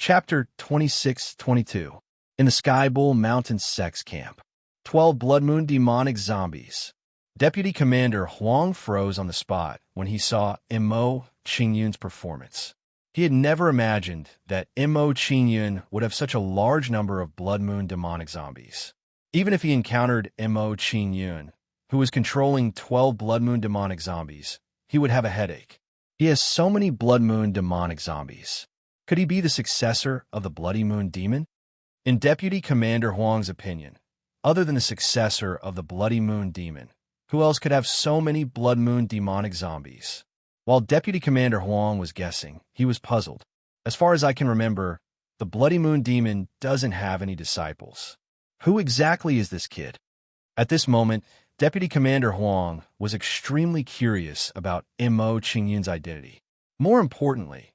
Chapter 26-22. In the Skybull Mountain Sex Camp. 12 Blood Moon Demonic Zombies. Deputy Commander Huang froze on the spot when he saw Mo Qingyun's performance. He had never imagined that Mo Qingyun would have such a large number of Blood Moon demonic zombies. Even if he encountered Mo Qingyun, who was controlling 12 Blood Moon demonic zombies, he would have a headache. He has so many Blood Moon demonic zombies. Could he be the successor of the Bloody Moon Demon? In Deputy Commander Huang's opinion, other than the successor of the Bloody Moon Demon, who else could have so many Blood Moon demonic zombies? While Deputy Commander Huang was guessing, he was puzzled. As far as I can remember, the Bloody Moon Demon doesn't have any disciples. Who exactly is this kid? At this moment, Deputy Commander Huang was extremely curious about Mo Qingyun's identity. More importantly,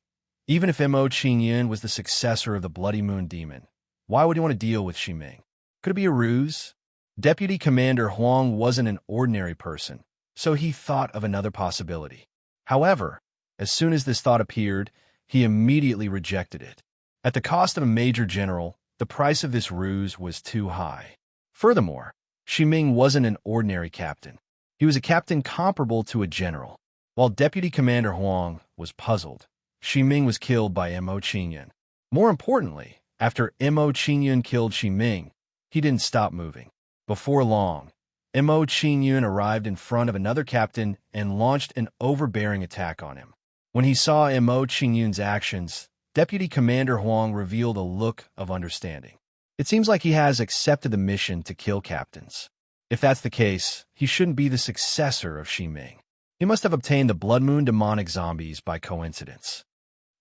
even if Mo Qingyun was the successor of the Bloody Moon Demon, why would he want to deal with Ximing? Could it be a ruse? Deputy Commander Huang wasn't an ordinary person, so he thought of another possibility. However, as soon as this thought appeared, he immediately rejected it. At the cost of a major general, the price of this ruse was too high. Furthermore, Ximing wasn't an ordinary captain. He was a captain comparable to a general. While Deputy Commander Huang was puzzled, Ximing was killed by Mo Qingyun. More importantly, after Mo Qingyun killed Ximing, he didn't stop moving. Before long, Mo Qingyun arrived in front of another captain and launched an overbearing attack on him. When he saw Mo Qingyun's actions, Deputy Commander Huang revealed a look of understanding. It seems like he has accepted the mission to kill captains. If that's the case, he shouldn't be the successor of Ximing. He must have obtained the Blood Moon demonic zombies by coincidence.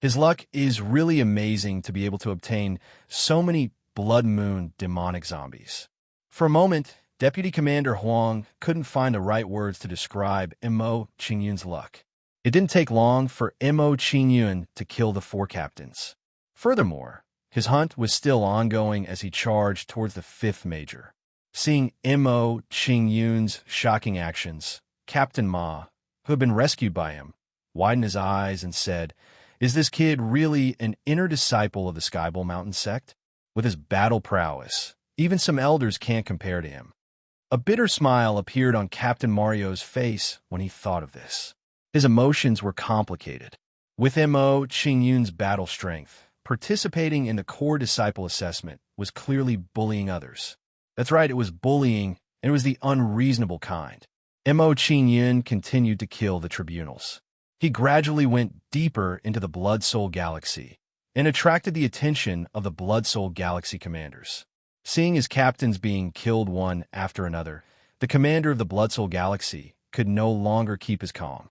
His luck is really amazing to be able to obtain so many Blood Moon demonic zombies. For a moment, Deputy Commander Huang couldn't find the right words to describe Mo Qingyun's luck. It didn't take long for Mo Qingyun to kill the 4 captains. Furthermore, his hunt was still ongoing as he charged towards the 5th major. Seeing Mo Qingyun's shocking actions, Captain Ma, who had been rescued by him, widened his eyes and said, "Is this kid really an inner disciple of the Skybull Mountain sect? With his battle prowess, even some elders can't compare to him." A bitter smile appeared on Captain Mario's face when he thought of this. His emotions were complicated. With Mo Qingyun's battle strength, participating in the core disciple assessment was clearly bullying others. That's right, it was bullying, and it was the unreasonable kind. Mo Qingyun continued to kill the tribunals. He gradually went deeper into the Blood Soul Galaxy and attracted the attention of the Blood Soul Galaxy commanders. Seeing his captains being killed one after another, the commander of the Blood Soul Galaxy could no longer keep his calm.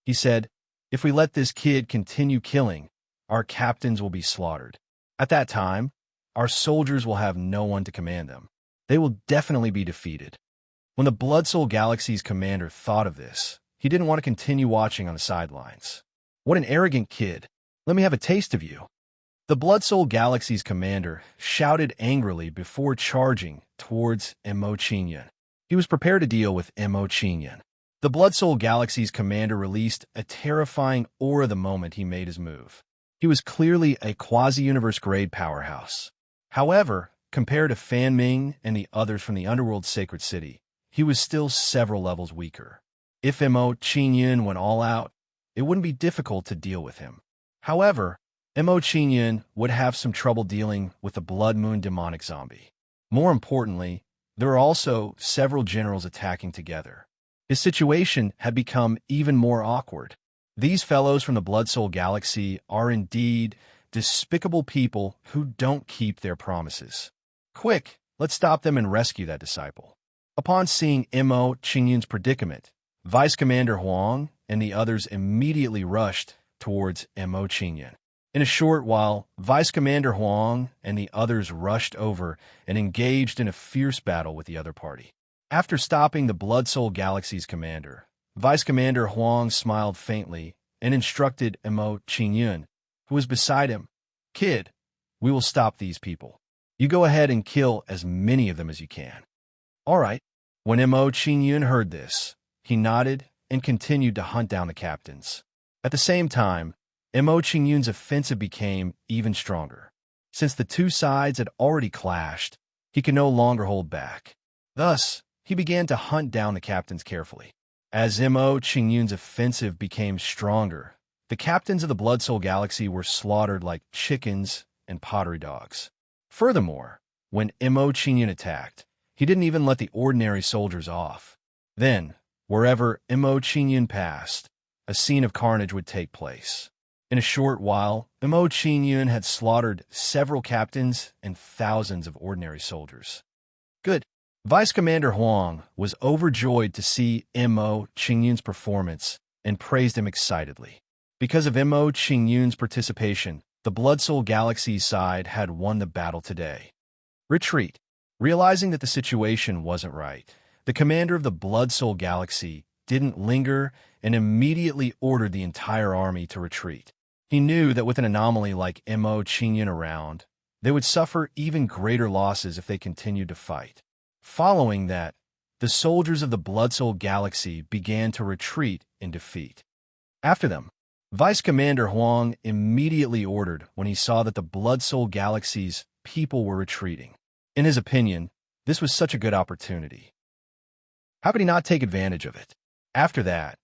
He said, "If we let this kid continue killing, our captains will be slaughtered. At that time, our soldiers will have no one to command them. They will definitely be defeated." When the Blood Soul Galaxy's commander thought of this, he didn't want to continue watching on the sidelines. "What an arrogant kid. Let me have a taste of you." The Blood Soul Galaxy's commander shouted angrily before charging towards Mo Qingyun. He was prepared to deal with Mo Qingyun. The Blood Soul Galaxy's commander released a terrifying aura the moment he made his move. He was clearly a quasi-universe grade powerhouse. However, compared to Fan Ming and the others from the Underworld Sacred City, he was still several levels weaker. If Mo Qingyun went all out, it wouldn't be difficult to deal with him. However, Mo Qingyun would have some trouble dealing with the Blood Moon demonic zombie. More importantly, there were also several generals attacking together. His situation had become even more awkward. These fellows from the Blood Soul Galaxy are indeed despicable people who don't keep their promises. Quick, let's stop them and rescue that disciple. Upon seeing Mo Qingyun's predicament, Vice Commander Huang and the others immediately rushed towards Mo Qingyun. In a short while, Vice Commander Huang and the others rushed over and engaged in a fierce battle with the other party. After stopping the Blood Soul Galaxy's commander, Vice Commander Huang smiled faintly and instructed Mo Qingyun, who was beside him, "Kid, we will stop these people. You go ahead and kill as many of them as you can." "All right." When Mo Qingyun heard this, he nodded and continued to hunt down the captains. At the same time, Mo Qingyun's offensive became even stronger. Since the two sides had already clashed, he could no longer hold back. Thus, he began to hunt down the captains carefully. As Mo Qingyun's offensive became stronger, the captains of the Blood Soul Galaxy were slaughtered like chickens and pottery dogs. Furthermore, when Mo Qingyun attacked, he didn't even let the ordinary soldiers off. Then, wherever Mo Qingyun passed, a scene of carnage would take place. In a short while, Mo Qingyun had slaughtered several captains and thousands of ordinary soldiers. Good. Vice Commander Huang was overjoyed to see Mo Qingyun's performance and praised him excitedly. Because of Mo Qingyun's participation, the Blood Soul Galaxy side had won the battle today. Retreat. Realizing that the situation wasn't right, the commander of the Blood Soul Galaxy didn't linger and immediately ordered the entire army to retreat. He knew that with an anomaly like Mo Qingyun around, they would suffer even greater losses if they continued to fight. Following that, the soldiers of the Blood Soul Galaxy began to retreat in defeat. After them, Vice Commander Huang immediately ordered when he saw that the Blood Soul Galaxy's people were retreating. In his opinion, this was such a good opportunity. How could he not take advantage of it? After that,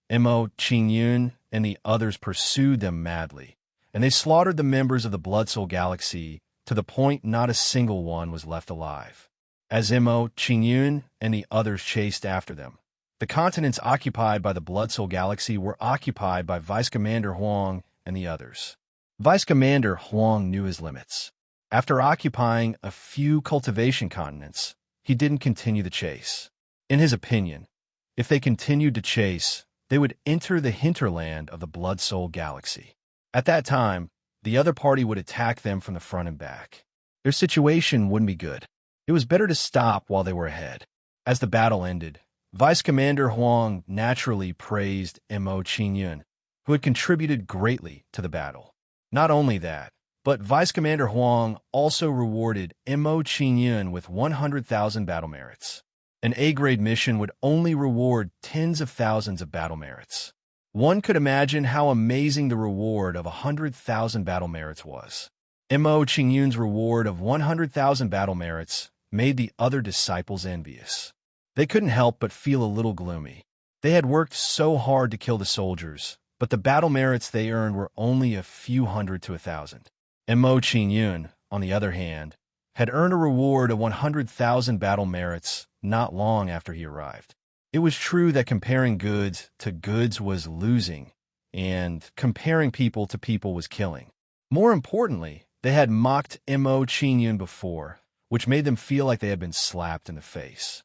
Mo Qingyun and the others pursued them madly, and they slaughtered the members of the Blood Soul Galaxy to the point not a single one was left alive. As Mo Qingyun and the others chased after them, the continents occupied by the Blood Soul Galaxy were occupied by Vice Commander Huang and the others. Vice Commander Huang knew his limits. After occupying a few cultivation continents, he didn't continue the chase. In his opinion, if they continued to chase, they would enter the hinterland of the Blood Soul Galaxy. At that time, the other party would attack them from the front and back. Their situation wouldn't be good. It was better to stop while they were ahead. As the battle ended, Vice Commander Huang naturally praised Mo Qingyun, who had contributed greatly to the battle. Not only that, but Vice Commander Huang also rewarded Mo Qingyun with 100,000 battle merits. An A-grade mission would only reward tens of thousands of battle merits. One could imagine how amazing the reward of 100,000 battle merits was. Mo Qingyun's reward of 100,000 battle merits made the other disciples envious. They couldn't help but feel a little gloomy. They had worked so hard to kill the soldiers, but the battle merits they earned were only a few hundred to 1,000. Mo Qingyun, on the other hand, had earned a reward of 100,000 battle merits not long after he arrived. It was true that comparing goods to goods was losing, and comparing people to people was killing. More importantly, they had mocked Mo Qingyun before, which made them feel like they had been slapped in the face.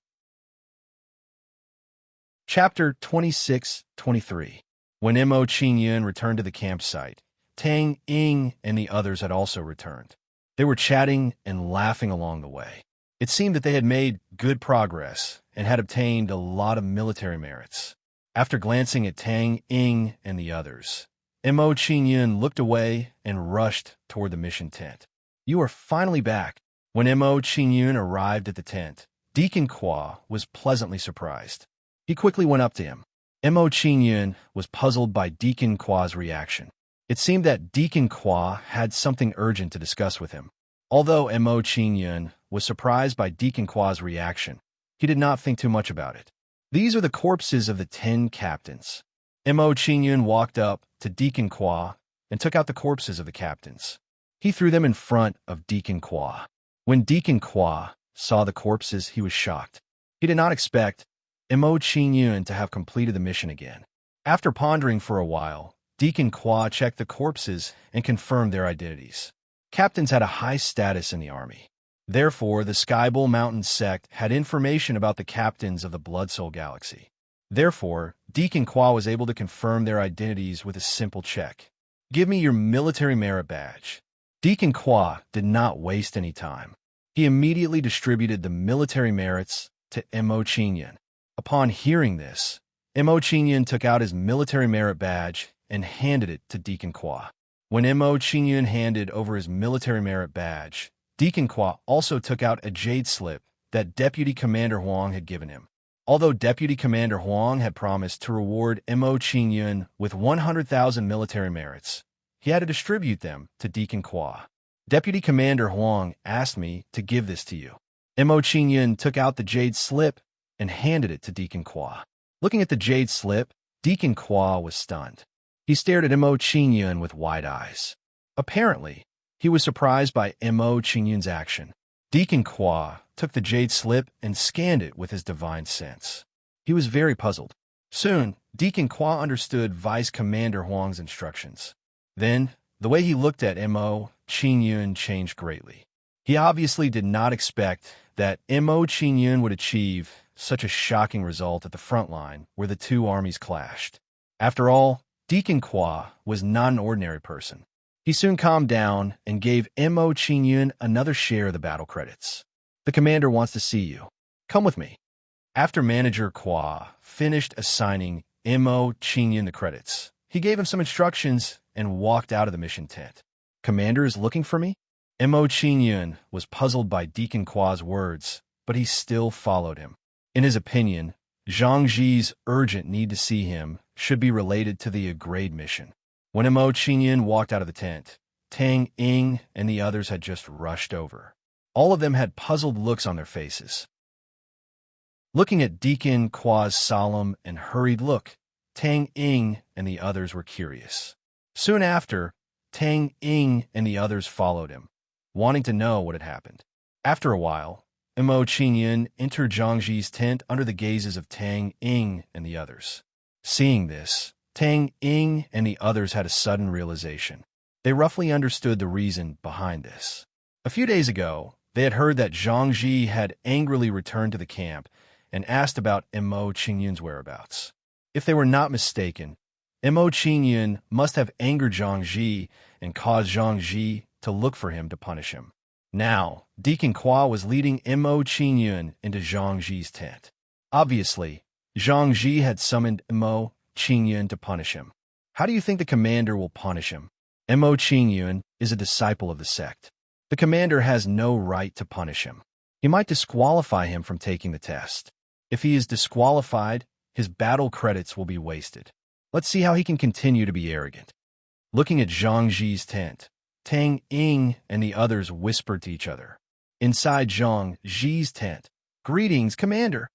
Chapter 26-23. When Mo Qingyun returned to the campsite, Tang Ying and the others had also returned. They were chatting and laughing along the way. It seemed that they had made good progress and had obtained a lot of military merits. After glancing at Tang Ying and the others, Mo Qingyun looked away and rushed toward the mission tent. "You are finally back." When Mo Qingyun arrived at the tent, Deacon Kwa was pleasantly surprised. He quickly went up to him. Mo Qingyun was puzzled by Deacon Kwa's reaction. It seemed that Deacon Kwa had something urgent to discuss with him. Although Mo Qingyun was surprised by Deacon Kwa's reaction, he did not think too much about it. "These are the corpses of the 10 captains." Mo Qingyun walked up to Deacon Kwa and took out the corpses of the captains. He threw them in front of Deacon Kwa. When Deacon Kwa saw the corpses, he was shocked. He did not expect Mo Qingyun to have completed the mission again. After pondering for a while, Deacon Kwa checked the corpses and confirmed their identities. Captains had a high status in the army. Therefore, the Skybull Mountain sect had information about the captains of the Blood Soul Galaxy. Therefore, Deacon Kwa was able to confirm their identities with a simple check. "Give me your military merit badge." Deacon Kwa did not waste any time. He immediately distributed the military merits to Mo Qingyun. Upon hearing this, Mo Qingyun took out his military merit badge and handed it to Deacon Kwa. When Mo Qingyun handed over his military merit badge, Deacon Kwa also took out a jade slip that Deputy Commander Huang had given him. Although Deputy Commander Huang had promised to reward Mo Qingyun with 100,000 military merits, he had to distribute them to Deacon Kwa. Deputy Commander Huang asked me to give this to you. Mo Qingyun took out the jade slip and handed it to Deacon Kwa. Looking at the jade slip, Deacon Kwa was stunned. He stared at Mo Qingyun with wide eyes. Apparently, he was surprised by Mo Qingyun's action. Deacon Kwa took the jade slip and scanned it with his divine sense. He was very puzzled. Soon, Deacon Kwa understood Vice Commander Huang's instructions. Then, the way he looked at Mo Qingyun changed greatly. He obviously did not expect that Mo Qingyun would achieve such a shocking result at the front line where the two armies clashed. After all, Deacon Kwa was not an ordinary person. He soon calmed down and gave Mo Qingyun another share of the battle credits. The commander wants to see you. Come with me. After Manager Kwa finished assigning Mo Qingyun the credits, he gave him some instructions and walked out of the mission tent. Commander is looking for me? Mo Qingyun was puzzled by Deacon Kwa's words, but he still followed him. In his opinion, Zhang Ji's urgent need to see him should be related to the agreed mission. When Mo Qingyun walked out of the tent, Tang Ying and the others had just rushed over. All of them had puzzled looks on their faces. Looking at Deacon Kwa's solemn and hurried look, Tang Ying and the others were curious. Soon after, Tang Ying and the others followed him, wanting to know what had happened. After a while, Mo Qingyun entered Zhang Ji's tent under the gazes of Tang Ying and the others. Seeing this, Tang Ying and the others had a sudden realization. They roughly understood the reason behind this. A few days ago, they had heard that Zhang Ji had angrily returned to the camp and asked about Mo Qingyun's whereabouts. If they were not mistaken, Mo Qingyun must have angered Zhang Ji and caused Zhang Ji to look for him to punish him. Now, Deacon Kwa was leading Mo Qingyun into Zhang Ji's tent. Obviously, Zhang Ji had summoned Mo Qingyun to punish him. How do you think the commander will punish him? Mo Qingyun is a disciple of the sect. The commander has no right to punish him. He might disqualify him from taking the test. If he is disqualified, his battle credits will be wasted. Let's see how he can continue to be arrogant. Looking at Zhang Ji's tent, Tang Ying and the others whispered to each other. Inside Zhang Ji's tent, "Greetings, Commander."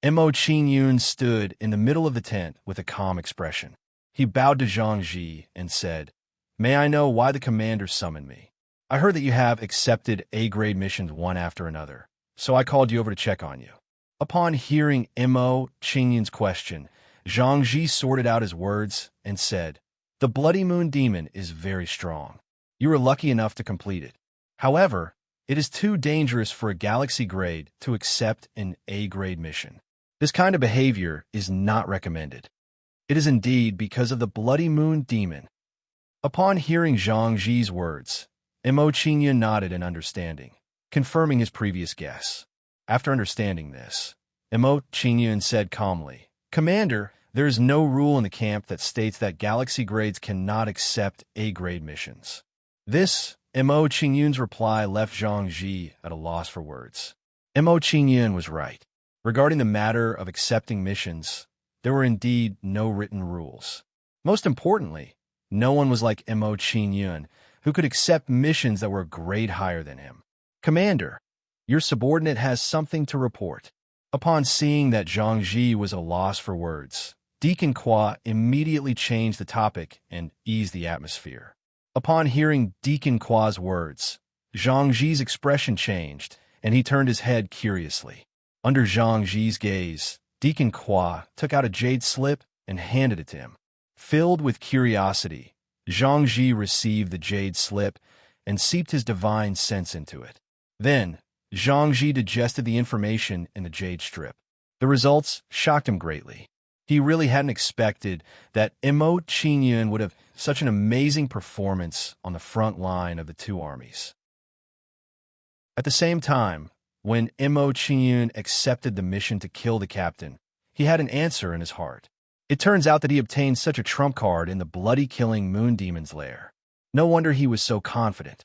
Mo Qingyun stood in the middle of the tent with a calm expression. He bowed to Zhang Ji and said, "May I know why the commander summoned me? I heard that you have accepted A-grade missions one after another, so I called you over to check on you." Upon hearing Mo Qingyun's question, Zhang Ji sorted out his words and said, "The Bloody Moon Demon is very strong. You were lucky enough to complete it. However, it is too dangerous for a Galaxy grade to accept an A-grade mission. This kind of behavior is not recommended. It is indeed because of the Bloody Moon Demon." Upon hearing Zhang Ji's words, Mo Qingyun nodded in understanding, confirming his previous guess. After understanding this, Mo Qingyun said calmly, "Commander, there is no rule in the camp that states that Galaxy grades cannot accept A-grade missions." This, Mo Qingyun's reply left Zhang Ji at a loss for words. Mo Qingyun was right. Regarding the matter of accepting missions, there were indeed no written rules. Most importantly, no one was like Mo Qingyun, who could accept missions that were a grade higher than him. "Commander, your subordinate has something to report." Upon seeing that Zhang Ji was at a loss for words, Deacon Kwa immediately changed the topic and eased the atmosphere. Upon hearing Deacon Kwa's words, Zhang Ji's expression changed, and he turned his head curiously. Under Zhang Ji's gaze, Deacon Kwa took out a jade slip and handed it to him. Filled with curiosity, Zhang Ji received the jade slip and seeped his divine sense into it. Then, Zhang Ji digested the information in the jade strip. The results shocked him greatly. He really hadn't expected that Mo Qingyun would have such an amazing performance on the front line of the two armies. At the same time, when Mo Qingyun accepted the mission to kill the captain, he had an answer in his heart. It turns out that he obtained such a trump card in the bloody killing Moon Demon's lair. No wonder he was so confident.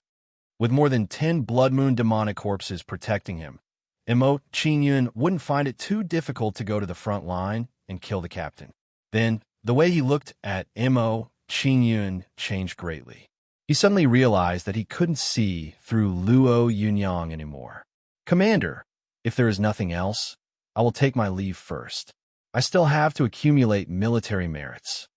With more than 10 Blood Moon demonic corpses protecting him, Mo Qingyun wouldn't find it too difficult to go to the front line and kill the captain. Then, the way he looked at Mo Qingyun changed greatly. He suddenly realized that he couldn't see through Luo Yunyang anymore. "Commander, if there is nothing else, I will take my leave first. I still have to accumulate military merits."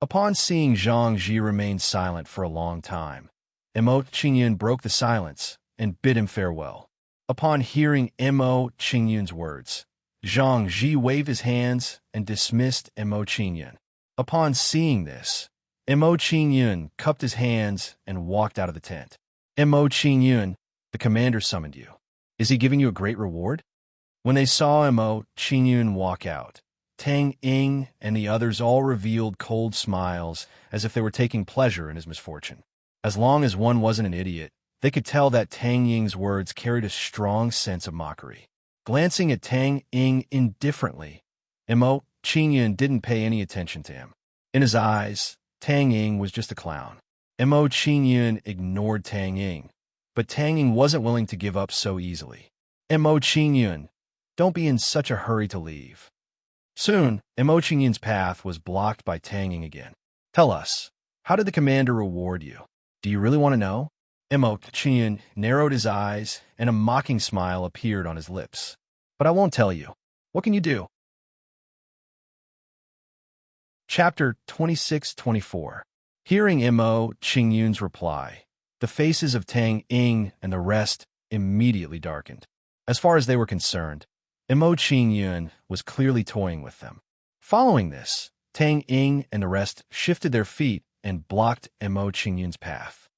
Upon seeing Zhang Ji remain silent for a long time, Mo Qingyun broke the silence and bid him farewell. Upon hearing Mo Qingyun's words, Zhang Ji waved his hands and dismissed Mo Qingyun. Upon seeing this, Mo Qingyun cupped his hands and walked out of the tent. "Mo Qingyun, the commander summoned you. Is he giving you a great reward?" When they saw Mo Qingyun walk out, Tang Ying and the others all revealed cold smiles as if they were taking pleasure in his misfortune. As long as one wasn't an idiot, they could tell that Tang Ying's words carried a strong sense of mockery. Glancing at Tang Ying indifferently, Mo Qingyun didn't pay any attention to him. In his eyes, Tang Ying was just a clown. Mo Qingyun ignored Tang Ying, but Tang Ying wasn't willing to give up so easily. "Mo Qingyun, don't be in such a hurry to leave." Soon, Mo Qingyun's path was blocked by Tang Ying again. "Tell us, how did the commander reward you? Do you really want to know?" Mo Qingyun narrowed his eyes and a mocking smile appeared on his lips. "But I won't tell you. What can you do?" Chapter 26-24. Hearing Mo Qingyun's reply, the faces of Tang Ying and the rest immediately darkened. As far as they were concerned, Mo Qingyun was clearly toying with them. Following this, Tang Ying and the rest shifted their feet and blocked Mo Qingyun's path.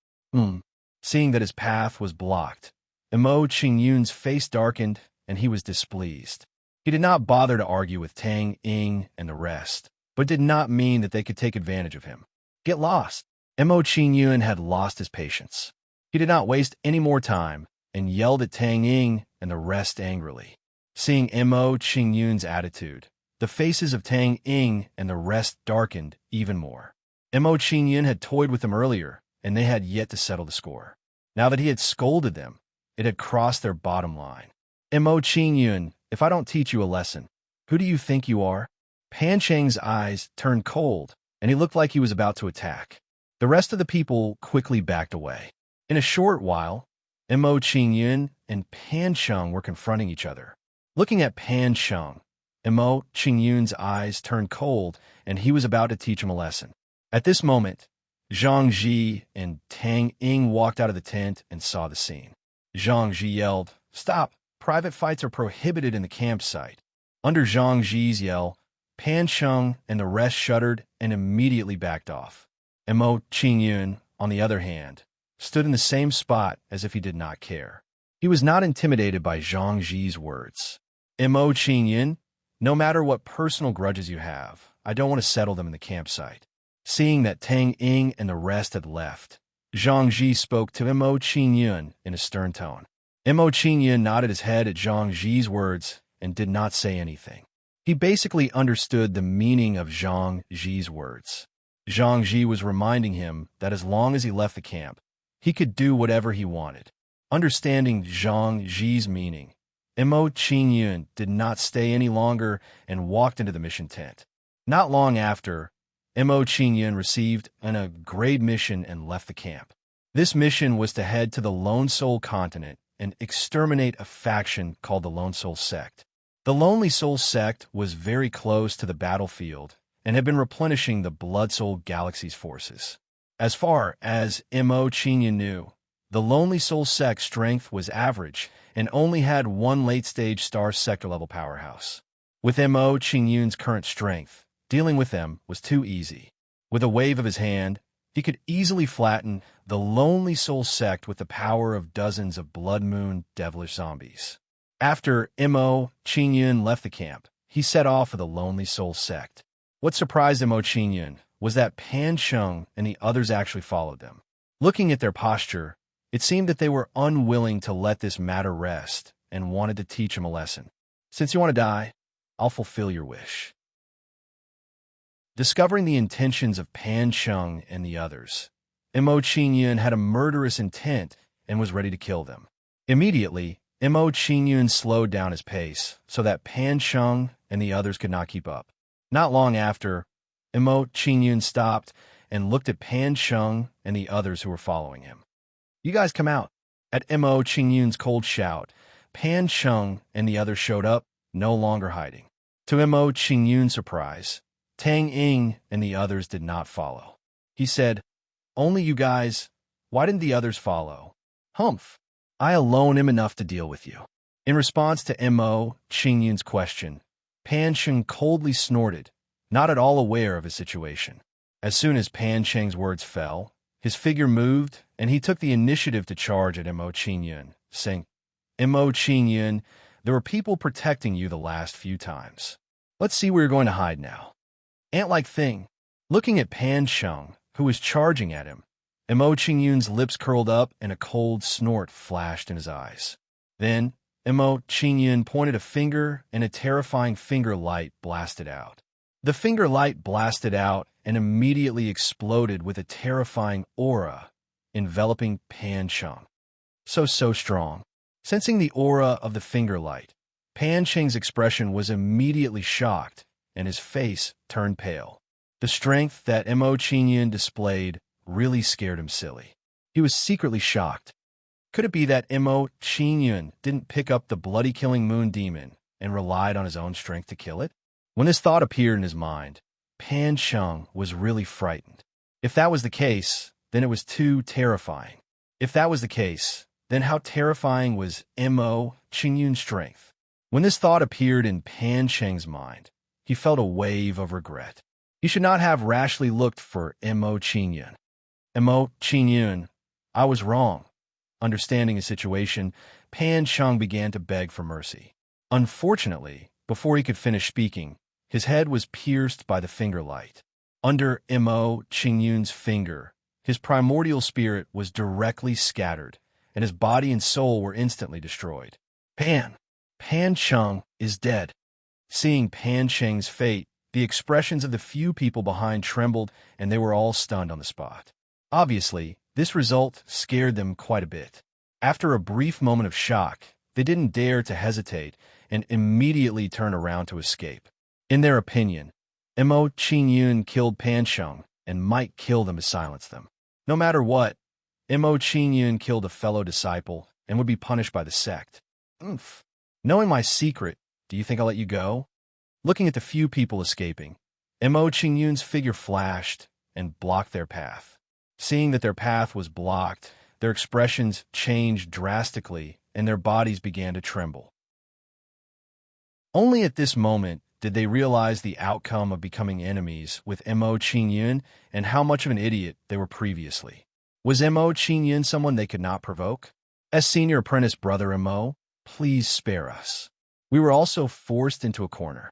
Seeing that his path was blocked, Mo Qingyun's face darkened and he was displeased. He did not bother to argue with Tang Ying and the rest, but did not mean that they could take advantage of him. "Get lost." Mo Qingyun had lost his patience. He did not waste any more time and yelled at Tang Ying and the rest angrily. Seeing Mo Qingyun's attitude, the faces of Tang Ying and the rest darkened even more. Mo Qingyun had toyed with them earlier, and they had yet to settle the score. Now that he had scolded them, it had crossed their bottom line. "Mo Qingyun, if I don't teach you a lesson, who do you think you are?" Pan Cheng's eyes turned cold, and he looked like he was about to attack. The rest of the people quickly backed away. In a short while, Mo Qingyun and Pan Cheng were confronting each other. Looking at Pan Cheng, Mo Qingyun's eyes turned cold, and he was about to teach him a lesson. At this moment, Zhang Ji and Tang Ying walked out of the tent and saw the scene. Zhang Ji yelled, "Stop! Private fights are prohibited in the campsite." Under Zhang Ji's yell, Pan Cheng and the rest shuddered and immediately backed off. Mo Qingyun, on the other hand, stood in the same spot as if he did not care. He was not intimidated by Zhang Ji's words. "Mo Qingyun, no matter what personal grudges you have, I don't want to settle them in the campsite." Seeing that Tang Ying and the rest had left, Zhang Ji spoke to Mo Qingyun in a stern tone. Mo Qingyun nodded his head at Zhang Ji's words and did not say anything. He basically understood the meaning of Zhang Ji's words. Zhang Ji was reminding him that as long as he left the camp, he could do whatever he wanted. Understanding Zhang Ji's meaning, Mo Qingyun did not stay any longer and walked into the mission tent. Not long after, Mo Qingyun received an upgrade mission and left the camp. This mission was to head to the Lone Soul continent and exterminate a faction called the Lone Soul Sect. The Lonely Soul Sect was very close to the battlefield and had been replenishing the Blood Soul Galaxy's forces. As far as Mo Qingyun knew, the Lonely Soul Sect's strength was average and only had one late-stage Star Sector-level powerhouse. With Mo Qingyun's current strength, dealing with them was too easy. With a wave of his hand, he could easily flatten the Lonely Soul Sect with the power of dozens of Blood Moon devilish zombies. After Mo Qingyun left the camp, he set off for the Lonely Soul Sect. What surprised Mo Qingyun was that Pan Cheng and the others actually followed them. Looking at their posture, it seemed that they were unwilling to let this matter rest and wanted to teach him a lesson. "Since you want to die, I'll fulfill your wish." Discovering the intentions of Pan Cheng and the others, Mo Qingyun had a murderous intent and was ready to kill them. Immediately, Mo Qingyun slowed down his pace so that Pan Cheng and the others could not keep up. Not long after, Mo Qingyun stopped and looked at Pan Sheng and the others who were following him. "You guys come out." At Mo Qingyun's cold shout, Pan Sheng and the others showed up, no longer hiding. To Mo Qingyun's surprise, Tang Ying and the others did not follow. He said, "Only you guys? Why didn't the others follow?" "Humph. I alone am enough to deal with you." In response to Mo Qingyun's question, Pan Sheng coldly snorted, not at all aware of his situation. As soon as Pan Sheng's words fell, his figure moved, and he took the initiative to charge at Mo Qingyun, saying, "Mo Qingyun, there were people protecting you the last few times. Let's see where you're going to hide now." Ant-like thing. Looking at Pan Sheng, who was charging at him, Mo Qingyun's lips curled up and a cold snort flashed in his eyes. Then, Mo Qingyun pointed a finger and a terrifying finger light blasted out. The finger light blasted out and immediately exploded with a terrifying aura enveloping Pan Sheng. So strong. Sensing the aura of the finger light, Pan Sheng's expression was immediately shocked and his face turned pale. The strength that Mo Qingyun displayed really scared him silly. He was secretly shocked. Could it be that Mo Qingyun didn't pick up the bloody killing moon demon and relied on his own strength to kill it? When this thought appeared in his mind, Pan Sheng was really frightened. If that was the case, then it was too terrifying. If that was the case, then how terrifying was Mo Qingyun's strength? When this thought appeared in Pan Sheng's mind, he felt a wave of regret. He should not have rashly looked for Mo Qingyun. "Mo Qingyun, I was wrong." Understanding his situation, Pan Sheng began to beg for mercy. Unfortunately, before he could finish speaking, his head was pierced by the finger light. Under Mo Qingyun's finger, his primordial spirit was directly scattered, and his body and soul were instantly destroyed. Pan Sheng is dead. Seeing Pan Sheng's fate, the expressions of the few people behind trembled, and they were all stunned on the spot. Obviously, this result scared them quite a bit. After a brief moment of shock, they didn't dare to hesitate and immediately turned around to escape. In their opinion, Mo Qingyun killed Pan Sheng and might kill them to silence them. No matter what, Mo Qingyun killed a fellow disciple and would be punished by the sect. Oomph. Knowing my secret, do you think I'll let you go? Looking at the few people escaping, Mo Qingyun's figure flashed and blocked their path. Seeing that their path was blocked, their expressions changed drastically and their bodies began to tremble. Only at this moment did they realize the outcome of becoming enemies with Mo Qingyun and how much of an idiot they were previously. Was Mo Qingyun someone they could not provoke? As senior apprentice brother Mo, please spare us. We were also forced into a corner.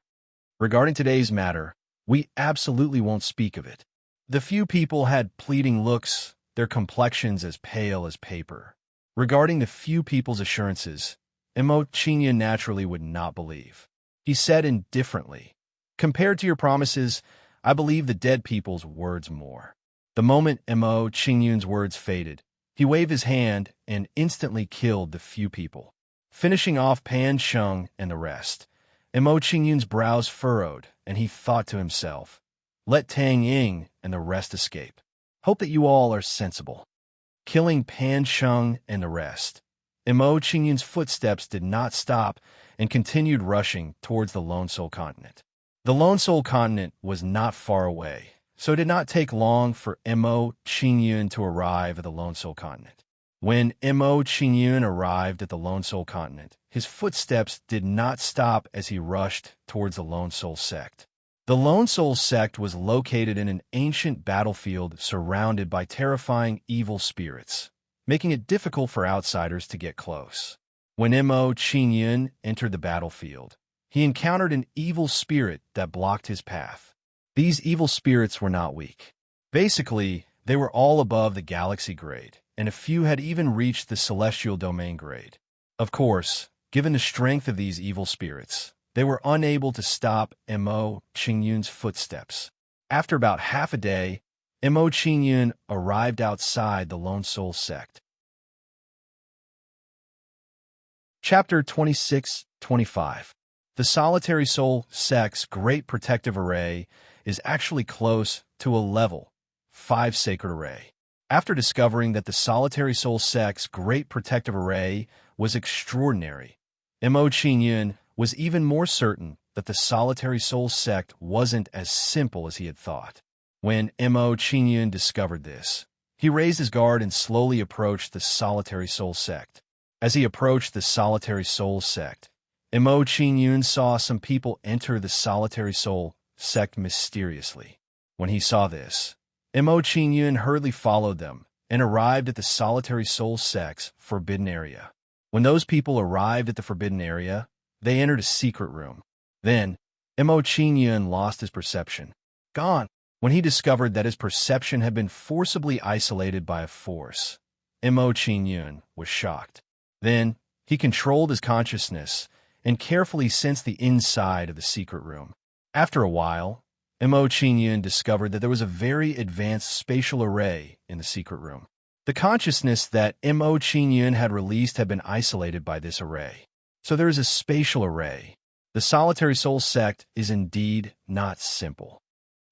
Regarding today's matter, we absolutely won't speak of it. The few people had pleading looks, their complexions as pale as paper. Regarding the few people's assurances, Mo Qingyun naturally would not believe. He said indifferently, "Compared to your promises, I believe the dead people's words more." The moment Mo Qingyun's words faded, he waved his hand and instantly killed the few people, finishing off Pan Sheng and the rest. Mo Qingyun's brows furrowed, and he thought to himself, "Let Tang Ying and the rest escape. Hope that you all are sensible." Killing Pan Sheng and the rest, Mo Qingyun's footsteps did not stop and continued rushing towards the Lone Soul Continent. The Lone Soul Continent was not far away, so it did not take long for Mo Qingyun to arrive at the Lone Soul Continent. When Mo Qingyun arrived at the Lone Soul Continent, his footsteps did not stop as he rushed towards the Lone Soul Sect. The Lone Soul Sect was located in an ancient battlefield surrounded by terrifying evil spirits, making it difficult for outsiders to get close. When Mo Qingyun entered the battlefield, he encountered an evil spirit that blocked his path. These evil spirits were not weak. Basically, they were all above the galaxy grade, and a few had even reached the celestial domain grade. Of course, given the strength of these evil spirits, they were unable to stop Mo Qingyun's footsteps. After about half a day, Mo Qingyun arrived outside the Lone Soul Sect. Chapter 26-25. The Solitary Soul Sect's Great Protective Array is actually close to a level 5 Sacred Array. After discovering that the Solitary Soul Sect's Great Protective Array was extraordinary, Mo Qingyun was even more certain that the Solitary Soul Sect wasn't as simple as he had thought. When Mo Qingyun discovered this, he raised his guard and slowly approached the Solitary Soul Sect. As he approached the Solitary Soul Sect, Mo Qingyun saw some people enter the Solitary Soul Sect mysteriously. When he saw this, Mo Qingyun hurriedly followed them and arrived at the Solitary Soul Sect's forbidden area. When those people arrived at the forbidden area, they entered a secret room. Then, Mo Qingyun lost his perception. Gone. When he discovered that his perception had been forcibly isolated by a force, Mo Qingyun was shocked. Then, he controlled his consciousness and carefully sensed the inside of the secret room. After a while, Mo Qingyun discovered that there was a very advanced spatial array in the secret room. The consciousness that Mo Qingyun had released had been isolated by this array. So there is a spatial array. The Solitary Soul Sect is indeed not simple.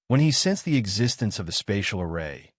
When he sensed the existence of the spatial array,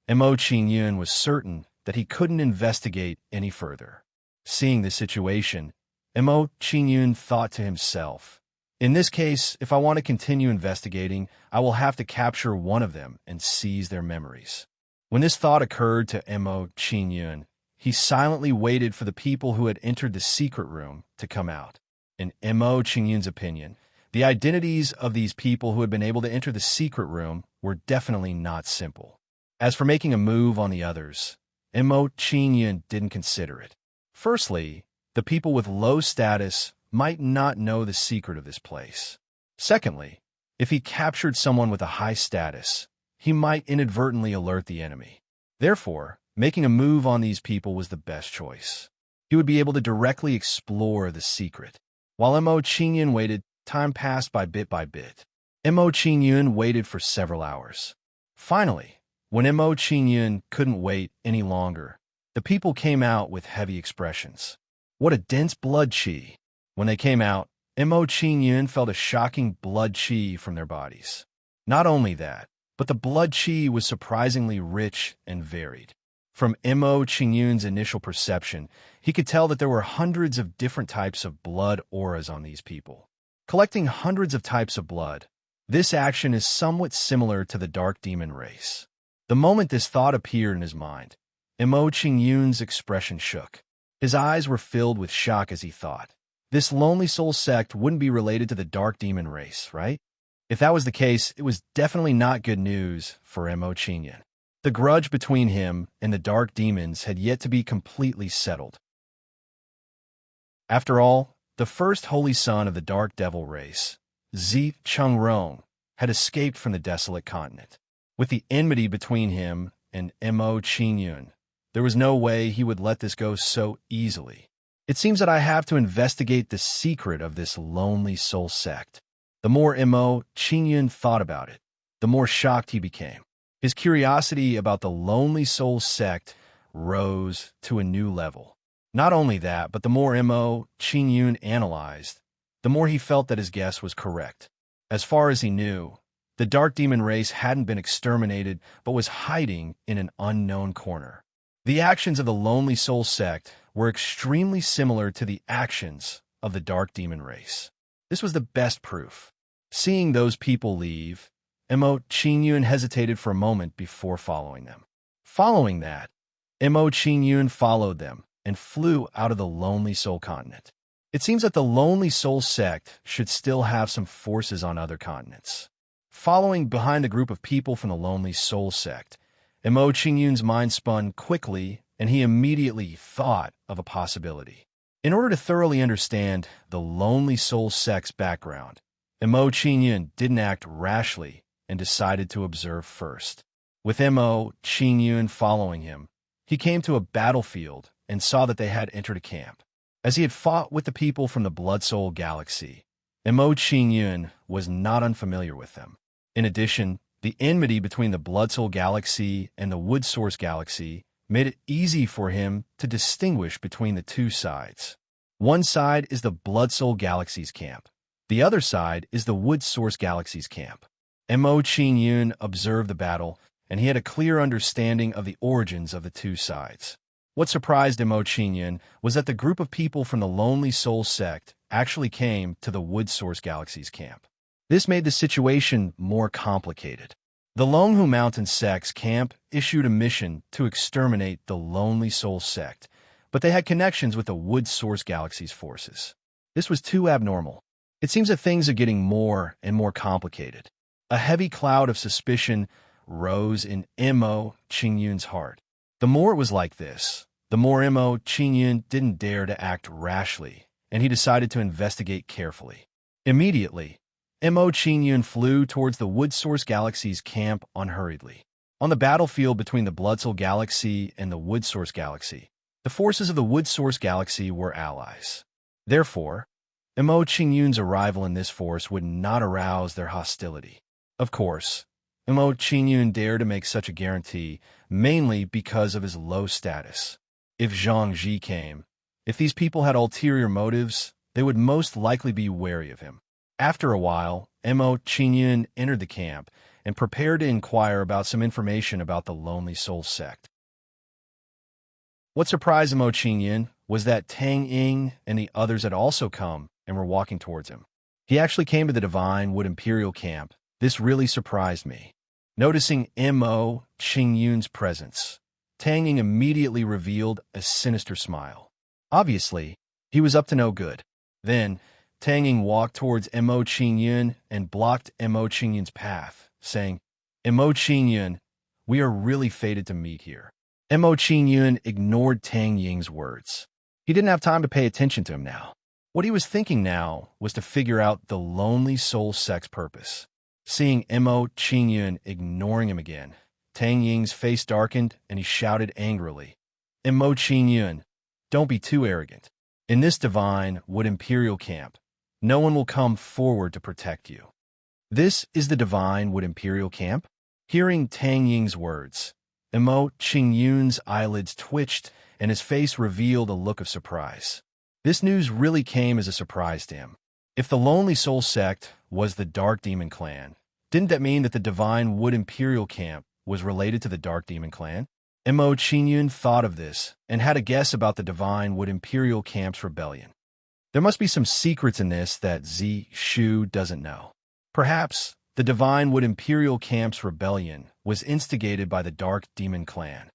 Mo Qingyun was certain that he couldn't investigate any further. Seeing the situation, Mo Qingyun thought to himself, in this case, if I want to continue investigating, I will have to capture one of them and seize their memories. When this thought occurred to Mo Qingyun, he silently waited for the people who had entered the secret room to come out. In Mo Qingyun's opinion, the identities of these people who had been able to enter the secret room were definitely not simple. As for making a move on the others, Mo Qingyun didn't consider it. Firstly, the people with low status might not know the secret of this place. Secondly, if he captured someone with a high status, he might inadvertently alert the enemy. Therefore, making a move on these people was the best choice. He would be able to directly explore the secret. While Mo Qingyun waited, time passed by bit. Mo Qingyun waited for several hours. Finally, when Mo Qingyun couldn't wait any longer, the people came out with heavy expressions. What a dense blood qi! When they came out, Mo Qingyun felt a shocking blood qi from their bodies. Not only that, but the blood qi was surprisingly rich and varied. From Mo Qingyun's initial perception, he could tell that there were hundreds of different types of blood auras on these people. Collecting hundreds of types of blood, this action is somewhat similar to the dark demon race. The moment this thought appeared in his mind, Mo Qingyun's expression shook. His eyes were filled with shock as he thought, this lonely soul sect wouldn't be related to the dark demon race, right? If that was the case, it was definitely not good news for Mo Qingyun. The grudge between him and the dark demons had yet to be completely settled. After all, the first holy son of the dark devil race, Zi Chungrong, had escaped from the desolate continent. With the enmity between him and Mo Qingyun, there was no way he would let this go so easily. It seems that I have to investigate the secret of this lonely soul sect. The more Mo Qingyun thought about it, the more shocked he became. His curiosity about the lonely soul sect rose to a new level. Not only that, but the more Mo Qingyun analyzed, the more he felt that his guess was correct. As far as he knew, the dark demon race hadn't been exterminated, but was hiding in an unknown corner. The actions of the lonely soul sect were extremely similar to the actions of the dark demon race. This was the best proof. Seeing those people leave, Mo Qingyun hesitated for a moment before following them. Following that, Mo Qingyun followed them and flew out of the lonely soul continent. It seems that the lonely soul sect should still have some forces on other continents. Following behind the group of people from the lonely soul sect, Mo Qingyun's mind spun quickly, and he immediately thought of a possibility. In order to thoroughly understand the lonely soul sect's background, Mo Qingyun didn't act rashly and decided to observe first. With Mo Qingyun following him, he came to a battlefield and saw that they had entered a camp. As he had fought with the people from the Blood Soul Galaxy, Mo Qingyun was not unfamiliar with them. In addition, the enmity between the Blood Soul Galaxy and the Wood Source Galaxy made it easy for him to distinguish between the two sides. One side is the Blood Soul Galaxy's camp. The other side is the Wood Source Galaxy's camp. Mo Qingyun observed the battle and he had a clear understanding of the origins of the two sides. What surprised Mo Qingyun was that the group of people from the Lonely Soul sect actually came to the Wood Source Galaxy's camp. This made the situation more complicated. The Longhu Mountain sect's camp issued a mission to exterminate the Lonely Soul sect, but they had connections with the Wood Source Galaxy's forces. This was too abnormal. It seems that things are getting more and more complicated. A heavy cloud of suspicion rose in Mo Qingyun's heart. The more it was like this, the more Mo Qingyun didn't dare to act rashly, and he decided to investigate carefully. Immediately, Mo Qingyun flew towards the Wood Source Galaxy's camp unhurriedly. On the battlefield between the Bloodsoul Galaxy and the Wood Source Galaxy, the forces of the Wood Source Galaxy were allies. Therefore, Mo Qingyun's arrival in this force would not arouse their hostility. Of course, Mo Qingyun dared to make such a guarantee mainly because of his low status. If Zhang Ji came, if these people had ulterior motives, they would most likely be wary of him. After a while, Mo Qingyun entered the camp and prepared to inquire about some information about the Lonely Soul sect. What surprised Mo Qingyun was that Tang Ying and the others had also come and were walking towards him. He actually came to the Divine Wood Imperial camp. This really surprised me. Noticing Mo Qingyun's presence, Tang Ying immediately revealed a sinister smile. Obviously, he was up to no good. Then, Tang Ying walked towards Mo Qingyun and blocked Mo Qingyun's path, saying, Mo Qingyun, we are really fated to meet here. Mo Qingyun ignored Tang Ying's words. He didn't have time to pay attention to him now. What he was thinking now was to figure out the Lonely Soul sect's purpose. Seeing Mo Qingyun ignoring him again, Tang Ying's face darkened and he shouted angrily, Mo Qingyun, don't be too arrogant. In this Divine Wood Imperial camp, no one will come forward to protect you. This is the Divine Wood Imperial camp? Hearing Tang Ying's words, Mo Qingyun's eyelids twitched and his face revealed a look of surprise. This news really came as a surprise to him. If the Lonely Soul sect was the Dark Demon Clan, didn't that mean that the Divine Wood Imperial camp was related to the Dark Demon Clan? Mo Qingyun thought of this and had a guess about the Divine Wood Imperial camp's rebellion. There must be some secrets in this that Zi Shu doesn't know. Perhaps the Divine Wood Imperial camp's rebellion was instigated by the Dark Demon Clan.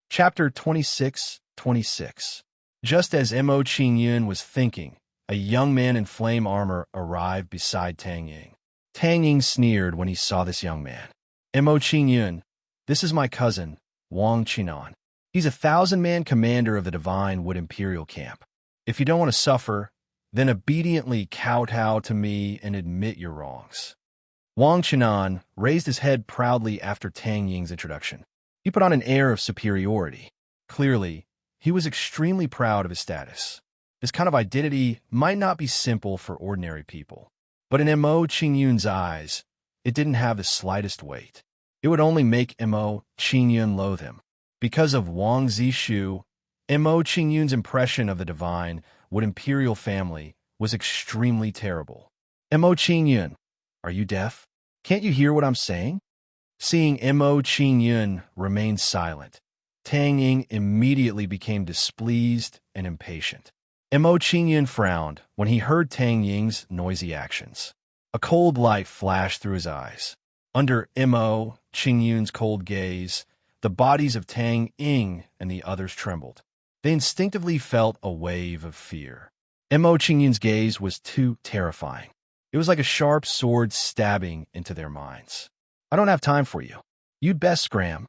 Chapter 26:26. Just as Mo Qingyun was thinking, a young man in flame armor arrived beside Tang Ying. Tang Ying sneered when he saw this young man. Mo Qingyun, this is my cousin, Wang Qinan. He's a 1,000-man commander of the Divine Wood Imperial camp. If you don't want to suffer, then obediently kowtow to me and admit your wrongs. Wang Qinan raised his head proudly after Tang Ying's introduction. He put on an air of superiority. Clearly, he was extremely proud of his status. This kind of identity might not be simple for ordinary people, but in Mo Qingyun's eyes, it didn't have the slightest weight. It would only make Mo Qingyun loathe him. Because of Wang Zishu, Mo Qingyun's impression of the Divine Wood Imperial family was extremely terrible. Mo Qingyun, are you deaf? Can't you hear what I'm saying? Seeing Mo Qingyun remain silent, Tang Ying immediately became displeased and impatient. Mo Qingyun frowned when he heard Tang Ying's noisy actions. A cold light flashed through his eyes. Under Mo Qingyun's cold gaze, the bodies of Tang Ying and the others trembled. They instinctively felt a wave of fear. Mo Qingyun's gaze was too terrifying. It was like a sharp sword stabbing into their minds. I don't have time for you. You'd best scram.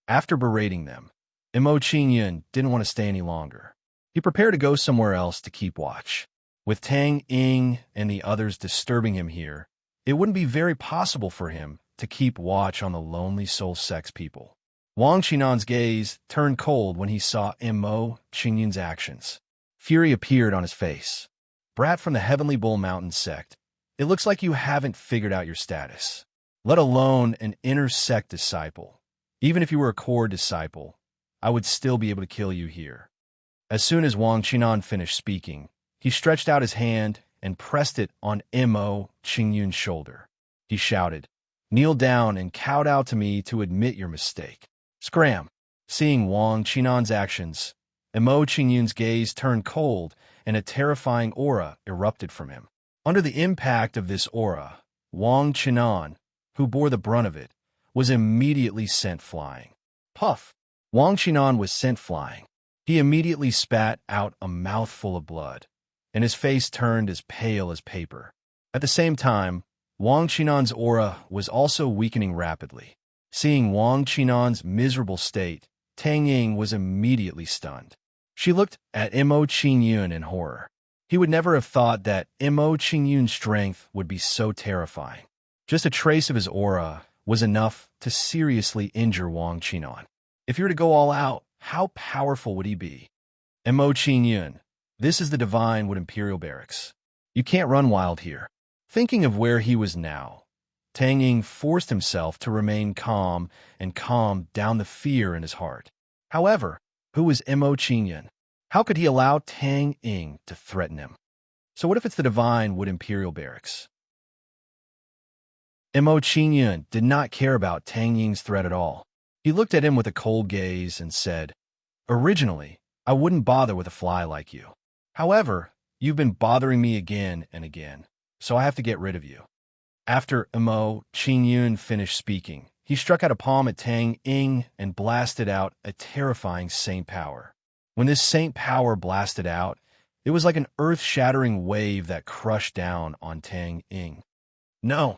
After berating them, Mo Qingyun didn't want to stay any longer. He prepared to go somewhere else to keep watch. With Tang Ying and the others disturbing him here, it wouldn't be very possible for him to keep watch on the Lonely Soul sect's people. Wang Qinan's gaze turned cold when he saw Mo Qingyun's actions. Fury appeared on his face. Brat from the Heavenly Bull Mountain sect, it looks like you haven't figured out your status, let alone an inner sect disciple. Even if you were a core disciple, I would still be able to kill you here. As soon as Wang Qinan finished speaking, he stretched out his hand and pressed it on Mo Qingyun's shoulder. he shouted. "Kneel down and kowtow to me to admit your mistake." Scram! Seeing Wang Qinan's actions, Emo Qingyun's gaze turned cold and a terrifying aura erupted from him. Under the impact of this aura, Wang Qinan, who bore the brunt of it, was immediately sent flying. Puff! Wang Qinan was sent flying. He immediately spat out a mouthful of blood, and his face turned as pale as paper. At the same time, Wang Qinan's aura was also weakening rapidly. Seeing Wang Qinan's miserable state, Tang Ying was immediately stunned. She looked at Emo Qingyun in horror. He would never have thought that Emo Qingyun's strength would be so terrifying. Just a trace of his aura was enough to seriously injure Wang Qinan. If he were to go all out, how powerful would he be? Emo Qingyun, this is the Divine Wood Imperial Barracks. You can't run wild here. Thinking of where he was now, Tang Ying forced himself to remain calm and calm down the fear in his heart. However, who was Emo Qingyun? How could he allow Tang Ying to threaten him? So what if it's the Divine Wood Imperial Barracks? Emo Qingyun did not care about Tang Ying's threat at all. He looked at him with a cold gaze and said, "Originally, I wouldn't bother with a fly like you. However, you've been bothering me again and again, so I have to get rid of you." After Emo Qingyun finished speaking, he struck out a palm at Tang Ying and blasted out a terrifying saint power. When this saint power blasted out, it was like an earth-shattering wave that crushed down on Tang Ying. No,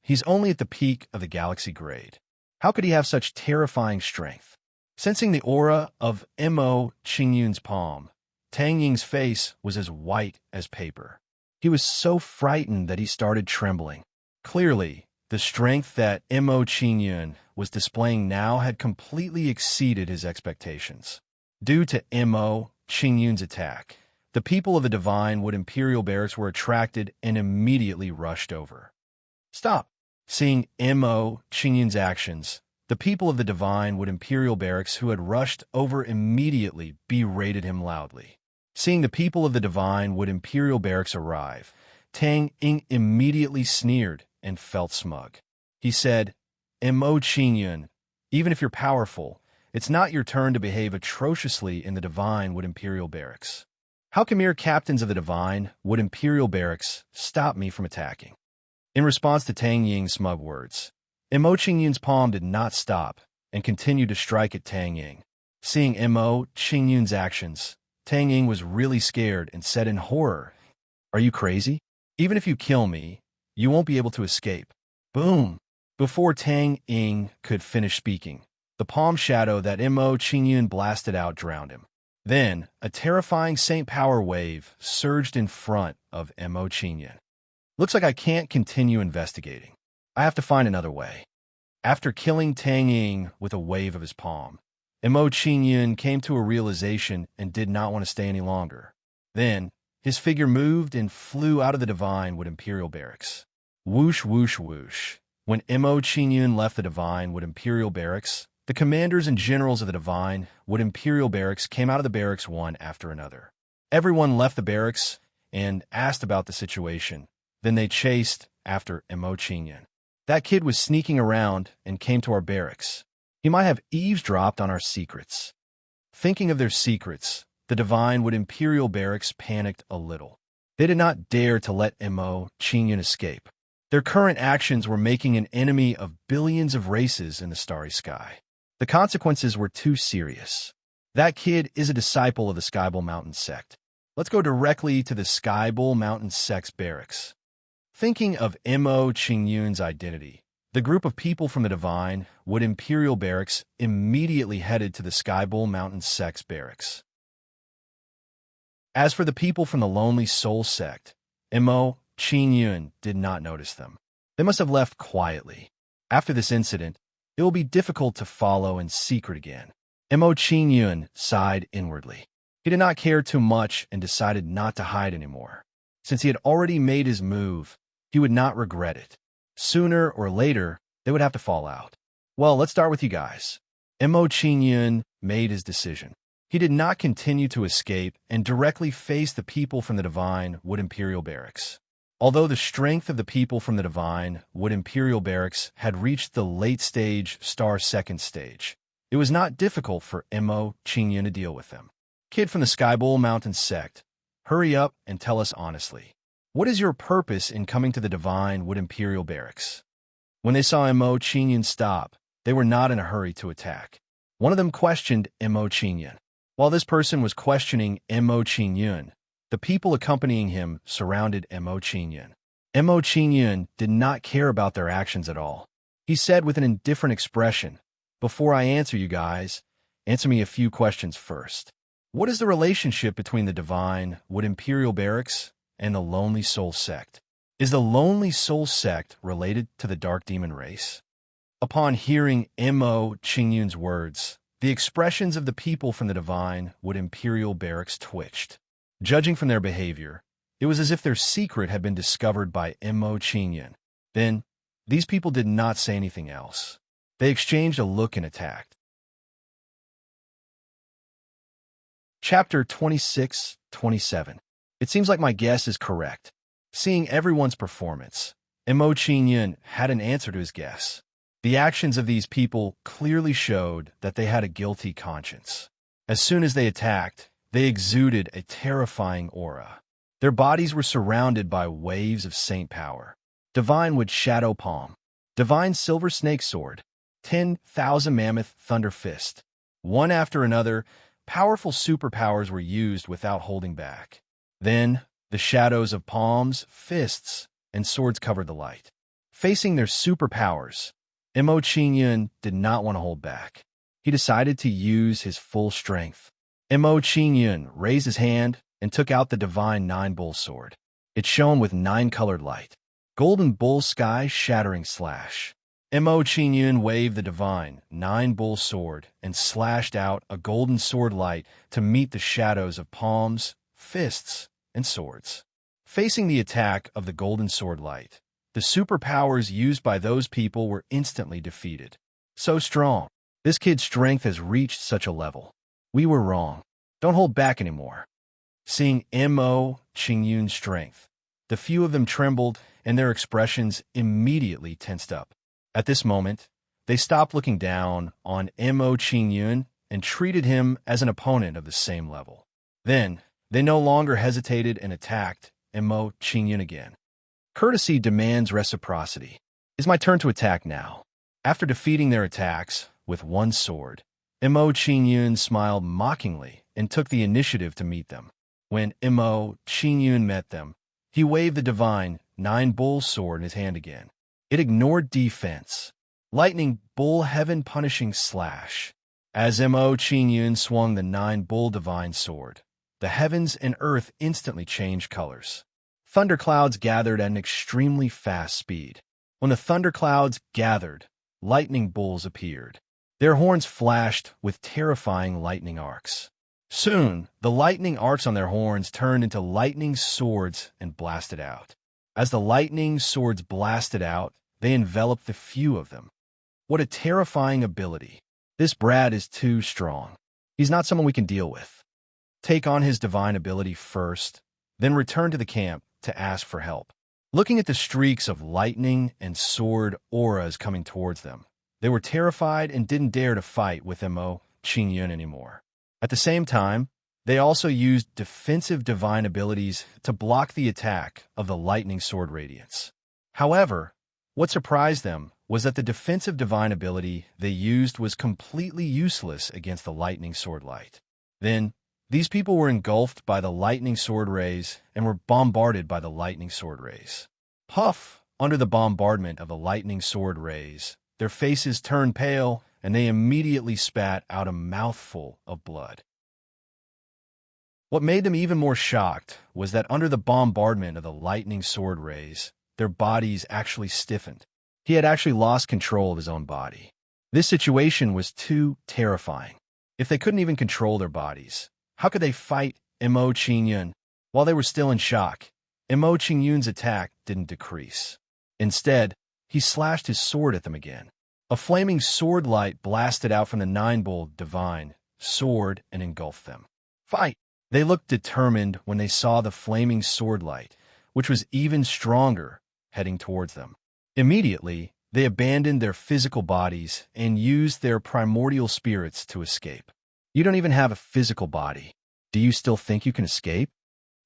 he's only at the peak of the galaxy grade. How could he have such terrifying strength? Sensing the aura of Emo Qingyun's palm, Tang Ying's face was as white as paper. He was so frightened that he started trembling. Clearly, the strength that Emo Qingyun was displaying now had completely exceeded his expectations. Due to Emo Qingyun's attack, the people of the Divine Wood Imperial Barracks were attracted and immediately rushed over. Stop! Seeing Emo Qingyun's actions, the people of the Divine Wood Imperial Barracks who had rushed over immediately berated him loudly. Seeing the people of the Divine Wood Imperial Barracks arrive, Tang Ying immediately sneered and felt smug. He said, "Emo Qingyun, even if you're powerful, it's not your turn to behave atrociously in the Divine Wood Imperial Barracks. How can mere captains of the Divine Wood Imperial Barracks stop me from attacking?" In response to Tang Ying's smug words, Emo Qingyun's palm did not stop and continued to strike at Tang Ying. Seeing Emo Qingyun's actions, Tang Ying was really scared and said in horror, "Are you crazy? Even if you kill me, you won't be able to escape." Boom! Before Tang Ying could finish speaking, the palm shadow that Emo Qingyun blasted out drowned him. Then, a terrifying Saint Power wave surged in front of Emo Qingyun. Looks like I can't continue investigating. I have to find another way. After killing Tang Ying with a wave of his palm, Emo Qingyun came to a realization and did not want to stay any longer. Then, his figure moved and flew out of the Divine Wood Imperial Barracks. Whoosh, whoosh, whoosh. When Emo Qingyun left the Divine Wood Imperial Barracks, the commanders and generals of the Divine Wood Imperial Barracks came out of the barracks one after another. Everyone left the barracks and asked about the situation. Then they chased after Emo Qingyun. That kid was sneaking around and came to our barracks. He might have eavesdropped on our secrets. Thinking of their secrets, the Divine Wood Imperial Barracks panicked a little. They did not dare to let Emo Qingyun escape. Their current actions were making an enemy of billions of races in the starry sky. The consequences were too serious. That kid is a disciple of the Skybull Mountain sect. Let's go directly to the Skybull Mountain sect's barracks. Thinking of Emo Qingyun's identity, the group of people from the Divine Wood Imperial Barracks immediately headed to the Skybull Mountain sect's barracks. As for the people from the Lonely Soul sect, Emo Qingyun did not notice them. They must have left quietly. After this incident, it will be difficult to follow in secret again. Emo Qingyun sighed inwardly. He did not care too much and decided not to hide anymore. Since he had already made his move, he would not regret it. Sooner or later, they would have to fall out. Well, let's start with you guys. Emo Qingyun made his decision. He did not continue to escape and directly face the people from the Divine Wood Imperial Barracks. Although the strength of the people from the Divine Wood Imperial Barracks had reached the late-stage Star Second Stage, it was not difficult for Mo Qingyun to deal with them. Kid from the Skybowl Mountain sect, hurry up and tell us honestly. What is your purpose in coming to the Divine Wood Imperial Barracks? When they saw Mo Qingyun stop, they were not in a hurry to attack. One of them questioned Mo Qingyun. While this person was questioning Mo Qingyun, the people accompanying him surrounded Mo Qingyun. Mo Qingyun did not care about their actions at all. He said with an indifferent expression, "Before I answer you guys, answer me a few questions first. What is the relationship between the Divine Wood Imperial Barracks and the Lonely Soul Sect? Is the Lonely Soul Sect related to the Dark Demon race?" Upon hearing Mo Qingyun's words, the expressions of the people from the Divine Wood Imperial Barracks twitched. Judging from their behavior, it was as if their secret had been discovered by Mo Qingyun. Then, these people did not say anything else. They exchanged a look and attacked. Chapter 26-27. It seems like my guess is correct. Seeing everyone's performance, Mo Qingyun had an answer to his guess. The actions of these people clearly showed that they had a guilty conscience. As soon as they attacked, they exuded a terrifying aura. Their bodies were surrounded by waves of saint power. Divine Wood Shadow Palm, Divine Silver Snake Sword, 10,000 Mammoth Thunder Fist. One after another, powerful superpowers were used without holding back. Then, the shadows of palms, fists, and swords covered the light. Facing their superpowers, Mo Qingyun did not want to hold back. He decided to use his full strength. Mo Qingyun raised his hand and took out the Divine Nine-Bull Sword. It shone with nine-colored light. Golden Bull Sky Shattering Slash. Mo Qingyun waved the Divine Nine-Bull Sword and slashed out a golden sword light to meet the shadows of palms, fists, and swords. Facing the attack of the golden sword light, the superpowers used by those people were instantly defeated. So strong. This kid's strength has reached such a level. We were wrong. Don't hold back anymore. Seeing Mo Qingyun's strength, the few of them trembled and their expressions immediately tensed up. At this moment, they stopped looking down on Mo Qingyun and treated him as an opponent of the same level. Then, they no longer hesitated and attacked Mo Qingyun again. Courtesy demands reciprocity. It's my turn to attack now. After defeating their attacks with one sword, Mo Qingyun smiled mockingly and took the initiative to meet them. When Mo Qingyun met them, he waved the Divine Nine-Bull Sword in his hand again. It ignored defense. Lightning Bull Heaven Punishing Slash. As Mo Qingyun swung the Nine-Bull Divine Sword, the heavens and earth instantly changed colors. Thunderclouds gathered at an extremely fast speed. When the thunderclouds gathered, lightning bulls appeared. Their horns flashed with terrifying lightning arcs. Soon, the lightning arcs on their horns turned into lightning swords and blasted out. As the lightning swords blasted out, they enveloped the few of them. What a terrifying ability. This Brad is too strong. He's not someone we can deal with. Take on his divine ability first, then return to the camp to ask for help. Looking at the streaks of lightning and sword auras coming towards them, they were terrified and didn't dare to fight with Mo Qingyun anymore. At the same time, they also used defensive divine abilities to block the attack of the lightning sword radiance. However, what surprised them was that the defensive divine ability they used was completely useless against the lightning sword light. Then, these people were engulfed by the lightning sword rays and were bombarded by the lightning sword rays. Puff! Under the bombardment of the lightning sword rays, their faces turned pale, and they immediately spat out a mouthful of blood. What made them even more shocked was that under the bombardment of the lightning sword rays, their bodies actually stiffened. He had actually lost control of his own body. This situation was too terrifying. If they couldn't even control their bodies, how could they fight Mo Qingyun? While they were still in shock, Mo Qingyun's attack didn't decrease. Instead, he slashed his sword at them again. A flaming sword light blasted out from the Nine-Bull Divine Sword and engulfed them. Fight! They looked determined when they saw the flaming sword light, which was even stronger, heading towards them. Immediately, they abandoned their physical bodies and used their primordial spirits to escape. You don't even have a physical body. Do you still think you can escape?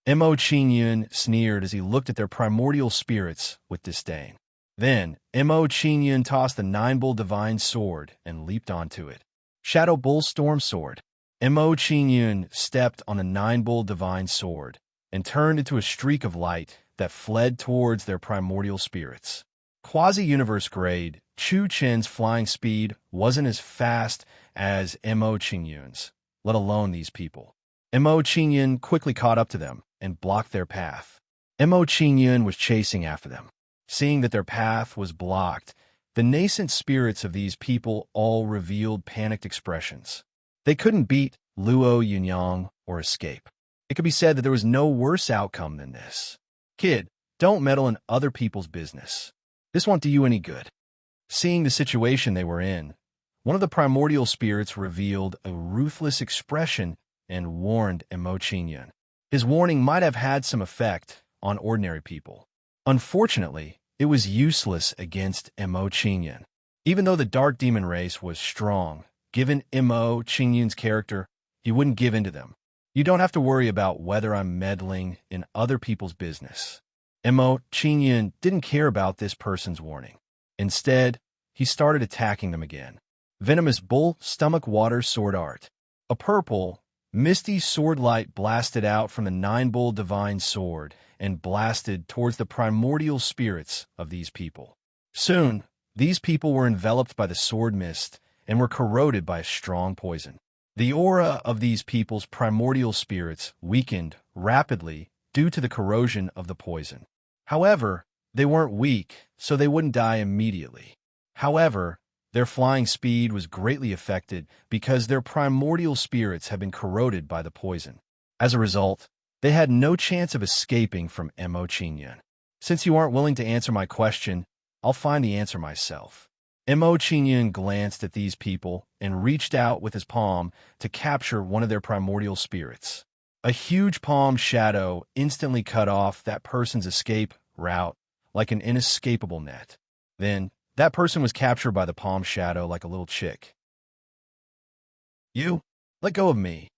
Mo Qingyun sneered as he looked at their primordial spirits with disdain. Then, Mo Qingyun tossed the Nine-Bull Divine Sword and leaped onto it. Shadow Bull Storm Sword. Mo Qingyun stepped on the Nine-Bull Divine Sword and turned into a streak of light that fled towards their primordial spirits. Quasi-universe grade, Chu Chen's flying speed wasn't as fast as Mo Qingyun's, let alone these people. Mo Qingyun quickly caught up to them and blocked their path. Mo Qingyun was chasing after them. Seeing that their path was blocked, the nascent spirits of these people all revealed panicked expressions. They couldn't beat Luo Yunyang or escape. It could be said that there was no worse outcome than this. Kid, don't meddle in other people's business. This won't do you any good. Seeing the situation they were in, one of the primordial spirits revealed a ruthless expression and warned Mo Qingyun. His warning might have had some effect on ordinary people. Unfortunately, it was useless against Mo Qingyun. Even though the dark demon race was strong, given Mo Qingyun's character, he wouldn't give in to them. You don't have to worry about whether I'm meddling in other people's business. Mo Qingyun didn't care about this person's warning. Instead, he started attacking them again. Venomous Bull Stomach Water Sword Art. A purple, misty sword light blasted out from the Nine-Bull Divine Sword and blasted towards the primordial spirits of these people. Soon, these people were enveloped by the sword mist and were corroded by a strong poison. The aura of these people's primordial spirits weakened rapidly due to the corrosion of the poison. However, they weren't weak, so they wouldn't die immediately. However, their flying speed was greatly affected because their primordial spirits had been corroded by the poison. As a result, they had no chance of escaping from Mo Qingyun. Since you aren't willing to answer my question, I'll find the answer myself. Mo Qingyun glanced at these people and reached out with his palm to capture one of their primordial spirits. A huge palm shadow instantly cut off that person's escape route like an inescapable net. Then, that person was captured by the palm shadow like a little chick. You, let go of me.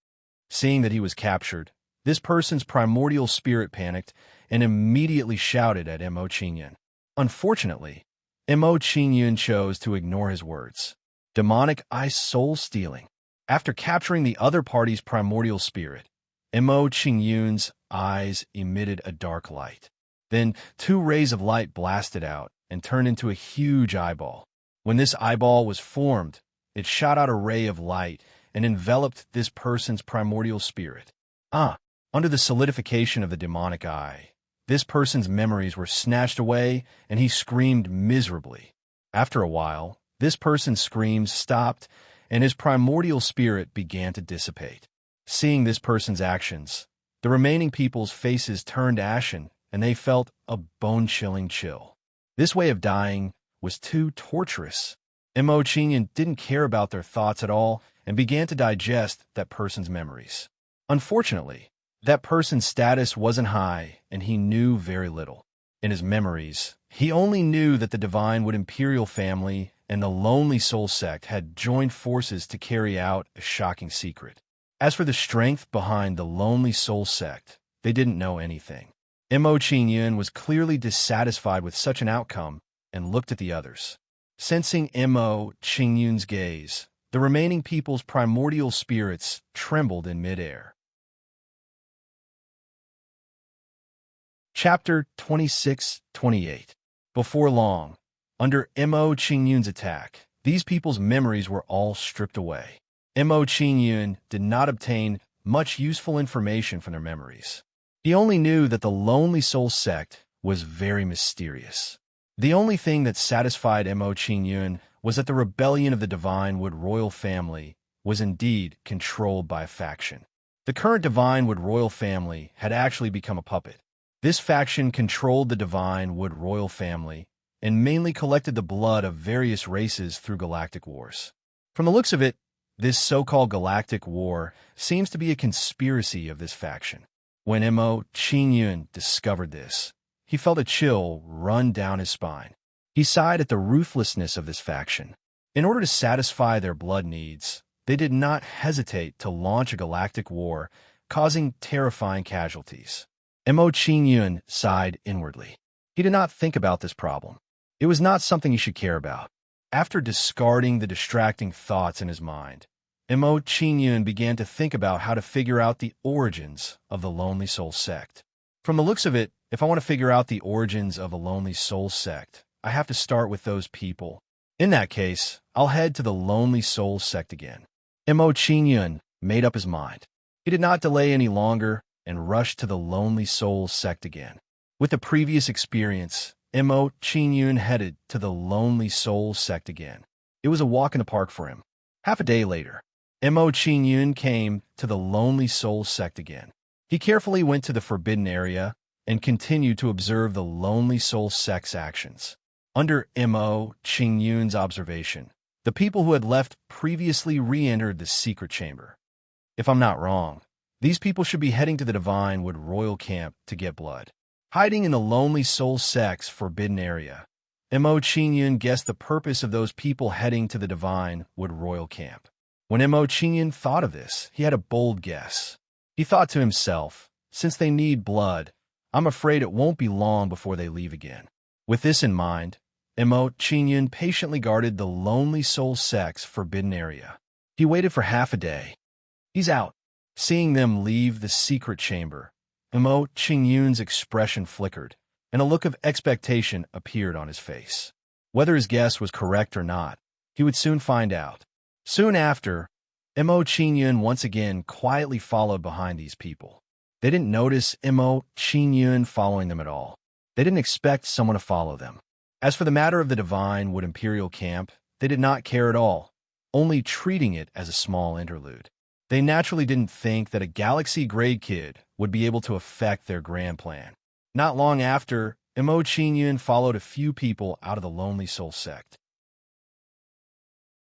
Seeing that he was captured, this person's primordial spirit panicked and immediately shouted at Mo Qingyun. Unfortunately, Mo Qingyun chose to ignore his words. Demonic ice soul stealing. After capturing the other party's primordial spirit, Mo Qingyun's eyes emitted a dark light. Then, two rays of light blasted out and turned into a huge eyeball. When this eyeball was formed, it shot out a ray of light and enveloped this person's primordial spirit. Under the solidification of the demonic eye, this person's memories were snatched away and he screamed miserably. After a while, this person's screams stopped and his primordial spirit began to dissipate. Seeing this person's actions, the remaining people's faces turned ashen and they felt a bone-chilling chill. This way of dying was too torturous. Mo Qingyun didn't care about their thoughts at all and began to digest that person's memories. Unfortunately, that person's status wasn't high and he knew very little. In his memories, he only knew that the Divine Wood Imperial family and the Lonely Soul sect had joined forces to carry out a shocking secret. As for the strength behind the Lonely Soul sect, they didn't know anything. Mo Qingyun was clearly dissatisfied with such an outcome and looked at the others. Sensing Mo Qingyun's gaze, the remaining people's primordial spirits trembled in midair. Chapter 26-28. Before long, under Mo Qingyun's attack, these people's memories were all stripped away. Mo Qingyun did not obtain much useful information from their memories. He only knew that the Lonely Soul sect was very mysterious. The only thing that satisfied Mo Qingyun was that the rebellion of the Divine Wood royal family was indeed controlled by a faction. The current Divine Wood royal family had actually become a puppet. This faction controlled the Divine Wood royal family and mainly collected the blood of various races through galactic wars. From the looks of it, this so-called galactic war seems to be a conspiracy of this faction. When Mo Qingyun discovered this, he felt a chill run down his spine. He sighed at the ruthlessness of this faction. In order to satisfy their blood needs, they did not hesitate to launch a galactic war, causing terrifying casualties. Mo Qingyun sighed inwardly. He did not think about this problem. It was not something he should care about. After discarding the distracting thoughts in his mind, Mo Qingyun began to think about how to figure out the origins of the Lonely Soul sect. From the looks of it, if I want to figure out the origins of a Lonely Soul sect, I have to start with those people. In that case, I'll head to the Lonely Soul sect again. Mo Qingyun made up his mind. He did not delay any longer and rushed to the Lonely Soul sect again. With the previous experience, Mo Qingyun headed to the Lonely Soul sect again. It was a walk in the park for him. Half a day later, Mo Qingyun came to the Lonely Soul sect again. He carefully went to the forbidden area and continued to observe the Lonely Soul sect's actions. Under Mo Qingyun's observation, the people who had left previously re-entered the secret chamber. If I'm not wrong, these people should be heading to the Divine Wood Royal Camp to get blood. Hiding in the Lonely Soul sect's forbidden area, Mo Qingyun guessed the purpose of those people heading to the Divine Wood Royal Camp. When Mo Qingyun thought of this, he had a bold guess. He thought to himself, since they need blood, I'm afraid it won't be long before they leave again. With this in mind, Mo Qingyun patiently guarded the Lonely Soul sect's forbidden area. He waited for half a day. He's out. Seeing them leave the secret chamber, Mo Qingyun's expression flickered, and a look of expectation appeared on his face. Whether his guess was correct or not, he would soon find out. Soon after, Mo Qingyun once again quietly followed behind these people. They didn't notice Mo Qingyun following them at all. They didn't expect someone to follow them. As for the matter of the Divine Wood Imperial Camp, they did not care at all, only treating it as a small interlude. They naturally didn't think that a galaxy-grade kid would be able to affect their grand plan. Not long after, Mo Qingyun followed a few people out of the Lonely Soul sect.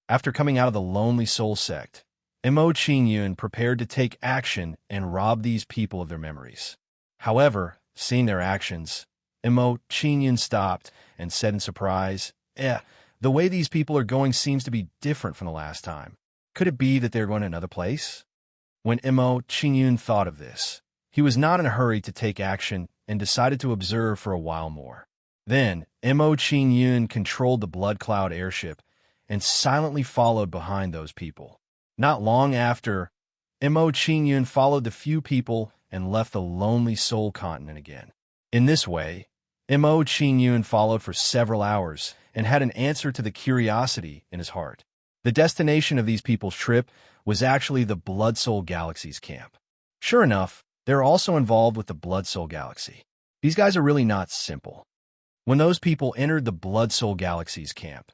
After coming out of the Lonely Soul sect, Mo Qingyun prepared to take action and rob these people of their memories. However, seeing their actions, Mo Qingyun stopped and said in surprise, the way these people are going seems to be different from the last time. Could it be that they're going to another place? When Mo Qingyun thought of this, he was not in a hurry to take action and decided to observe for a while more. Then, Mo Qingyun controlled the Blood Cloud airship and silently followed behind those people. Not long after, Mo Qingyun followed the few people and left the Lonely Soul continent again. In this way, Mo Qingyun followed for several hours and had an answer to the curiosity in his heart. The destination of these people's trip was actually the Blood Soul Galaxy's camp. Sure enough, they're also involved with the Blood Soul Galaxy. These guys are really not simple. When those people entered the Blood Soul Galaxy's camp,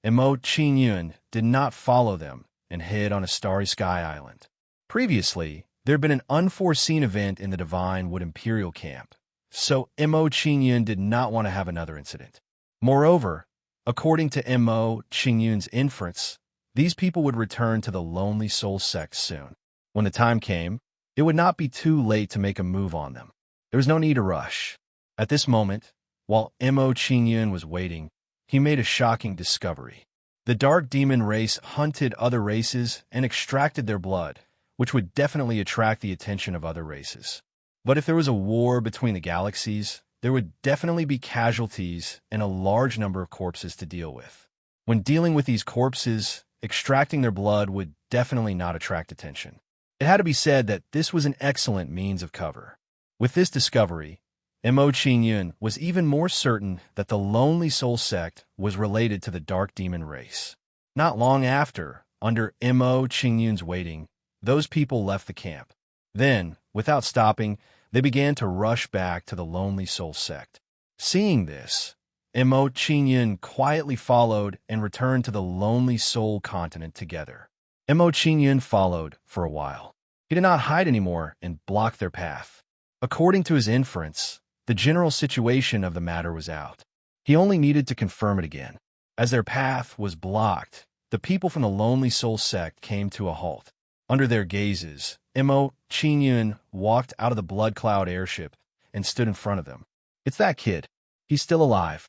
Mo Qingyun did not follow them and hid on a starry sky island. Previously, there had been an unforeseen event in the Divine Wood Imperial camp, so Mo Qingyun did not want to have another incident. Moreover, according to Mo Qingyun's inference, these people would return to the Lonely Soul sect soon. When the time came, it would not be too late to make a move on them. There was no need to rush. At this moment, while Mo Qingyun was waiting, he made a shocking discovery. The Dark Demon race hunted other races and extracted their blood, which would definitely attract the attention of other races. But if there was a war between the galaxies, there would definitely be casualties and a large number of corpses to deal with. When dealing with these corpses, extracting their blood would definitely not attract attention. It had to be said that this was an excellent means of cover. With this discovery, Mo Qingyun was even more certain that the Lonely Soul sect was related to the Dark Demon race. Not long after, under Mo Qingyun's waiting, those people left the camp. Then, without stopping, they began to rush back to the Lonely Soul sect. Seeing this, Mo Qingyun quietly followed and returned to the Lonely Soul continent together. Mo Qingyun followed for a while. He did not hide anymore and block their path. According to his inference, the general situation of the matter was out. He only needed to confirm it again. As their path was blocked, the people from the Lonely Soul sect came to a halt. Under their gazes, Mo Qingyun walked out of the blood cloud airship and stood in front of them. It's that kid. He's still alive.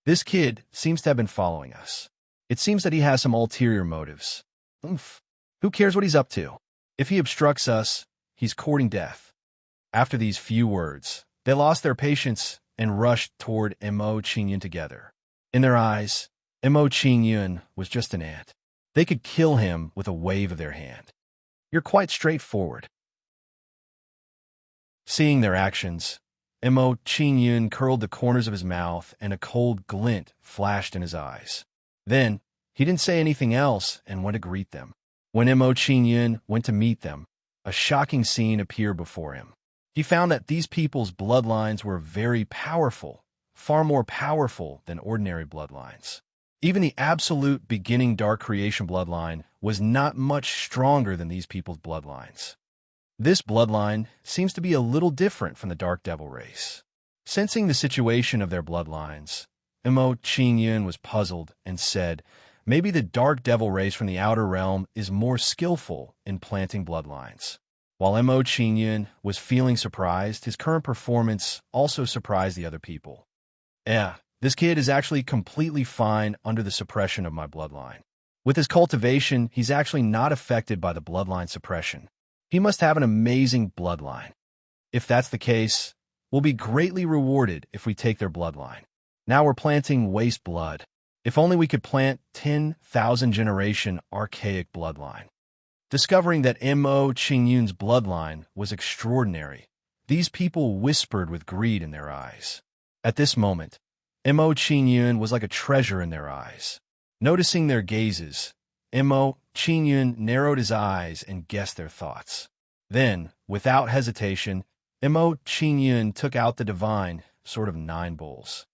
This kid seems to have been following us. It seems that he has some ulterior motives. Oomph. Who cares what he's up to? If he obstructs us, he's courting death. After these few words, they lost their patience and rushed toward Mo Qingyun together. In their eyes, Mo Qingyun was just an ant. They could kill him with a wave of their hand. You're quite straightforward. Seeing their actions, Mo Qingyun curled the corners of his mouth and a cold glint flashed in his eyes. Then, he didn't say anything else and went to greet them. When Mo Qingyun went to meet them, a shocking scene appeared before him. He found that these people's bloodlines were very powerful, far more powerful than ordinary bloodlines. Even the absolute beginning Dark Creation bloodline was not much stronger than these people's bloodlines. This bloodline seems to be a little different from the Dark Devil race. Sensing the situation of their bloodlines, Mo Qingyun was puzzled and said, maybe the Dark Devil race from the Outer Realm is more skillful in planting bloodlines. While Mo Qingyun was feeling surprised, his current performance also surprised the other people. Yeah, this kid is actually completely fine under the suppression of my bloodline. With his cultivation, he's actually not affected by the bloodline suppression. He must have an amazing bloodline. If that's the case, we'll be greatly rewarded if we take their bloodline. Now we're planting waste blood. If only we could plant 10,000 generation archaic bloodline. Discovering that Mo Qingyun's bloodline was extraordinary, these people whispered with greed in their eyes. At this moment, Mo Qingyun was like a treasure in their eyes. Noticing their gazes, Mo Qingyun narrowed his eyes and guessed their thoughts. Then, without hesitation, Mo Qingyun took out the divine sword of 9 bowls.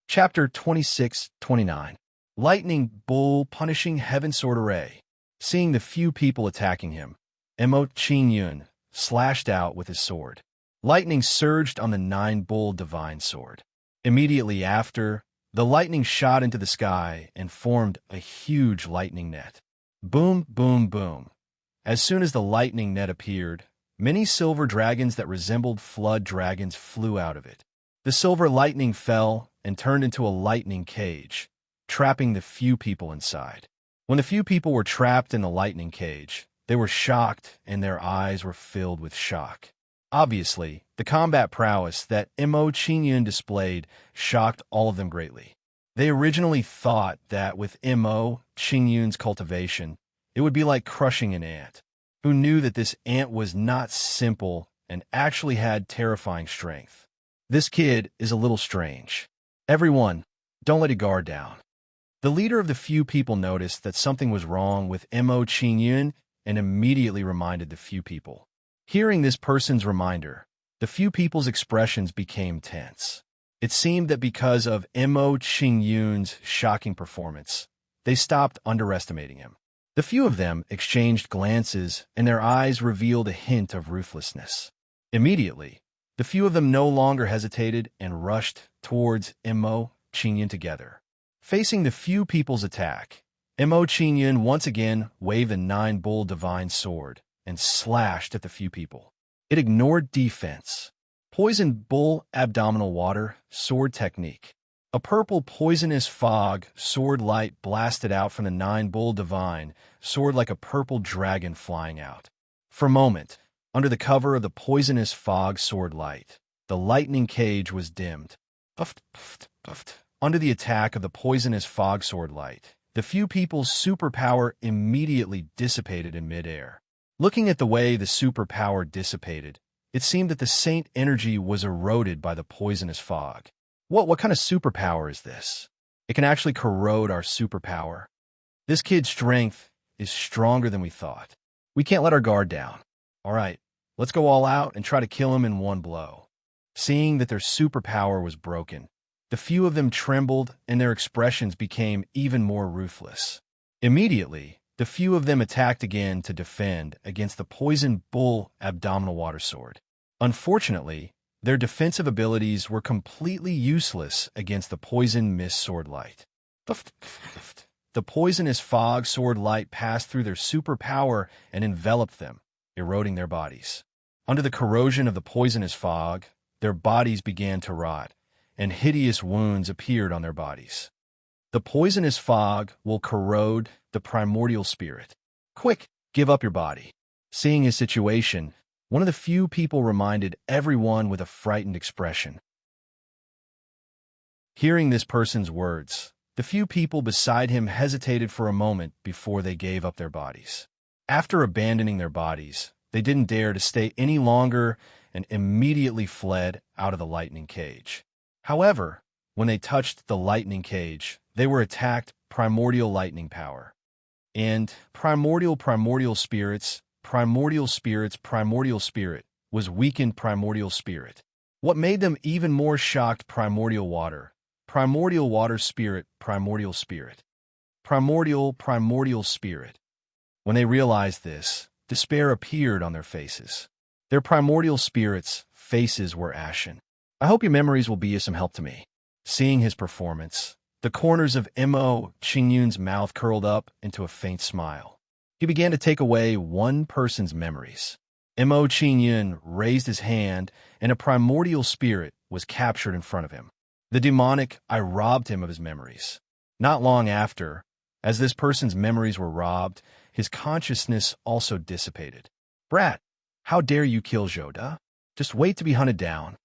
Chapter 26-29. Lightning Bull punishing Heaven Sword Array. Seeing the few people attacking him, Mo Qingyun slashed out with his sword. Lightning surged on the 9 Bull divine sword. Immediately after, the lightning shot into the sky and formed a huge lightning net. Boom, boom, boom. As soon as the lightning net appeared, many silver dragons that resembled flood dragons flew out of it. The silver lightning fell and turned into a lightning cage, trapping the few people inside. When the few people were trapped in the lightning cage, they were shocked and their eyes were filled with shock. Obviously, the combat prowess that Mo Qingyun displayed shocked all of them greatly. They originally thought that with Mo Qingyun's cultivation, it would be like crushing an ant. Who knew that this ant was not simple and actually had terrifying strength? This kid is a little strange. Everyone, don't let your guard down. The leader of the few people noticed that something was wrong with Mo Qingyun and immediately reminded the few people. Hearing this person's reminder, the few people's expressions became tense. It seemed that because of Mo Qingyun's shocking performance, they stopped underestimating him. The few of them exchanged glances, and their eyes revealed a hint of ruthlessness. Immediately, the few of them no longer hesitated and rushed towards Mo Qingyun together. Facing the few people's attack, Mo Qingyun once again waved the 9 Bull divine sword and slashed at the few people. It ignored defense. Poison Bull abdominal water sword technique. A purple poisonous fog sword light blasted out from the 9 Bull divine sword like a purple dragon flying out. For a moment, under the cover of the poisonous fog sword light, the lightning cage was dimmed. Puffed, puffed, puffed. Under the attack of the poisonous fog sword light, the few people's superpower immediately dissipated in midair. Looking at the way the superpower dissipated, it seemed that the saint energy was eroded by the poisonous fog. What kind of superpower is this? It can actually corrode our superpower. This kid's strength is stronger than we thought. We can't let our guard down. All right, let's go all out and try to kill him in one blow. Seeing that their superpower was broken, the few of them trembled and their expressions became even more ruthless. Immediately, the few of them attacked again to defend against the poison bull abdominal water sword. Unfortunately, their defensive abilities were completely useless against the poison mist sword light. the poisonous fog sword light passed through their superpower and enveloped them, eroding their bodies. Under the corrosion of the poisonous fog, their bodies began to rot, and hideous wounds appeared on their bodies. The poisonous fog will corrode the primordial spirit. Quick, give up your body. Seeing his situation, one of the few people reminded everyone with a frightened expression. Hearing this person's words, the few people beside him hesitated for a moment before they gave up their bodies. After abandoning their bodies, they didn't dare to stay any longer and immediately fled out of the lightning cage. However, when they touched the lightning cage, they were attacked primordial lightning power. And primordial spirit was weakened primordial spirit. What made them even more shocked, primordial water spirit, primordial spirit. When they realized this, despair appeared on their faces. Their primordial spirits' faces were ashen. I hope your memories will be of some help to me. Seeing his performance, the corners of Mo Qingyun's mouth curled up into a faint smile. He began to take away one person's memories. Mo Qingyun raised his hand, and a primordial spirit was captured in front of him. The demonic I robbed him of his memories. Not long after, as this person's memories were robbed, his consciousness also dissipated. Brat, how dare you kill Zhouda? Just wait to be hunted down.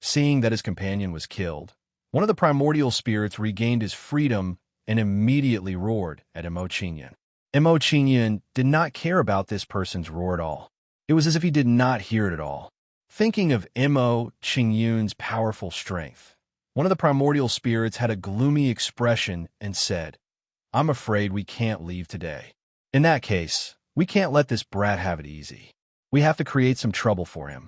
Seeing that his companion was killed, one of the primordial spirits regained his freedom and immediately roared at Mo Qingyun. Mo Qingyun did not care about this person's roar at all. It was as if he did not hear it at all. Thinking of Mo Qingyun's powerful strength, one of the primordial spirits had a gloomy expression and said, "I'm afraid we can't leave today. In that case, we can't let this brat have it easy. We have to create some trouble for him."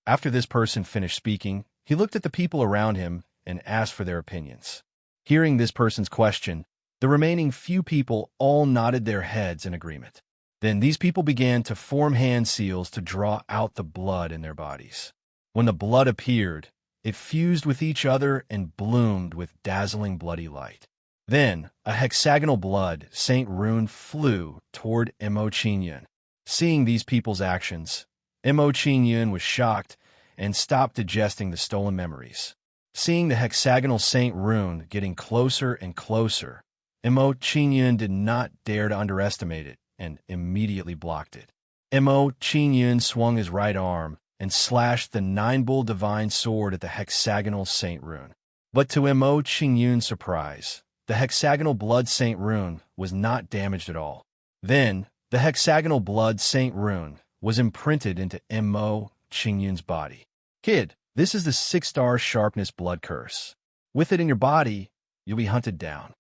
After this person finished speaking, he looked at the people around him and asked for their opinions. Hearing this person's question, the remaining few people all nodded their heads in agreement. Then these people began to form hand seals to draw out the blood in their bodies. When the blood appeared, it fused with each other and bloomed with dazzling bloody light. Then a hexagonal blood Saint Rune flew toward Mo Qingyun. Seeing these people's actions, Mo Qingyun was shocked and stopped digesting the stolen memories. Seeing the hexagonal Saint Rune getting closer and closer, Mo Qingyun did not dare to underestimate it and immediately blocked it. Mo Qingyun swung his right arm and slashed the nine-bull divine sword at the hexagonal Saint Rune. But to Mo Qingyun's surprise, the hexagonal blood Saint Rune was not damaged at all. Then, the hexagonal blood Saint Rune was imprinted into Mo Qingyun's body. Kid, this is the 6-star sharpness blood curse. With it in your body, you'll be hunted down.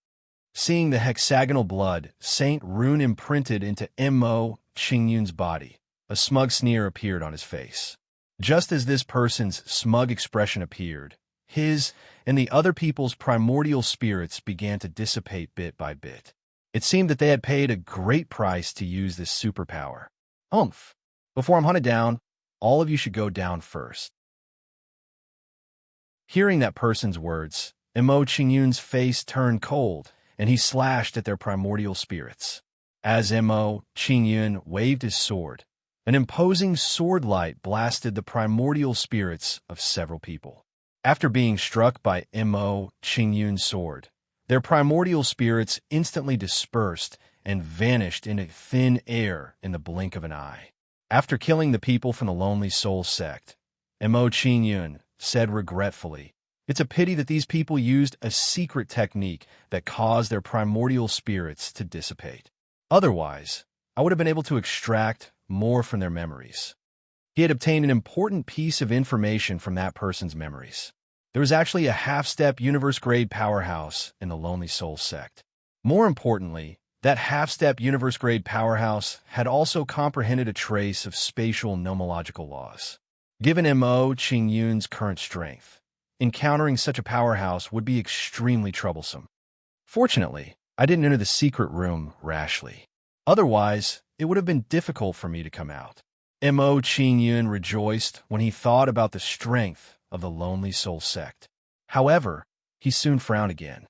Seeing the hexagonal blood Saint Rune imprinted into Mo Qingyun's body, a smug sneer appeared on his face. Just as this person's smug expression appeared, his and the other people's primordial spirits began to dissipate bit by bit. It seemed that they had paid a great price to use this superpower. Humph! Before I'm hunted down, all of you should go down first. Hearing that person's words, Mo Qingyun's face turned cold, and he slashed at their primordial spirits. As Mo Qingyun waved his sword, an imposing sword light blasted the primordial spirits of several people. After being struck by Mo Qingyun's sword, their primordial spirits instantly dispersed and vanished into thin air in the blink of an eye. After killing the people from the Lonely Soul sect, Mo Qingyun said regretfully, "It's a pity that these people used a secret technique that caused their primordial spirits to dissipate. Otherwise, I would have been able to extract more from their memories." He had obtained an important piece of information from that person's memories. There was actually a half-step universe-grade powerhouse in the Lonely Soul sect. More importantly, that half-step universe-grade powerhouse had also comprehended a trace of spatial nomological laws. Given Mo Qingyun's current strength, encountering such a powerhouse would be extremely troublesome. Fortunately, I didn't enter the secret room rashly. Otherwise, it would have been difficult for me to come out. Mo Qingyun rejoiced when he thought about the strength of the Lonely Soul sect. However, he soon frowned again.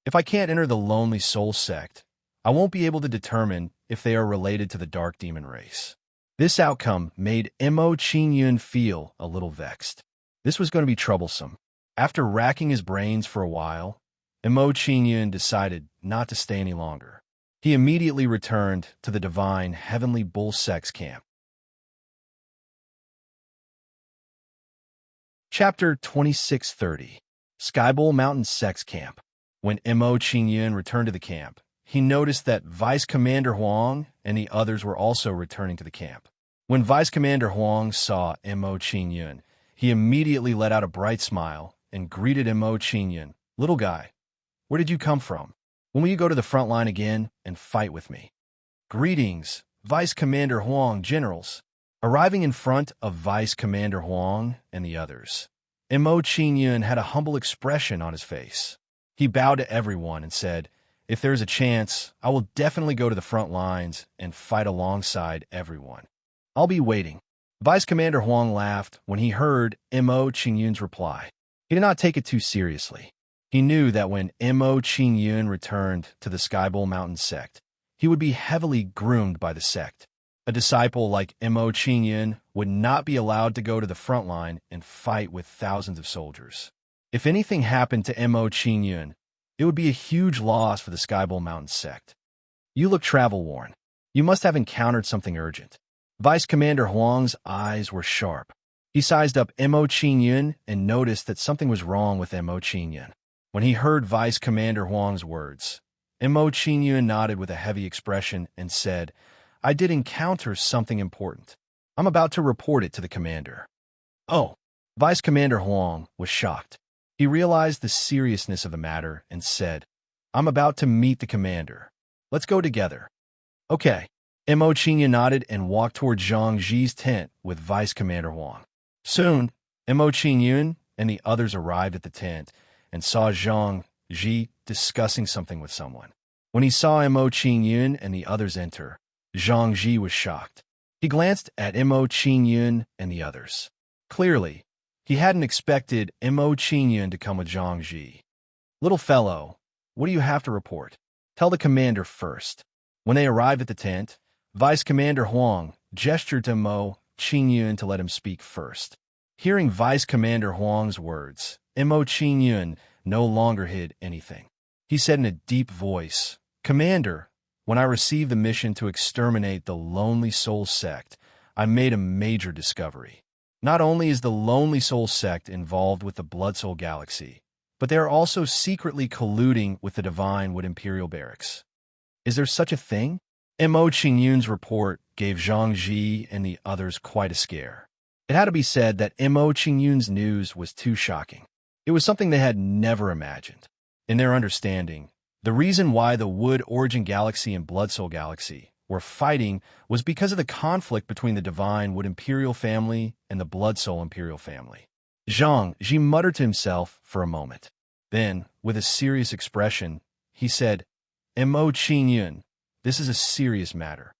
If I can't enter the Lonely Soul sect, I won't be able to determine if they are related to the Dark Demon race. This outcome made Mo Qingyun feel a little vexed. This was going to be troublesome. After racking his brains for a while, Mo Qingyun decided not to stay any longer. He immediately returned to the divine heavenly bull sex camp. Chapter 2630 Skybull Mountain Sex Camp. When Mo Qingyun returned to the camp, he noticed that Vice Commander Huang and the others were also returning to the camp. When Vice Commander Huang saw Mo Qingyun, he immediately let out a bright smile and greeted Mo Qingyun. "Little guy, where did you come from? When will you go to the front line again and fight with me?" "Greetings, Vice Commander Huang, generals." Arriving in front of Vice Commander Huang and the others, Mo Qingyun had a humble expression on his face. He bowed to everyone and said, "If there is a chance, I will definitely go to the front lines and fight alongside everyone. I'll be waiting." Vice Commander Huang laughed when he heard Mo Qingyun's reply. He did not take it too seriously. He knew that when Mo Qingyun returned to the Skybull Mountain sect, he would be heavily groomed by the sect. A disciple like Mo Qingyun would not be allowed to go to the front line and fight with thousands of soldiers. If anything happened to Mo Qingyun, it would be a huge loss for the Skybull Mountain sect. "You look travel-worn. You must have encountered something urgent." Vice Commander Huang's eyes were sharp. He sized up Mo Qingyun and noticed that something was wrong with Mo Qingyun. When he heard Vice Commander Huang's words, Mo Qingyun nodded with a heavy expression and said, "I did encounter something important. I'm about to report it to the commander." "Oh." Vice Commander Huang was shocked. He realized the seriousness of the matter and said, "I'm about to meet the commander. Let's go together." "Okay." Mo Qingyun nodded and walked toward Zhang Ji's tent with Vice Commander Huang. Soon, Mo Qingyun and the others arrived at the tent and saw Zhang Ji discussing something with someone. When he saw Mo Qingyun and the others enter, Zhang Ji was shocked. He glanced at Mo Qingyun and the others. Clearly, he hadn't expected Mo Qingyun to come with Zhang Ji. "Little fellow, what do you have to report? Tell the commander first." When they arrived at the tent, Vice Commander Huang gestured to Mo Qingyun to let him speak first. Hearing Vice Commander Huang's words, Mo Qingyun no longer hid anything. He said in a deep voice, "Commander, when I received the mission to exterminate the Lonely Soul sect, I made a major discovery. Not only is the Lonely Soul sect involved with the Blood Soul Galaxy, but they are also secretly colluding with the Divine Wood Imperial Barracks." "Is there such a thing?" Mo Qingyun's report gave Zhang Ji and the others quite a scare. It had to be said that Mo Qingyun's news was too shocking. It was something they had never imagined. In their understanding, the reason why the Wood Origin Galaxy and Blood Soul Galaxy were fighting was because of the conflict between the Divine Wood Imperial family and the Blood Soul Imperial family. Zhang Ji muttered to himself for a moment. Then, with a serious expression, he said, "Mo Qingyun, this is a serious matter."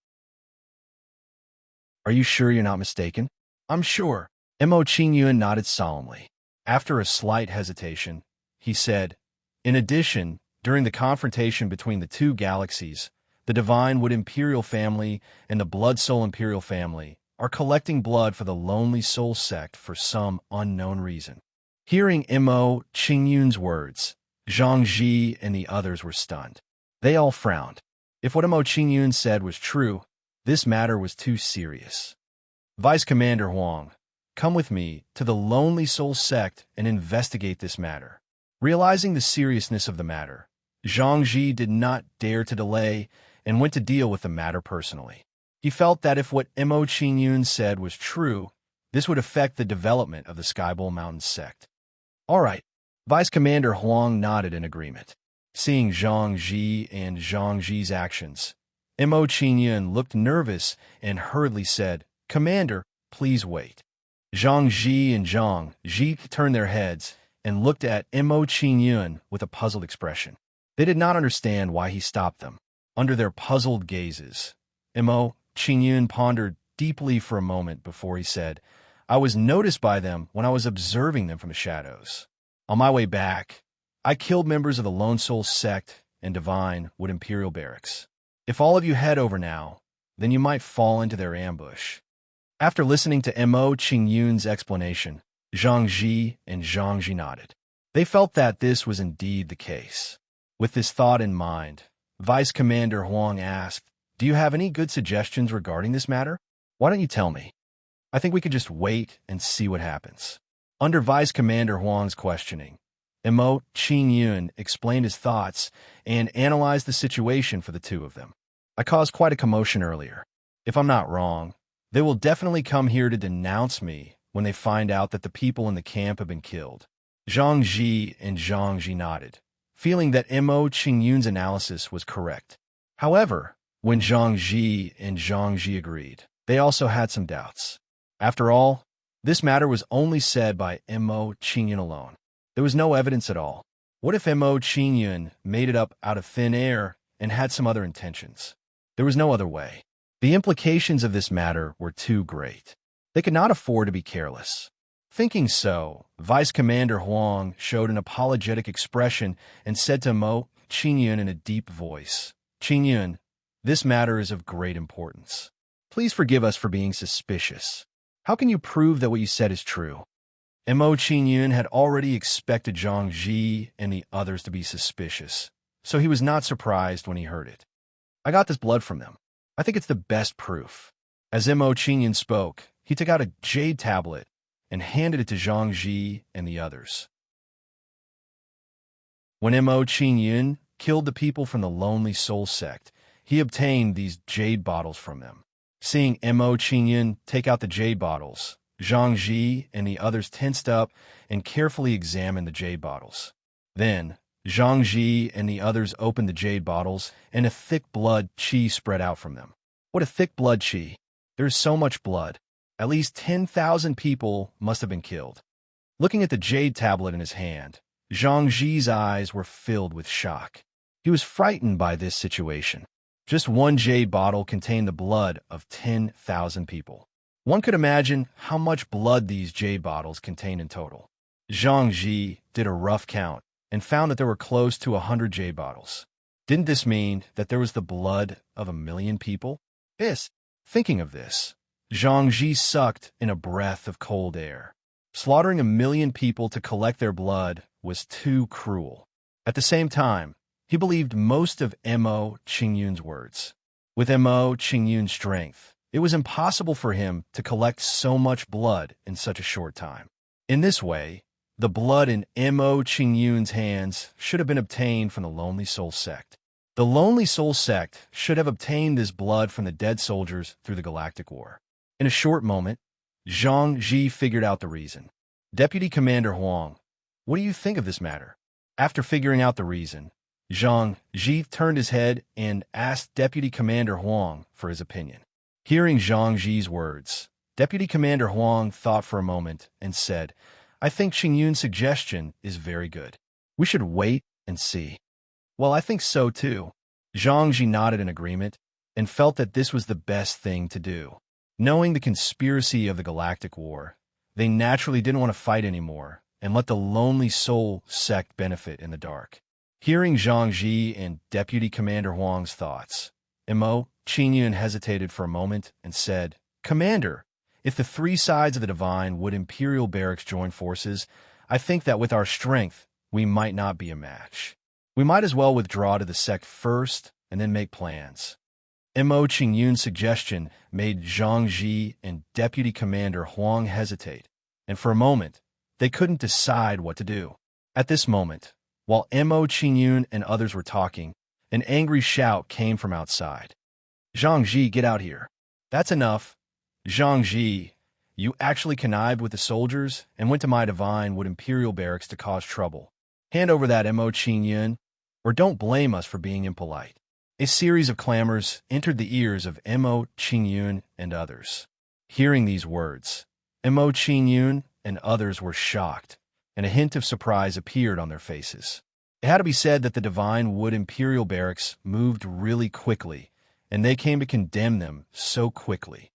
"Are you sure you're not mistaken?" "I'm sure." Mo Qingyun nodded solemnly. After a slight hesitation, he said, "In addition, during the confrontation between the two galaxies, the Divine Wood Imperial family and the Blood Soul Imperial family are collecting blood for the Lonely Soul sect for some unknown reason." Hearing Mo Qingyun's words, Zhang Ji and the others were stunned. They all frowned. If what Mo Qingyun said was true, this matter was too serious. "Vice Commander Huang, come with me to the Lonely Soul sect and investigate this matter." Realizing the seriousness of the matter, Zhang Ji did not dare to delay and went to deal with the matter personally. He felt that if what Mo Qingyun said was true, this would affect the development of the Skybull Mountain sect. "All right." Vice Commander Huang nodded in agreement. Seeing Zhang Ji and Zhang Ji's actions, Mo Qingyun looked nervous and hurriedly said, "Commander, please wait." Zhang Ji and Zhang Ji turned their heads and looked at Mo Qingyun with a puzzled expression. They did not understand why he stopped them. Under their puzzled gazes, Mo Qingyun pondered deeply for a moment before he said, "I was noticed by them when I was observing them from the shadows. On my way back, I killed members of the Lone Soul sect and Divine Wood Imperial Barracks. If all of you head over now, then you might fall into their ambush." After listening to Mo Qingyun's explanation, Zhang Ji and Zhang Ji nodded. They felt that this was indeed the case. With this thought in mind, Vice Commander Huang asked, "Do you have any good suggestions regarding this matter? Why don't you tell me? I think we could just wait and see what happens." Under Vice Commander Huang's questioning, Mo Qingyun explained his thoughts and analyzed the situation for the two of them. "I caused quite a commotion earlier. If I'm not wrong, they will definitely come here to denounce me when they find out that the people in the camp have been killed." Zhang Ji and Zhang Ji nodded, feeling that Mo Qingyun's analysis was correct. However, when Zhang Ji and Zhang Ji agreed, they also had some doubts. After all, this matter was only said by Mo Qingyun alone. There was no evidence at all. What if Mo Qingyun made it up out of thin air and had some other intentions? There was no other way. The implications of this matter were too great. They could not afford to be careless. Thinking so, Vice Commander Huang showed an apologetic expression and said to Mo Qingyun in a deep voice, "Qingyun, this matter is of great importance. Please forgive us for being suspicious. How can you prove that what you said is true?" Mo Qingyun had already expected Zhang Ji and the others to be suspicious, so he was not surprised when he heard it. "I got this blood from them. I think it's the best proof." As Mo Qingyun spoke, he took out a jade tablet and handed it to Zhang Ji and the others. When Mo Qingyun killed the people from the Lonely Soul sect, he obtained these jade bottles from them. Seeing Mo Qingyun take out the jade bottles, Zhang Ji and the others tensed up and carefully examined the jade bottles. Then, Zhang Ji and the others opened the jade bottles, and a thick blood qi spread out from them. What a thick blood qi! There is so much blood. At least 10,000 people must have been killed. Looking at the jade tablet in his hand, Zhang Ji's eyes were filled with shock. He was frightened by this situation. Just one jade bottle contained the blood of 10,000 people. One could imagine how much blood these jade bottles contained in total. Zhang Ji did a rough count and found that there were close to 100 jade bottles. Didn't this mean that there was the blood of 1,000,000 people? Yes. Thinking of this, Zhang Ji sucked in a breath of cold air. Slaughtering 1,000,000 people to collect their blood was too cruel. At the same time, he believed most of Mo Qingyun's words. With Mo Qingyun's strength, it was impossible for him to collect so much blood in such a short time. In this way, the blood in Mo Qingyun's hands should have been obtained from the Lonely Soul sect. The Lonely Soul sect should have obtained this blood from the dead soldiers through the Galactic War. In a short moment, Zhang Ji figured out the reason. "Deputy Commander Huang, what do you think of this matter?" After figuring out the reason, Zhang Ji turned his head and asked Deputy Commander Huang for his opinion. Hearing Zhang Ji's words, Deputy Commander Huang thought for a moment and said, "I think Qingyun's suggestion is very good. We should wait and see." "Well, I think so too." Zhang Ji nodded in agreement and felt that this was the best thing to do. Knowing the conspiracy of the Galactic War, they naturally didn't want to fight anymore and let the Lonely Soul sect benefit in the dark. Hearing Zhang Ji and Deputy Commander Huang's thoughts, Mo Qingyun hesitated for a moment and said, "Commander, if the three sides of the Divine Wood Imperial Barracks join forces, I think that with our strength, we might not be a match. We might as well withdraw to the sect first and then make plans." Mo Qingyun's suggestion made Zhang Ji and Deputy Commander Huang hesitate, and for a moment, they couldn't decide what to do. At this moment, while Mo Qingyun and others were talking, an angry shout came from outside. "Zhang Ji, get out here. That's enough. Zhang Ji, you actually connived with the soldiers and went to my Divine Wood Imperial Barracks to cause trouble. Hand over that Mo Qingyun, or don't blame us for being impolite." A series of clamors entered the ears of Mo Qingyun and others. Hearing these words, Mo Qingyun and others were shocked, and a hint of surprise appeared on their faces. It had to be said that the Divine Wood Imperial Barracks moved really quickly, and they came to condemn them so quickly.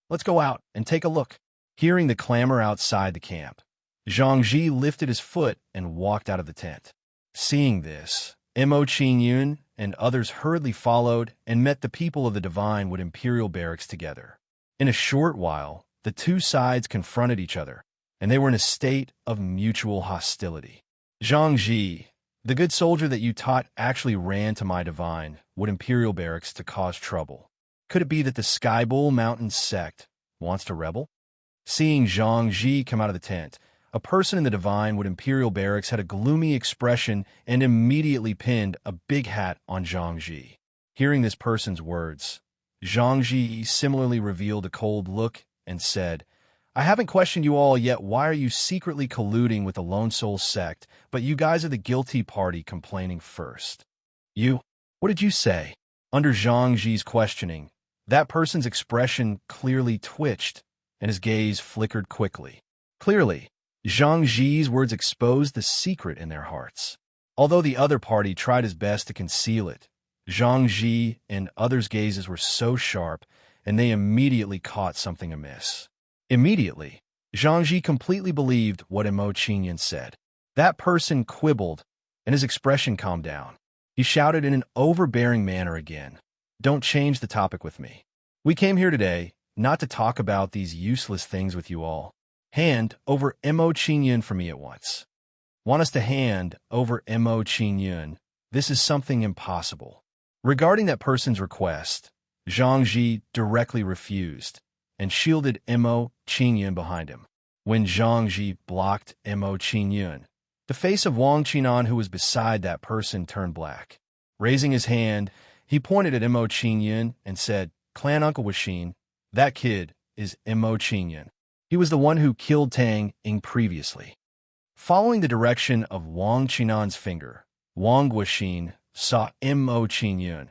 "Let's go out and take a look." Hearing the clamor outside the camp, Zhang Ji lifted his foot and walked out of the tent. Seeing this, Mo Qingyun and others hurriedly followed and met the people of the Divine Wood Imperial Barracks together. In a short while, the two sides confronted each other, and they were in a state of mutual hostility. Zhang Ji, the good soldier that you taught, actually ran to my Divine Wood Imperial Barracks to cause trouble. Could it be that the Sky Bull Mountain sect wants to rebel? Seeing Zhang Ji come out of the tent, a person in the Divine Wood Imperial Barracks had a gloomy expression and immediately pinned a big hat on Zhang Ji. Hearing this person's words, Zhang Ji similarly revealed a cold look and said, I haven't questioned you all yet. Why are you secretly colluding with the Lone Soul sect, but you guys are the guilty party complaining first? You? What did you say? Under Zhang Ji's questioning, that person's expression clearly twitched, and his gaze flickered quickly. Clearly, Zhang Ji's words exposed the secret in their hearts. Although the other party tried his best to conceal it, Zhang Ji and others' gazes were so sharp, and they immediately caught something amiss. Immediately, Zhang Ji completely believed what Mo Qingyun said. That person quibbled, and his expression calmed down. He shouted in an overbearing manner again, Don't change the topic with me. We came here today not to talk about these useless things with you all. Hand over Mo Qingyun for me at once. Want us to hand over Mo Qingyun? This is something impossible. Regarding that person's request, Zhang Ji directly refused and shielded Mo Qingyun behind him. When Zhang Ji blocked Mo Qingyun, the face of Wang Qinan, who was beside that person, turned black. Raising his hand, he pointed at Mo Qingyun and said, Clan Uncle Washin, that kid is Mo Qingyun. He was the one who killed Tang Ying previously. Following the direction of Wang Qinan's finger, Wang Guoxin saw Mo Qingyun,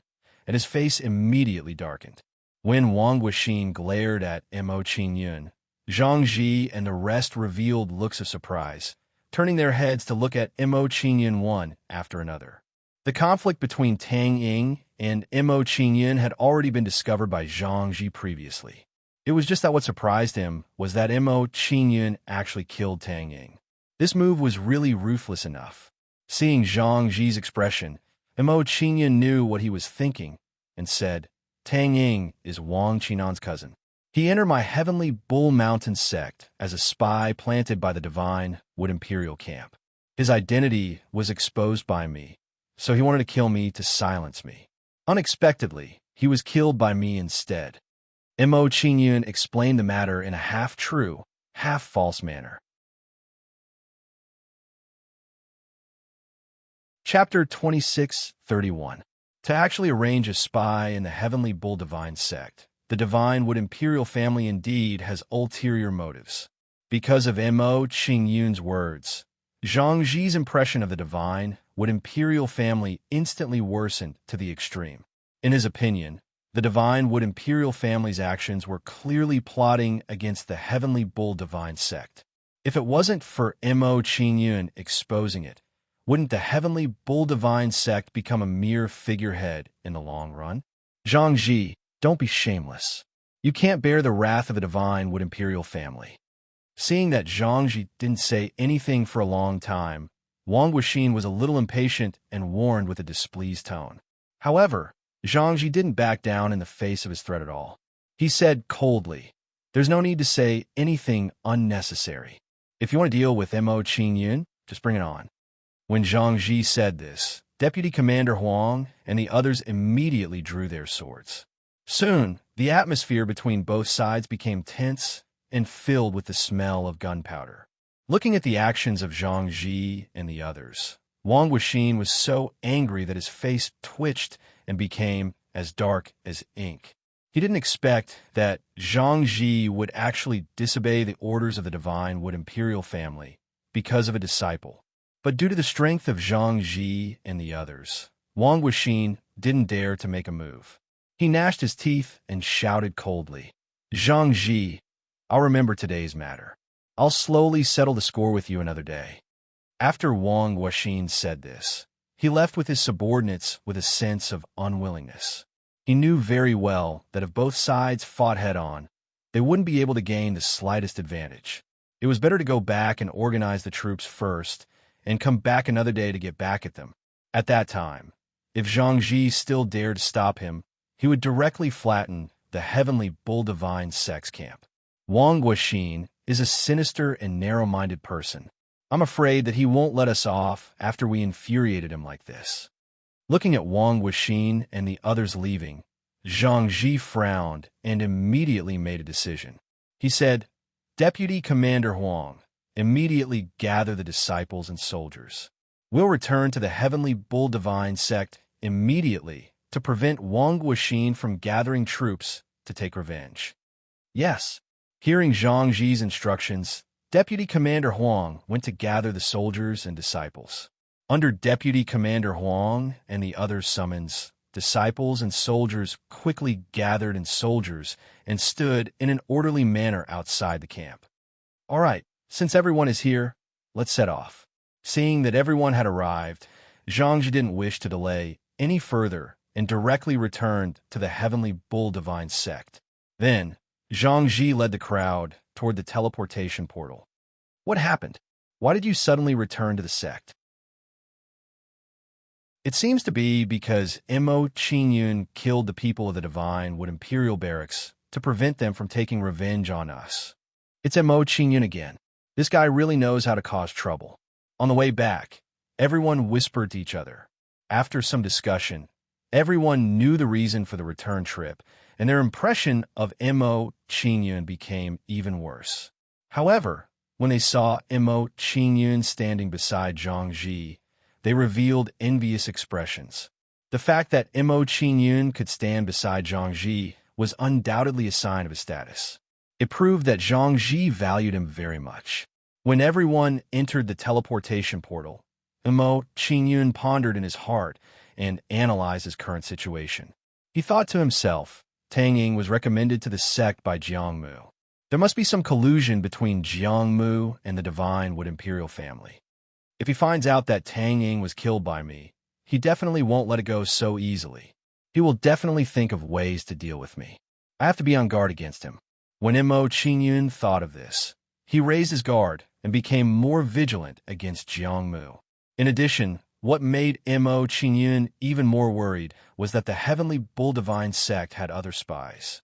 and his face immediately darkened. When Wang Guoxin glared at Mo Qingyun, Zhang Ji and the rest revealed looks of surprise, turning their heads to look at Mo Qingyun one after another. The conflict between Tang Ying and Mo Qingyun had already been discovered by Zhang Ji previously. It was just that what surprised him was that Mo Qingyun actually killed Tang Ying. This move was really ruthless enough. Seeing Zhang Ji's expression, Mo Qingyun knew what he was thinking and said, Tang Ying is Wang Qinan's cousin. He entered my Heavenly Bull Mountain sect as a spy planted by the Divine Wood Imperial camp. His identity was exposed by me, so he wanted to kill me to silence me. Unexpectedly, he was killed by me instead. Mo Qingyun explained the matter in a half-true, half-false manner. Chapter 26:31. To actually arrange a spy in the Heavenly Bull Divine sect, the Divine Wood Imperial family indeed has ulterior motives. Because of Mo Qingyun's words, Zhang Ji's impression of the Divine Wood Imperial family instantly worsened to the extreme. In his opinion, the Divine Wood Imperial family's actions were clearly plotting against the Heavenly Bull Divine sect. If it wasn't for Mo Qingyun exposing it, wouldn't the Heavenly Bull Divine sect become a mere figurehead in the long run? Zhang Ji, don't be shameless. You can't bear the wrath of the Divine Wood Imperial family. Seeing that Zhang Ji didn't say anything for a long time, Wang Guoxin was a little impatient and warned with a displeased tone. However, Zhang Ji didn't back down in the face of his threat at all. He said coldly, There's no need to say anything unnecessary. If you want to deal with Mo Qingyun, just bring it on. When Zhang Ji said this, Deputy Commander Huang and the others immediately drew their swords. Soon, the atmosphere between both sides became tense and filled with the smell of gunpowder. Looking at the actions of Zhang Ji and the others, Wang Guoxin was so angry that his face twitched and became as dark as ink. He didn't expect that Zhang Ji would actually disobey the orders of the Divine Wood Imperial family because of a disciple. But due to the strength of Zhang Ji and the others, Wang Guoxin didn't dare to make a move. He gnashed his teeth and shouted coldly, Zhang Ji, I'll remember today's matter. I'll slowly settle the score with you another day. After Wang Guoxin said this, he left with his subordinates with a sense of unwillingness. He knew very well that if both sides fought head-on, they wouldn't be able to gain the slightest advantage. It was better to go back and organize the troops first and come back another day to get back at them. At that time, if Zhang Ji still dared to stop him, he would directly flatten the heavenly bull divine sex camp. Wang Guoxin is a sinister and narrow-minded person. I'm afraid that he won't let us off after we infuriated him like this. Looking at Wang Guoxin and the others leaving, Zhang Ji frowned and immediately made a decision. He said, "Deputy Commander Huang, immediately gather the disciples and soldiers. We'll return to the heavenly bull divine sect immediately to prevent Wang Guoxin from gathering troops to take revenge." Yes. Hearing Zhang Ji's instructions, Deputy Commander Huang went to gather the soldiers and disciples. Under Deputy Commander Huang and the others' summons, disciples and soldiers quickly gathered in soldiers and stood in an orderly manner outside the camp. All right, since everyone is here, let's set off. Seeing that everyone had arrived, Zhang Ji didn't wish to delay any further and directly returned to the heavenly bull divine sect. Then, Zhang Ji led the crowd toward the teleportation portal. What happened? Why did you suddenly return to the sect? It seems to be because Mo Qingyun killed the people of the Divine Wood Imperial Barracks to prevent them from taking revenge on us. It's Mo Qingyun again. This guy really knows how to cause trouble. On the way back, everyone whispered to each other. After some discussion, everyone knew the reason for the return trip, and their impression of Mo Qingyun became even worse. However, when they saw Mo Qingyun standing beside Zhang Ji, they revealed envious expressions. The fact that Mo Qingyun could stand beside Zhang Ji was undoubtedly a sign of his status. It proved that Zhang Ji valued him very much. When everyone entered the teleportation portal, Mo Qingyun pondered in his heart and analyzed his current situation. He thought to himself, Tang Ying was recommended to the sect by Jiangmu. There must be some collusion between Jiangmu and the Divine Wood Imperial family. If he finds out that Tang Ying was killed by me, he definitely won't let it go so easily. He will definitely think of ways to deal with me. I have to be on guard against him. When Mo Qingyun thought of this, he raised his guard and became more vigilant against Jiangmu. In addition, what made Mo Qingyun even more worried was that the Heavenly Bull Divine sect had other spies.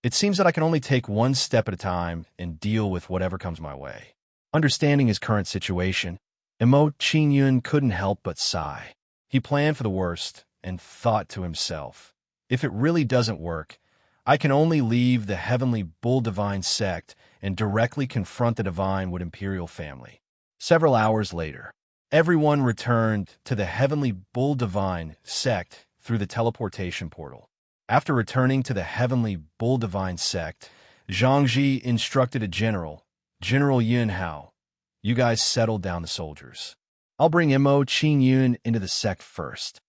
It seems that I can only take one step at a time and deal with whatever comes my way. Understanding his current situation, Mo Qingyun couldn't help but sigh. He planned for the worst and thought to himself, if it really doesn't work, I can only leave the Heavenly Bull Divine sect and directly confront the Divine Wood Imperial family. Several hours later, everyone returned to the Heavenly Bull Divine sect through the teleportation portal. After returning to the Heavenly Bull Divine sect, Zhang Ji instructed a general, General Yun Hao, you guys settle down the soldiers. I'll bring Mo Qingyun into the sect first.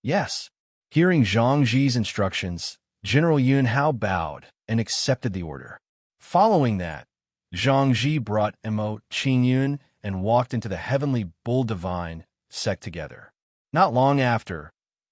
Yes. Hearing Zhang Ji's instructions, General Yun Hao bowed and accepted the order. Following that, Zhang Ji brought Mo Qingyun and walked into the Heavenly Bull Divine sect together. Not long after,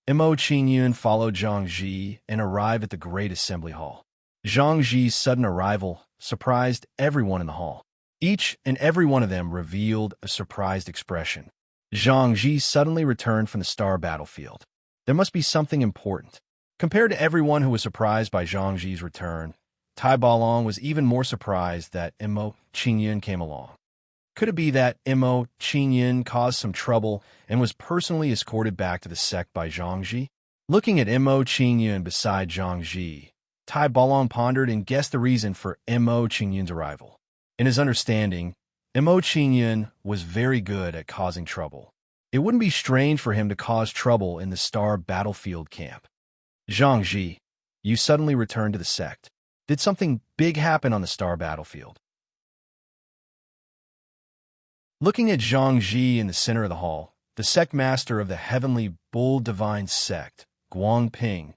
Mo Qingyun followed Zhang Ji and arrived at the Great Assembly Hall. Zhang Ji's sudden arrival surprised everyone in the hall. Each and every one of them revealed a surprised expression. Zhang Ji suddenly returned from the star battlefield. There must be something important. Compared to everyone who was surprised by Zhang Ji's return, Tai Balong was even more surprised that Mo Qingyun came along. Could it be that Mo Qingyun caused some trouble and was personally escorted back to the sect by Zhang Ji? Looking at Mo Qingyun beside Zhang Ji, Tai Balong pondered and guessed the reason for Mo Qingyun's arrival. In his understanding, Mo Qingyun was very good at causing trouble. It wouldn't be strange for him to cause trouble in the star battlefield camp. Zhang Ji, you suddenly returned to the sect. Did something big happen on the star battlefield? Looking at Zhang Ji in the center of the hall, the sect master of the Heavenly Bull Divine sect, Guang Ping,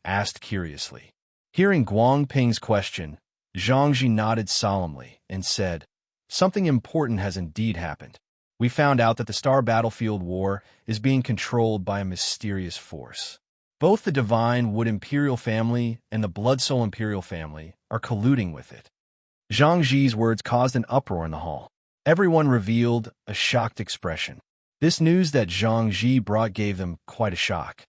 asked curiously. Hearing Guang Ping's question, Zhang Ji nodded solemnly and said, something important has indeed happened. We found out that the Star Battlefield War is being controlled by a mysterious force. Both the Divine Wood Imperial family and the Blood Soul Imperial family are colluding with it. Zhang Zi's words caused an uproar in the hall. Everyone revealed a shocked expression. This news that Zhang Zi brought gave them quite a shock.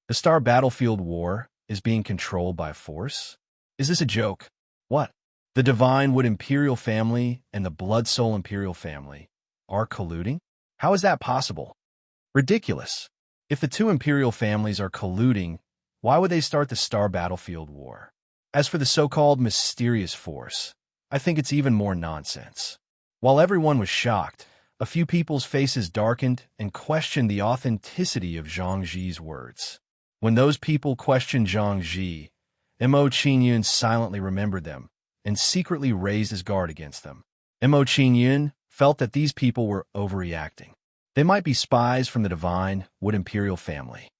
The Star Battlefield War is being controlled by a force? Is this a joke? What? The Divine Wood Imperial family and the Blood Soul Imperial family are colluding? How is that possible? Ridiculous. If the two Imperial families are colluding, why would they start the Star Battlefield War? As for the so-called mysterious force, I think it's even more nonsense. While everyone was shocked, a few people's faces darkened and questioned the authenticity of Zhang Zi's words. When those people questioned Zhang Zi, Mo Qingyun silently remembered them and secretly raised his guard against them. Mo Qingyun felt that these people were overreacting. They might be spies from the Divine Wood Imperial family.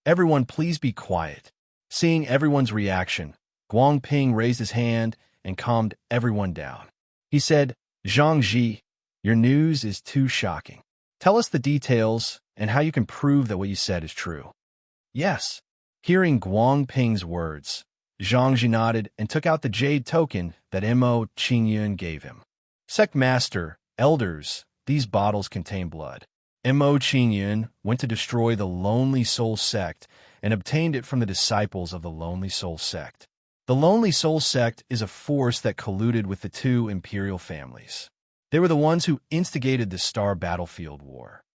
Everyone, please be quiet. Seeing everyone's reaction, Guangping raised his hand and calmed everyone down. He said, Zhang Zi, your news is too shocking. Tell us the details and how you can prove that what you said is true. Yes. Hearing Guangping's words, Zhang Zi nodded and took out the jade token that Mo Qingyun gave him. Sect Master, Elders, these bottles contain blood. Mo Qingyun went to destroy the Lonely Soul sect and obtained it from the disciples of the Lonely Soul sect. The Lonely Soul sect is a force that colluded with the two imperial families. They were the ones who instigated the Star Battlefield War.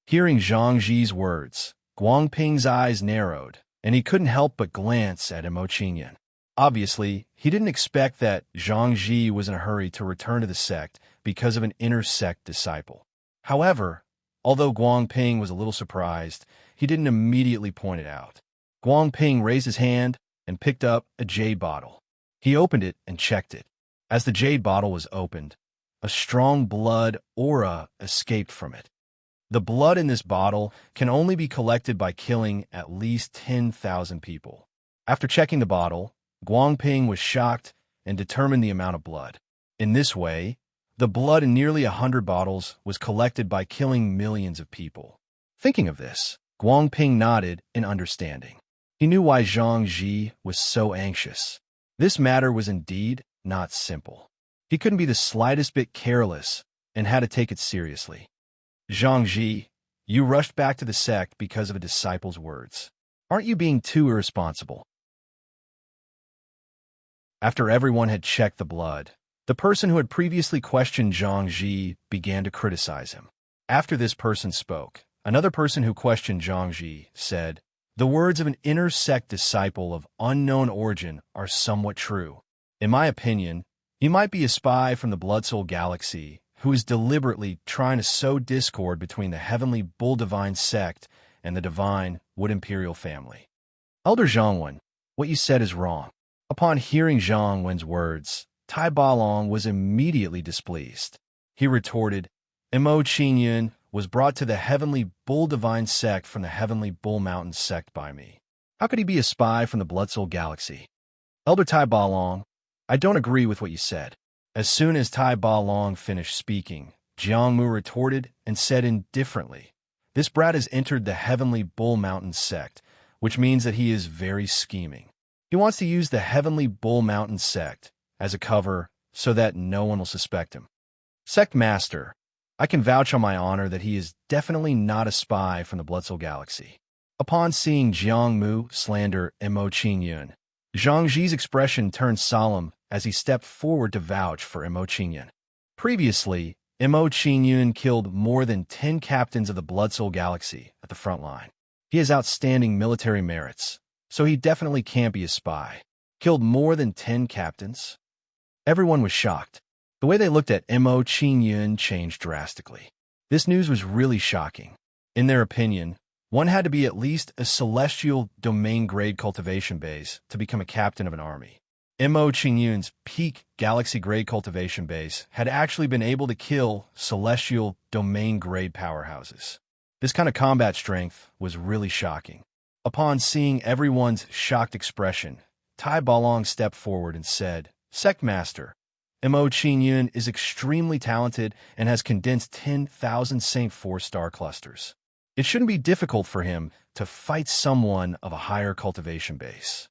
Hearing Zhang Zi's words, Guangping's eyes narrowed, and he couldn't help but glance at Mo Qingyun. Obviously, he didn't expect that Zhang Zi was in a hurry to return to the sect because of an inter-sect disciple. However, although Guangping was a little surprised, he didn't immediately point it out. Guangping raised his hand and picked up a jade bottle. He opened it and checked it. As the jade bottle was opened, a strong blood aura escaped from it. The blood in this bottle can only be collected by killing at least 10,000 people. After checking the bottle, Guangping was shocked and determined the amount of blood. In this way, the blood in nearly 100 bottles was collected by killing millions of people. Thinking of this, Guangping nodded in understanding. He knew why Zhang Zi was so anxious. This matter was indeed not simple. He couldn't be the slightest bit careless and had to take it seriously. Zhang Zi, you rushed back to the sect because of a disciple's words. Aren't you being too irresponsible? After everyone had checked the blood, the person who had previously questioned Zhang Zi began to criticize him. After this person spoke, another person who questioned Zhang Zi said, the words of an inter-sect disciple of unknown origin are somewhat true. In my opinion, he might be a spy from the Blood Soul Galaxy who is deliberately trying to sow discord between the Heavenly Bull Divine sect and the Divine Wood Imperial family. Elder Zhangwen, what you said is wrong. Upon hearing Zhang Wen's words, Tai Balong was immediately displeased. He retorted, Mo Qingyun was brought to the Heavenly Bull Divine sect from the Heavenly Bull Mountain sect by me. How could he be a spy from the Blood Soul Galaxy? Elder Tai Balong, I don't agree with what you said. As soon as Tai Balong finished speaking, Jiangmu retorted and said indifferently, this brat has entered the Heavenly Bull Mountain sect, which means that he is very scheming. He wants to use the Heavenly Bull Mountain sect as a cover so that no one will suspect him. Sect Master, I can vouch on my honor that he is definitely not a spy from the Blood Soul Galaxy. Upon seeing Jiangmu slander Mo Qingyun, Zhang Zi's expression turned solemn as he stepped forward to vouch for Mo Qingyun. Previously, Mo Qingyun killed more than 10 captains of the Blood Soul Galaxy at the front line. He has outstanding military merits, so he definitely can't be a spy. Killed more than 10 captains? Everyone was shocked. The way they looked at Mo Qingyun changed drastically. This news was really shocking. In their opinion, one had to be at least a celestial domain-grade cultivation base to become a captain of an army. Mo Qingyun's peak galaxy-grade cultivation base had actually been able to kill celestial domain-grade powerhouses. This kind of combat strength was really shocking. Upon seeing everyone's shocked expression, Tai Balong stepped forward and said, Sect Master, Mo Qingyun is extremely talented and has condensed 10,000 Saint 4-star clusters. It shouldn't be difficult for him to fight someone of a higher cultivation base.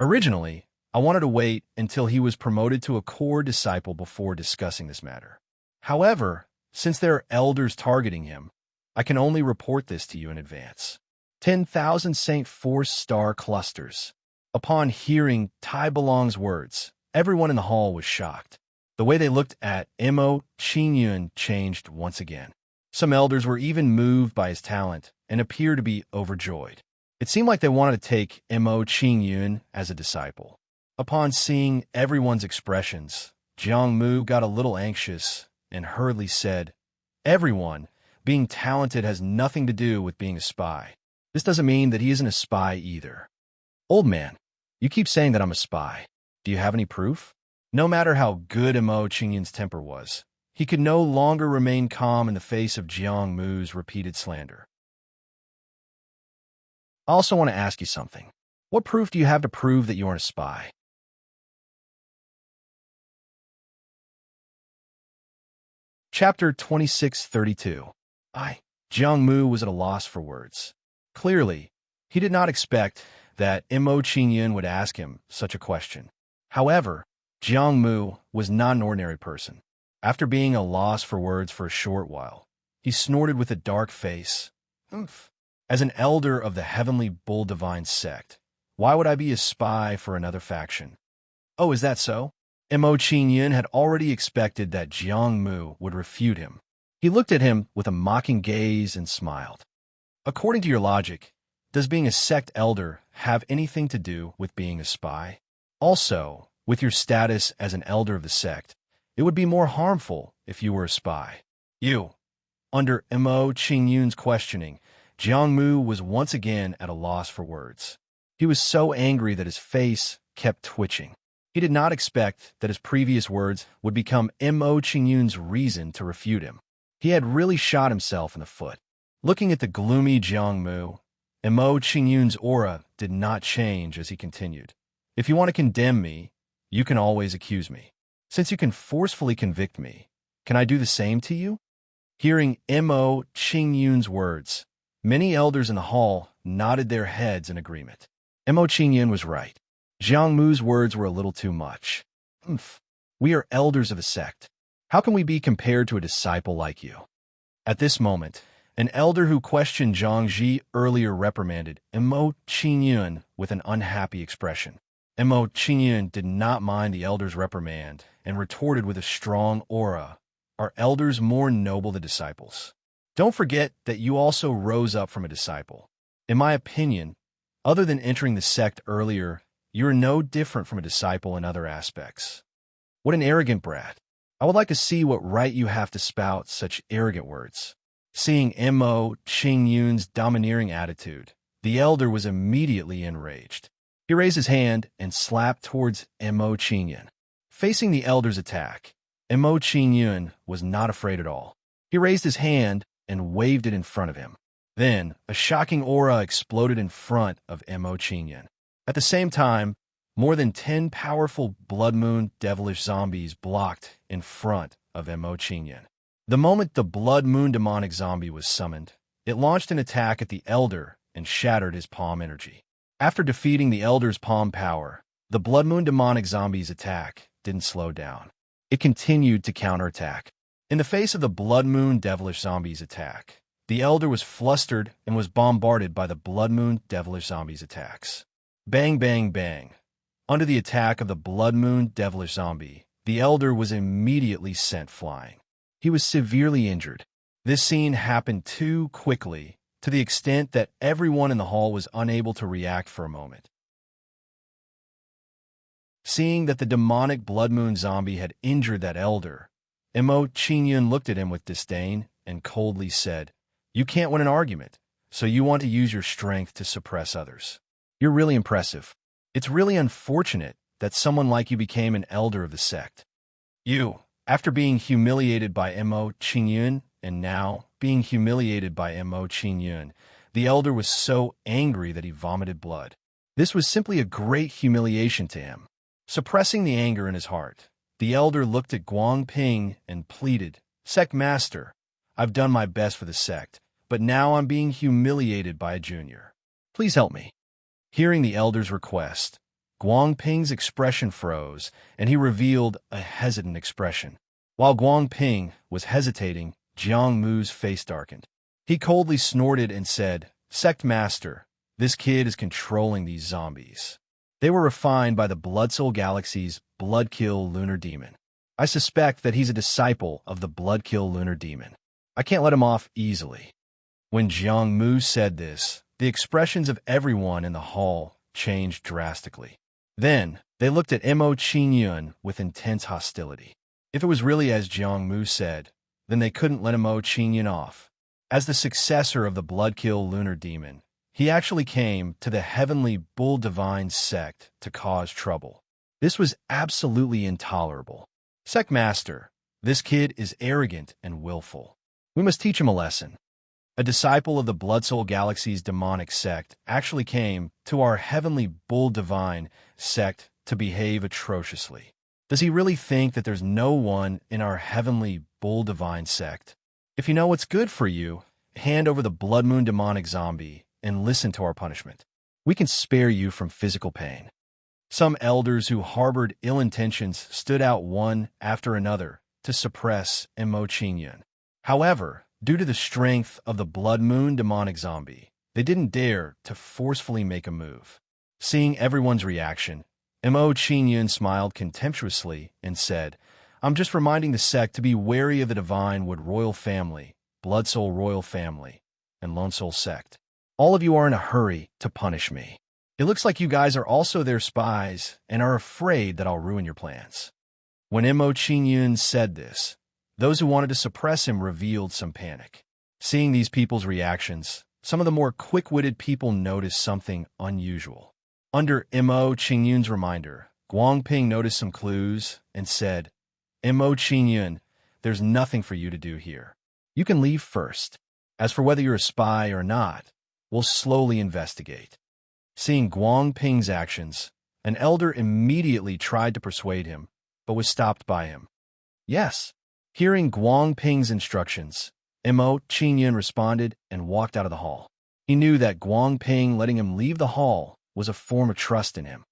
Originally, I wanted to wait until he was promoted to a core disciple before discussing this matter. However, since there are elders targeting him, I can only report this to you in advance. 10,000 Saint Force star clusters. Upon hearing Tai Belong's words, everyone in the hall was shocked. The way they looked at Mo Qingyun changed once again. Some elders were even moved by his talent and appeared to be overjoyed. It seemed like they wanted to take Mo Qingyun as a disciple. Upon seeing everyone's expressions, Jiang Mu got a little anxious and hurriedly said, "Everyone, being talented has nothing to do with being a spy. This doesn't mean that he isn't a spy either." "Old man, you keep saying that I'm a spy. Do you have any proof?" No matter how good Mo Qingyun's temper was, he could no longer remain calm in the face of Jiang Mu's repeated slander. "I also want to ask you something. What proof do you have to prove that you aren't a spy?" Chapter 2632. Jiang Mu was at a loss for words. Clearly, he did not expect that Mo Qingyun would ask him such a question. However, Jiang Mu was not an ordinary person. After being a loss for words for a short while, he snorted with a dark face. "Oomph. As an elder of the Heavenly Bull Divine sect, why would I be a spy for another faction?" "Oh, is that so?" Mo Qingyun had already expected that Jiang Mu would refute him. He looked at him with a mocking gaze and smiled. "According to your logic, does being a sect elder have anything to do with being a spy? Also, with your status as an elder of the sect, it would be more harmful if you were a spy." Under Mo Qingyun's questioning, Jiang Mu was once again at a loss for words. He was so angry that his face kept twitching. He did not expect that his previous words would become Mo Qingyun's reason to refute him. He had really shot himself in the foot. Looking at the gloomy Jiang Mu, Mo Qingyun's aura did not change as he continued. "If you want to condemn me, you can always accuse me. Since you can forcefully convict me, can I do the same to you?" Hearing Mo Qingyun's words, many elders in the hall nodded their heads in agreement. Mo Qingyun was right. Jiang Mu's words were a little too much. "Oomph. We are elders of a sect. How can we be compared to a disciple like you?" At this moment, an elder who questioned Zhang Ji earlier reprimanded Mo Qingyun with an unhappy expression. Mo Qingyun did not mind the elder's reprimand and retorted with a strong aura, "Are elders more noble than disciples? Don't forget that you also rose up from a disciple. In my opinion, other than entering the sect earlier, you are no different from a disciple in other aspects." "What an arrogant brat. I would like to see what right you have to spout such arrogant words." Seeing Mo Qingyun's domineering attitude, the elder was immediately enraged. He raised his hand and slapped towards Mo Qingyun. Facing the elder's attack, Mo Qingyun was not afraid at all. He raised his hand and waved it in front of him. Then, a shocking aura exploded in front of Mo Qingyun. At the same time, more than 10 powerful Blood Moon devilish zombies blocked in front of Mo Qingyun. The moment the Blood Moon demonic zombie was summoned, it launched an attack at the elder and shattered his palm energy. After defeating the elder's palm power, the Blood Moon demonic zombie's attack didn't slow down. It continued to counterattack. In the face of the Blood Moon devilish zombie's attack, the elder was flustered and was bombarded by the Blood Moon devilish zombie's attacks. Bang, bang, bang. Under the attack of the Blood Moon devilish zombie, the elder was immediately sent flying. He was severely injured. This scene happened too quickly, to the extent that everyone in the hall was unable to react for a moment. Seeing that the demonic Blood Moon zombie had injured that elder, Mo Qingyun looked at him with disdain and coldly said, "You can't win an argument, so you want to use your strength to suppress others. You're really impressive. It's really unfortunate that someone like you became an elder of the sect." After being humiliated by Mo Qingyun and now being humiliated by Mo Qingyun, the elder was so angry that he vomited blood. This was simply a great humiliation to him. Suppressing the anger in his heart, the elder looked at Guang Ping and pleaded, "Sect Master, I've done my best for the sect, but now I'm being humiliated by a junior. Please help me." Hearing the elder's request, Guangping's expression froze, and he revealed a hesitant expression. While Guangping was hesitating, Jiang Mu's face darkened. He coldly snorted and said, "Sect Master, this kid is controlling these zombies. They were refined by the Bloodsoul Galaxy's Bloodkill Lunar Demon. I suspect that he's a disciple of the Bloodkill Lunar Demon. I can't let him off easily." When Jiang Mu said this, the expressions of everyone in the hall changed drastically. Then, they looked at Mo Qingyun with intense hostility. If it was really as Jiang Mu said, then they couldn't let Mo Qingyun off. As the successor of the Bloodkill Lunar Demon, he actually came to the Heavenly Bull Divine sect to cause trouble. This was absolutely intolerable. "Sect Master, this kid is arrogant and willful. We must teach him a lesson. A disciple of the Bloodsoul Galaxy's demonic sect actually came to our Heavenly Bull Divine sect to behave atrociously. Does he really think that there's no one in our Heavenly Bull Divine sect? If you know what's good for you, hand over the Blood Moon demonic zombie and listen to our punishment. We can spare you from physical pain." Some elders who harbored ill intentions stood out one after another to suppress Mo Qingyun. However, due to the strength of the Blood Moon demonic zombie, they didn't dare to forcefully make a move. Seeing everyone's reaction, Mo Qingyun smiled contemptuously and said, "I'm just reminding the sect to be wary of the Divine Wood Royal Family, Bloodsoul Royal Family, and Lone Soul Sect. All of you are in a hurry to punish me. It looks like you guys are also their spies and are afraid that I'll ruin your plans." When Mo Qingyun said this, those who wanted to suppress him revealed some panic. Seeing these people's reactions, some of the more quick-witted people noticed something unusual. Under Mo Qingyun's reminder, Guangping noticed some clues and said, "Mo Qingyun, there's nothing for you to do here. You can leave first. As for whether you're a spy or not, we'll slowly investigate." Seeing Guangping's actions, an elder immediately tried to persuade him, but was stopped by him. "Yes." Hearing Guangping's instructions, Mo Qingyun responded and walked out of the hall. He knew that Guangping letting him leave the hall was a form of trust in him.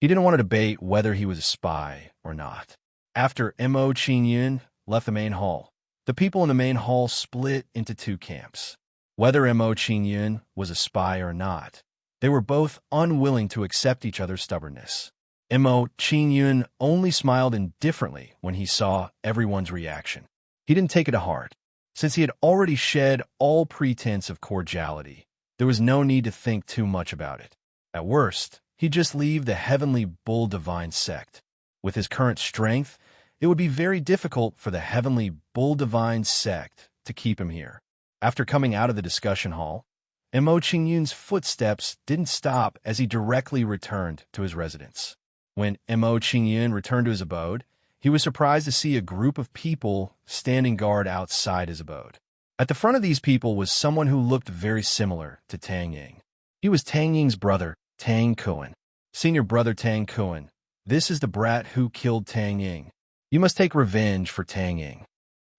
He didn't want to debate whether he was a spy or not. After Mo Qingyun left the main hall, the people in the main hall split into two camps. Whether Mo Qingyun was a spy or not, they were both unwilling to accept each other's stubbornness. Mo Qingyun only smiled indifferently when he saw everyone's reaction. He didn't take it to heart. Since he had already shed all pretense of cordiality, there was no need to think too much about it. At worst, he'd just leave the Heavenly Bull Divine sect. With his current strength, it would be very difficult for the Heavenly Bull Divine sect to keep him here. After coming out of the discussion hall, Mo Qingyun's footsteps didn't stop as he directly returned to his residence. When Mo Qingyun returned to his abode, he was surprised to see a group of people standing guard outside his abode. At the front of these people was someone who looked very similar to Tang Ying. He was Tang Ying's brother, Tang Kuan. "Senior brother Tang Kuan, this is the brat who killed Tang Ying. You must take revenge for Tang Ying."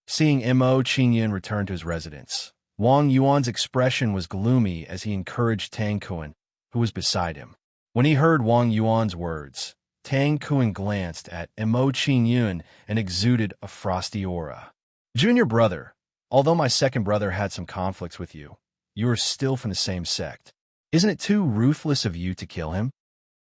Seeing Mo Qingyun return to his residence, Wang Yuan's expression was gloomy as he encouraged Tang Kuan, who was beside him. When he heard Wang Yuan's words, Tang Kuan glanced at Mo Qingyun and exuded a frosty aura. "Junior brother, although my second brother had some conflicts with you, you are still from the same sect. Isn't it too ruthless of you to kill him?"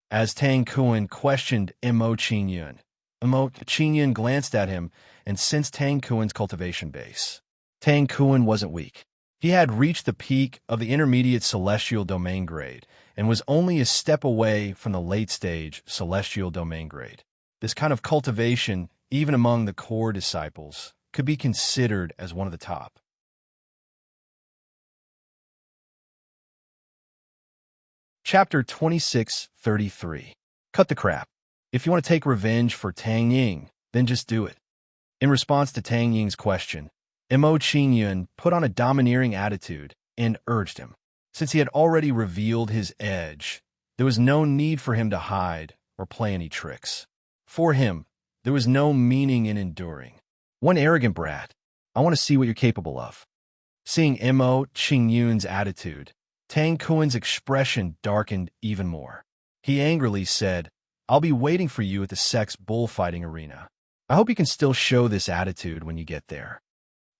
As Tang Kuan questioned Mo Qingyun glanced at him and sensed Tang Kuan's cultivation base. Tang Kuan wasn't weak. He had reached the peak of the intermediate celestial domain grade and was only a step away from the late-stage celestial domain grade. This kind of cultivation, even among the core disciples, could be considered as one of the top. Chapter 26:33. Cut the crap. If you want to take revenge for Tang Ying, then just do it. In response to Tang Ying's question, Mo Qingyun put on a domineering attitude and urged him. Since he had already revealed his edge, there was no need for him to hide or play any tricks. For him, there was no meaning in enduring. "One arrogant brat. I want to see what you're capable of." Seeing Mo Qingyun's attitude, Tang Kuen's expression darkened even more. He angrily said, "I'll be waiting for you at the sex bullfighting arena. I hope you can still show this attitude when you get there."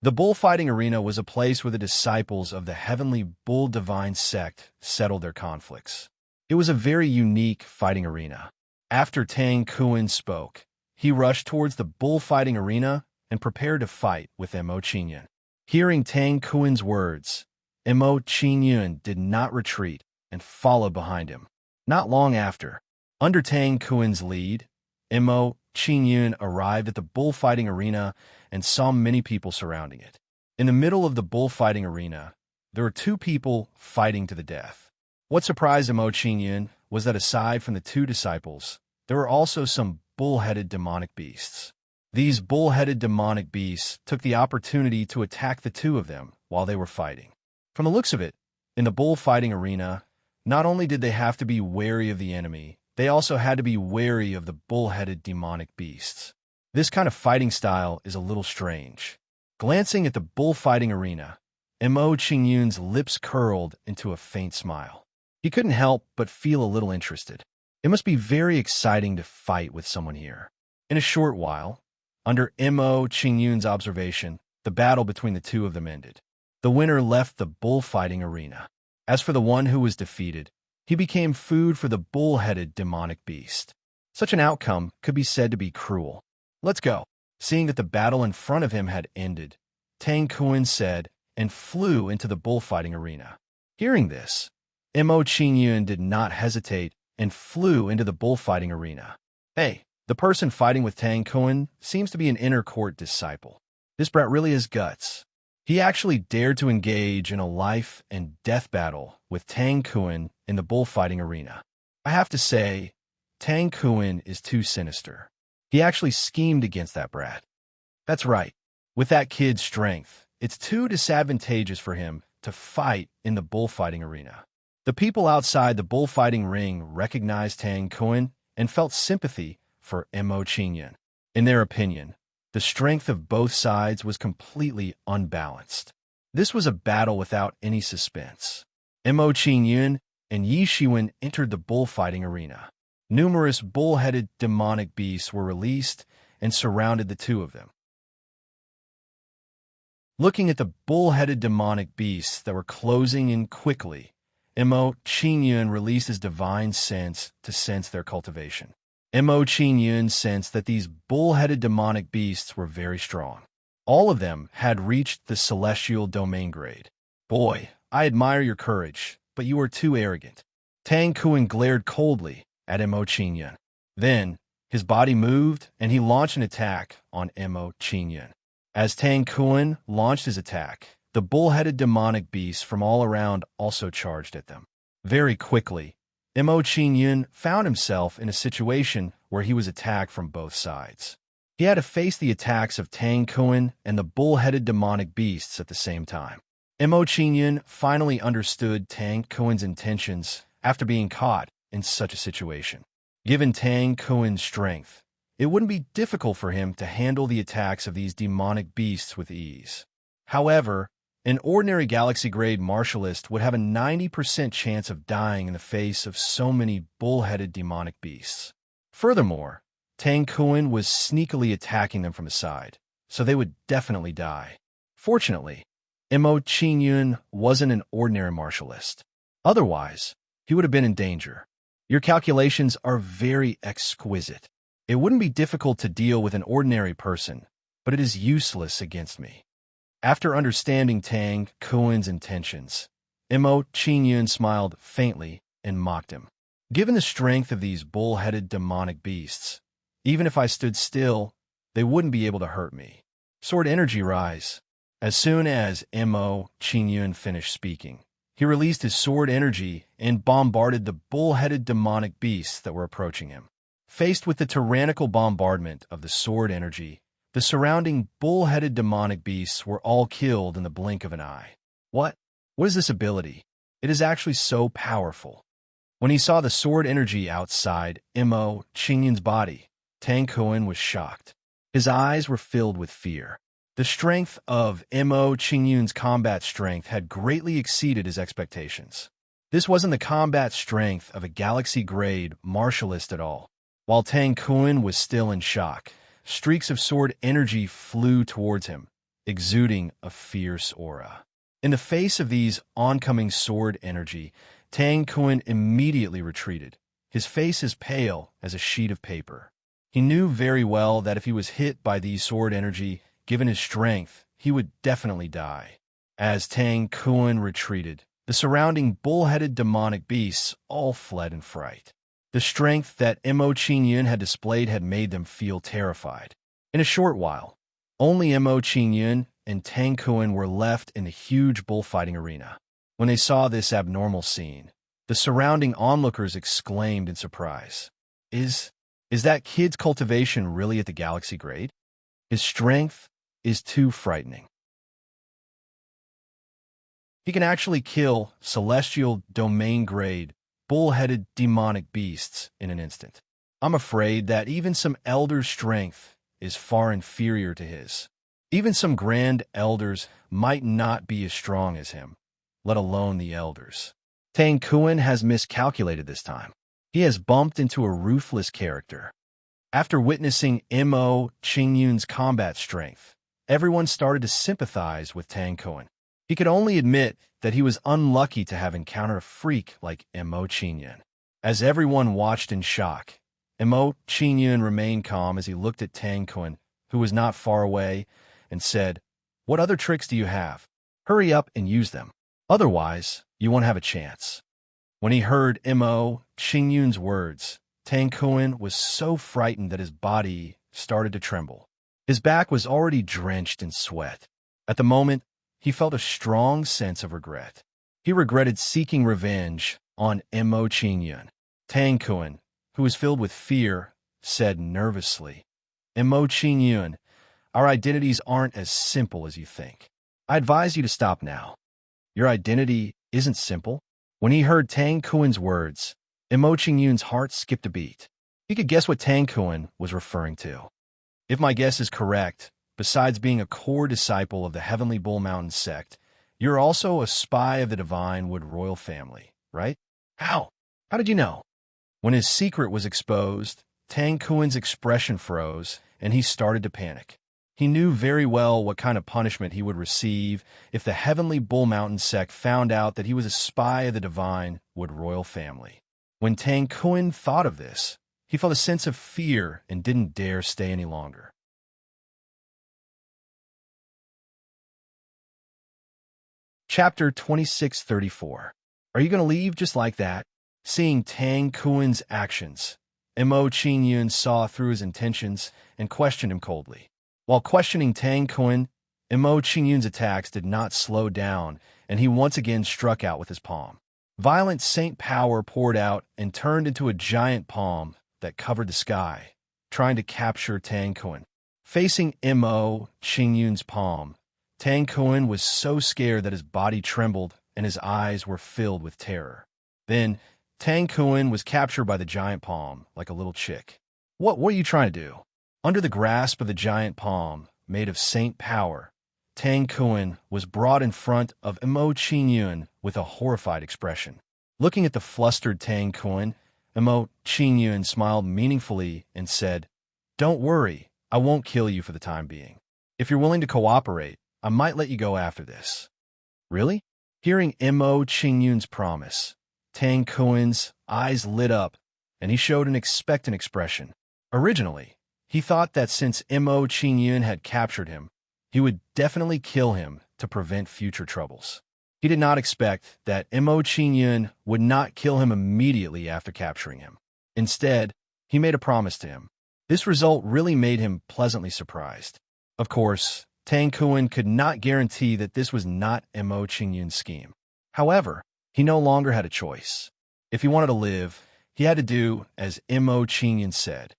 The bullfighting arena was a place where the disciples of the heavenly bull divine sect settled their conflicts. It was a very unique fighting arena. After Tang Kuen spoke, he rushed towards the bullfighting arena and prepared to fight with Mo Qingyun. Hearing Tang Kuen's words, Mo Qingyun did not retreat and followed behind him. Not long after, under Tang Kuen's lead, Mo Qingyun arrived at the bullfighting arena and saw many people surrounding it. In the middle of the bullfighting arena, there were two people fighting to the death. What surprised Mo Qingyun was that aside from the two disciples, there were also some bull-headed demonic beasts. These bull-headed demonic beasts took the opportunity to attack the two of them while they were fighting. From the looks of it, in the bullfighting arena, not only did they have to be wary of the enemy, they also had to be wary of the bull-headed demonic beasts. This kind of fighting style is a little strange. Glancing at the bullfighting arena, Mo Qingyun's lips curled into a faint smile. He couldn't help but feel a little interested. It must be very exciting to fight with someone here. In a short while, under Mo Qingyun's observation, the battle between the two of them ended. The winner left the bullfighting arena. As for the one who was defeated, he became food for the bull-headed demonic beast. Such an outcome could be said to be cruel. "Let's go." Seeing that the battle in front of him had ended, Tang Kuen said and flew into the bullfighting arena. Hearing this, Mo Qingyun did not hesitate and flew into the bullfighting arena. Hey, the person fighting with Tang Kuen seems to be an inner court disciple. This brat really has guts. He actually dared to engage in a life and death battle with Tang Kuen in the bullfighting arena. I have to say, Tang Kuen is too sinister. He actually schemed against that brat. That's right. With that kid's strength, it's too disadvantageous for him to fight in the bullfighting arena. The people outside the bullfighting ring recognized Tang Kuen and felt sympathy for Mo Qingyun. In their opinion, the strength of both sides was completely unbalanced. This was a battle without any suspense. Mo Qingyun and Yi Shiwen entered the bullfighting arena. Numerous bull-headed demonic beasts were released and surrounded the two of them. Looking at the bull-headed demonic beasts that were closing in quickly, Mo Qingyun released his divine sense to sense their cultivation. Mo Qingyun sensed that these bull-headed demonic beasts were very strong. All of them had reached the celestial domain grade. "Boy, I admire your courage, but you are too arrogant." Tang Kuen glared coldly at Mo Qingyun. Then, his body moved and he launched an attack on Mo Qingyun. As Tang Kuen launched his attack, the bull-headed demonic beasts from all around also charged at them. Very quickly, Mo Qingyun found himself in a situation where he was attacked from both sides. He had to face the attacks of Tang Kuen and the bull-headed demonic beasts at the same time. Mo Qingyun finally understood Tang Kuen's intentions after being caught in such a situation. Given Tang Kuen's strength, it wouldn't be difficult for him to handle the attacks of these demonic beasts with ease. However, an ordinary galaxy-grade martialist would have a 90% chance of dying in the face of so many bull-headed demonic beasts. Furthermore, Tang Kuen was sneakily attacking them from the side, so they would definitely die. Fortunately, Mo Qingyun wasn't an ordinary martialist. Otherwise, he would have been in danger. Your calculations are very exquisite. It wouldn't be difficult to deal with an ordinary person, but it is useless against me. After understanding Tang Kuen's intentions, Mo Qingyun smiled faintly and mocked him. Given the strength of these bull-headed demonic beasts, even if I stood still, they wouldn't be able to hurt me. Sword energy rise. As soon as Mo Qingyun finished speaking, he released his sword energy and bombarded the bull-headed demonic beasts that were approaching him. Faced with the tyrannical bombardment of the sword energy, the surrounding bull-headed demonic beasts were all killed in the blink of an eye. What is this ability? It is actually so powerful. When he saw the sword energy outside Mo Qingyun's body, Tang Kuen was shocked. His eyes were filled with fear. The strength of Mo Qingyun's combat strength had greatly exceeded his expectations. This wasn't the combat strength of a galaxy-grade martialist at all. While Tang Kun was still in shock, streaks of sword energy flew towards him, exuding a fierce aura. In the face of these oncoming sword energy, Tang Kun immediately retreated, his face as pale as a sheet of paper. He knew very well that if he was hit by these sword energy, given his strength, he would definitely die. As Tang Kun retreated, the surrounding bull-headed demonic beasts all fled in fright. The strength that Mo Qingyun had displayed had made them feel terrified. In a short while, only Mo Qingyun and Tang Kun were left in the huge bullfighting arena. When they saw this abnormal scene, the surrounding onlookers exclaimed in surprise. Is that kid's cultivation really at the galaxy grade? His strength is too frightening. He can actually kill celestial domain-grade, bull-headed demonic beasts in an instant. I'm afraid that even some elder's strength is far inferior to his. Even some grand elders might not be as strong as him, let alone the elders. Tang Kun has miscalculated this time. He has bumped into a ruthless character. After witnessing Mo Qingyun's combat strength, everyone started to sympathize with Tang Kun. He could only admit that he was unlucky to have encountered a freak like Mo Qingyun. As everyone watched in shock, Mo Qingyun remained calm as he looked at Tang Kun, who was not far away, and said, "What other tricks do you have? Hurry up and use them. Otherwise, you won't have a chance." When he heard Mo Qingyun's words, Tang Kun was so frightened that his body started to tremble. His back was already drenched in sweat. At the moment, he felt a strong sense of regret. He regretted seeking revenge on Mo Qingyun. Tang Kun, who was filled with fear, said nervously, "Mo Qingyun, our identities aren't as simple as you think. I advise you to stop now." "Your identity isn't simple?" When he heard Tang Kun's words, Mo Qingyun's heart skipped a beat. He could guess what Tang Kun was referring to. "If my guess is correct, besides being a core disciple of the Heavenly Bull Mountain sect, you're also a spy of the Divine Wood royal family, right?" "How? How did you know?" When his secret was exposed, Tang Kun's expression froze, and he started to panic. He knew very well what kind of punishment he would receive if the Heavenly Bull Mountain sect found out that he was a spy of the Divine Wood royal family. When Tang Kun thought of this, he felt a sense of fear and didn't dare stay any longer. Chapter 2634. Are you going to leave just like that? Seeing Tang Kun's actions, Mo Qingyun saw through his intentions and questioned him coldly. While questioning Tang Kun, Mo Qingyun's attacks did not slow down, and he once again struck out with his palm. Violent saint power poured out and turned into a giant palm that covered the sky, trying to capture Tang Kun. Facing Mo Qingyun's palm, Tang Kun was so scared that his body trembled and his eyes were filled with terror. Then, Tang Kun was captured by the giant palm like a little chick. What are you trying to do?" Under the grasp of the giant palm, made of saint power, Tang Kun was brought in front of Mo Qingyun with a horrified expression. Looking at the flustered Tang Kun, Mo Qingyun smiled meaningfully and said, "Don't worry, I won't kill you for the time being. If you're willing to cooperate, I might let you go after this." "Really?" Hearing Mo Qingyun's promise, Tang Kun's eyes lit up, and he showed an expectant expression. Originally, he thought that since Mo Qingyun had captured him, he would definitely kill him to prevent future troubles. He did not expect that Mo Qingyun would not kill him immediately after capturing him. Instead, he made a promise to him. This result really made him pleasantly surprised. Of course, Tang Kun could not guarantee that this was not Mo Qingyun's scheme. However, he no longer had a choice. If he wanted to live, he had to do as Mo Qingyun said.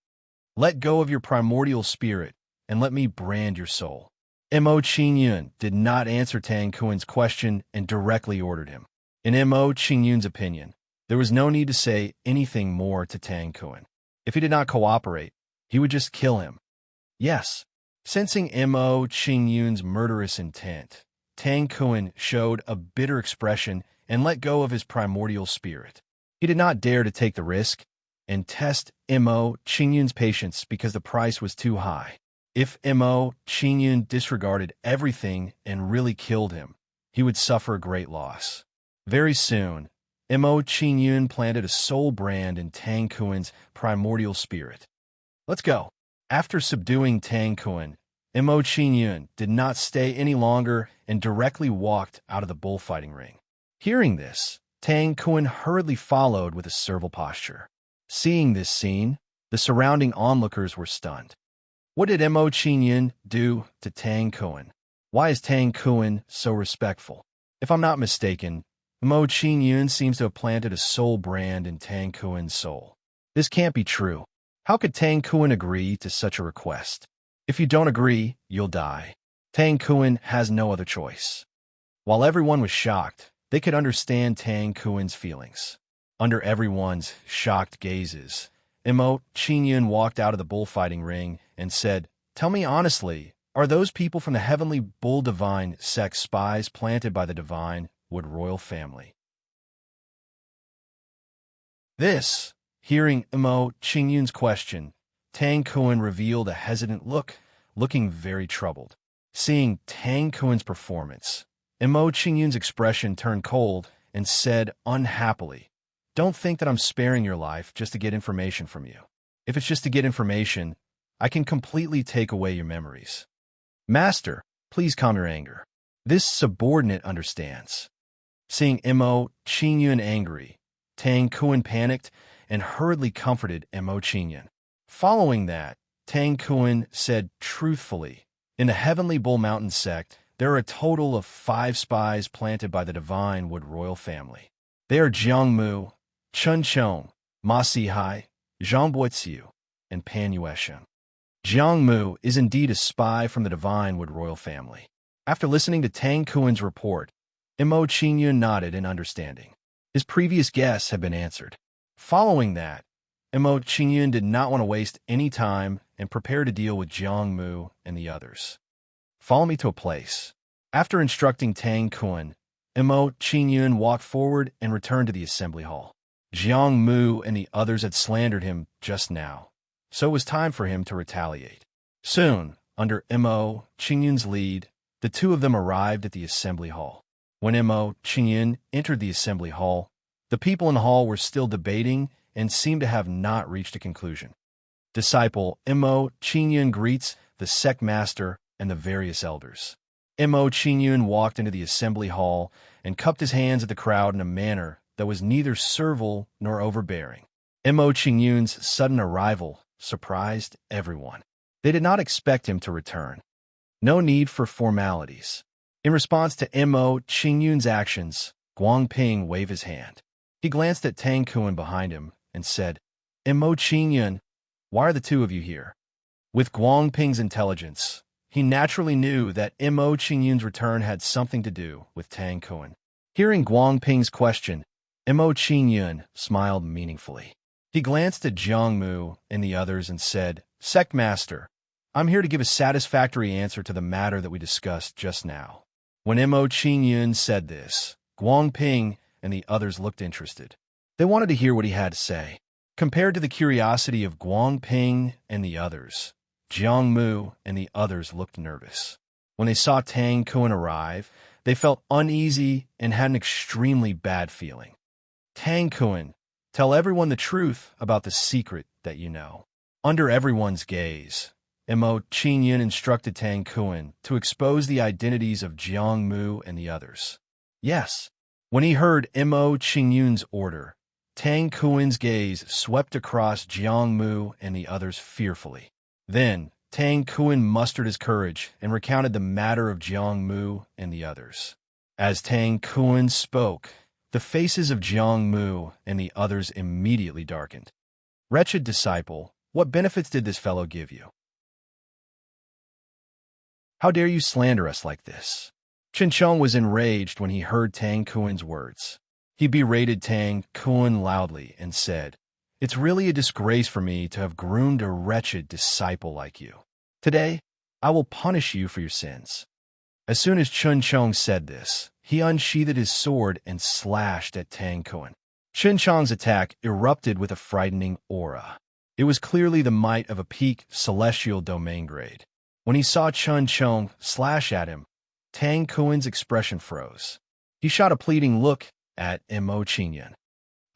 "Let go of your primordial spirit and let me brand your soul." Mo Qingyun did not answer Tang Kun's question and directly ordered him. In Mo Qingyun's opinion, there was no need to say anything more to Tang Kun. If he did not cooperate, he would just kill him. Yes, sensing Mo Qingyun's murderous intent, Tang Kun showed a bitter expression and let go of his primordial spirit. He did not dare to take the risk and test Mo Qingyun's patience because the price was too high. If Mo Qingyun disregarded everything and really killed him, he would suffer a great loss. Very soon, Mo Qingyun planted a soul brand in Tang Kuan's primordial spirit. Let's go. After subduing Tang Kuan, Mo Qingyun did not stay any longer and directly walked out of the bullfighting ring. Hearing this, Tang Kuan hurriedly followed with a servile posture. Seeing this scene, the surrounding onlookers were stunned. What did Mo Qingyun do to Tang Kuan? Why is Tang Kuan so respectful? If I'm not mistaken, Mo Qingyun seems to have planted a soul brand in Tang Kuan's soul. This can't be true. How could Tang Kuan agree to such a request? If you don't agree, you'll die. Tang Kuan has no other choice. While everyone was shocked, they could understand Tang Kuan's feelings. Under everyone's shocked gazes, Mo Qingyun walked out of the bullfighting ring and said, "Tell me honestly, are those people from the heavenly bull divine sect spies planted by the divine Wood royal family?" Hearing Mo Qingyun's question, Tang Kuan revealed a hesitant look, looking very troubled. Seeing Tang Kuan's performance, Mo Qingyun's expression turned cold and said unhappily, "Don't think that I'm sparing your life just to get information from you. If it's just to get information, I can completely take away your memories. Master, please calm your anger. This subordinate understands." Seeing Mo Qingyun angry, Tang Kuan panicked and hurriedly comforted Mo Qingyun. Following that, Tang Kuan said truthfully, "In the Heavenly Bull Mountain sect, there are a total of 5 spies planted by the divine Wood royal family. They are Jiangmu, Chun Chong, Ma Sihai, Zhang Boixiu, and Pan Yuesheng. Jiangmu is indeed a spy from the divine Wood royal family." After listening to Tang Kuan's report, Mo Qingyun nodded in understanding. His previous guess had been answered. Following that, Mo Qingyun did not want to waste any time and prepared to deal with Jiangmu and the others. "Follow me to a place." After instructing Tang Kuan, Mo Qingyun walked forward and returned to the assembly hall. Jiangmu and the others had slandered him just now, so it was time for him to retaliate. Soon, under Mo Qingyun's lead, the two of them arrived at the assembly hall. When Mo Qingyun entered the assembly hall, the people in the hall were still debating and seemed to have not reached a conclusion. Disciple Mo Qingyun greets the sect master and the various elders. Mo Qingyun walked into the assembly hall and cupped his hands at the crowd in a manner that was neither servile nor overbearing. Mo Qingyun's sudden arrival surprised everyone. They did not expect him to return. No need for formalities. In response to Mo Qingyun's actions, Guangping waved his hand. He glanced at Tang Kuan behind him and said, "Mo Qingyun, why are the two of you here?" With Guangping's intelligence, he naturally knew that Mo Qingyun's return had something to do with Tang Kuan. Hearing Guangping's question, Mo Qingyun smiled meaningfully. He glanced at Jiangmu and the others and said, "Sect Master, I'm here to give a satisfactory answer to the matter that we discussed just now." When Mo Qingyun said this, Guangping and the others looked interested. They wanted to hear what he had to say. Compared to the curiosity of Guangping and the others, Jiangmu and the others looked nervous. When they saw Tang Kuan arrive, they felt uneasy and had an extremely bad feeling. "Tang Kuan, tell everyone the truth about the secret that you know." Under everyone's gaze, Mo Qingyun instructed Tang Kuan to expose the identities of Jiangmu and the others. Yes. When he heard Mo Qingyun's order, Tang Kuan's gaze swept across Jiangmu and the others fearfully. Then, Tang Kuan mustered his courage and recounted the matter of Jiangmu and the others. As Tang Kuan spoke, the faces of Jiangmu and the others immediately darkened. "Wretched disciple, what benefits did this fellow give you? How dare you slander us like this?" Chong was enraged when he heard Tang Kuan's words. He berated Tang Kuan loudly and said, "It's really a disgrace for me to have groomed a wretched disciple like you. Today, I will punish you for your sins." As soon as Chong said this, he unsheathed his sword and slashed at Tang Kun. Chen Chang's attack erupted with a frightening aura. It was clearly the might of a peak celestial domain grade. When he saw Chen Chang slash at him, Tang Kun's expression froze. He shot a pleading look at Mo Qingyun.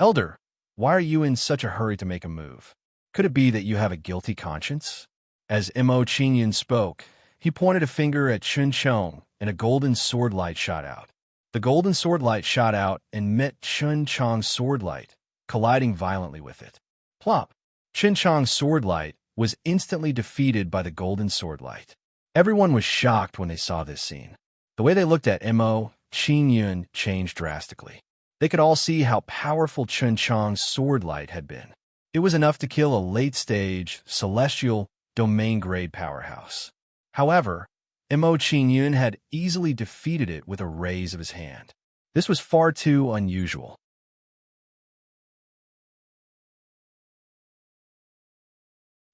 "Elder, why are you in such a hurry to make a move? Could it be that you have a guilty conscience?" As Mo Qingyun spoke, he pointed a finger at Chen Chang, and a golden sword light shot out. The golden sword light shot out and met Chen Chang's sword light, colliding violently with it. Plop! Chen Chang's sword light was instantly defeated by the golden sword light. Everyone was shocked when they saw this scene. The way they looked at Mo Qingyun changed drastically. They could all see how powerful Chen Chang's sword light had been. It was enough to kill a late-stage, celestial, domain-grade powerhouse. However, Mo Qingyun had easily defeated it with a raise of his hand. This was far too unusual.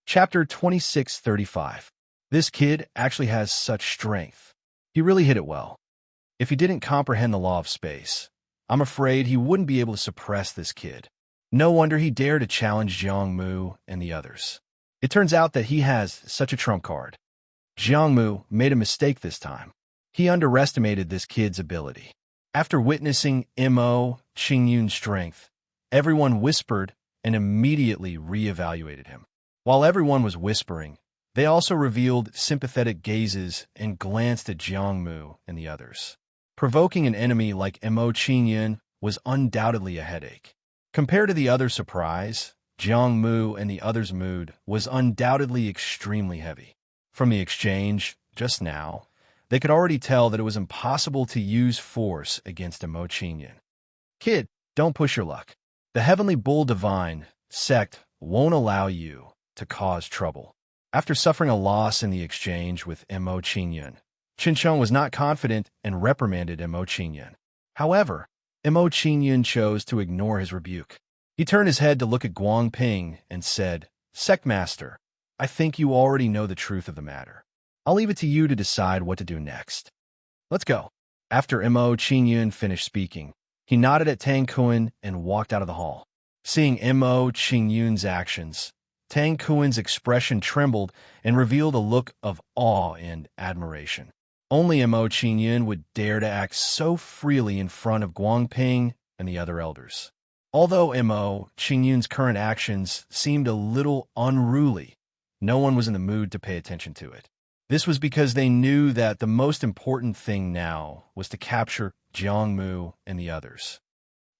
Chapter 2635. This kid actually has such strength. He really hit it well. If he didn't comprehend the law of space, I'm afraid he wouldn't be able to suppress this kid. No wonder he dared to challenge Jiang Mu and the others. It turns out that he has such a trump card. Jiang Mu made a mistake this time. He underestimated this kid's ability. After witnessing Mo Qingyun's strength, everyone whispered and immediately re-evaluated him. While everyone was whispering, they also revealed sympathetic gazes and glanced at Jiang Mu and the others. Provoking an enemy like Mo Qingyun was undoubtedly a headache. Compared to the other surprise, Jiang Mu and the others' mood was undoubtedly extremely heavy. From the exchange, just now, they could already tell that it was impossible to use force against Mo Qingyun. "Kid, don't push your luck. The Heavenly Bull Divine sect won't allow you to cause trouble." After suffering a loss in the exchange with Mo Qingyun, Chen Chang was not confident and reprimanded Mo Qingyun. However, Mo Qingyun chose to ignore his rebuke. He turned his head to look at Guang Ping and said, "Sect Master, I think you already know the truth of the matter. I'll leave it to you to decide what to do next. Let's go." After Mo Qingyun finished speaking, he nodded at Tang Kun and walked out of the hall. Seeing Mo Qingyun's actions, Tang Kun's expression trembled and revealed a look of awe and admiration. Only Mo Qingyun would dare to act so freely in front of Guang Ping and the other elders. Although Mo Qingyun's current actions seemed a little unruly, no one was in the mood to pay attention to it. This was because they knew that the most important thing now was to capture Jiang Mu and the others.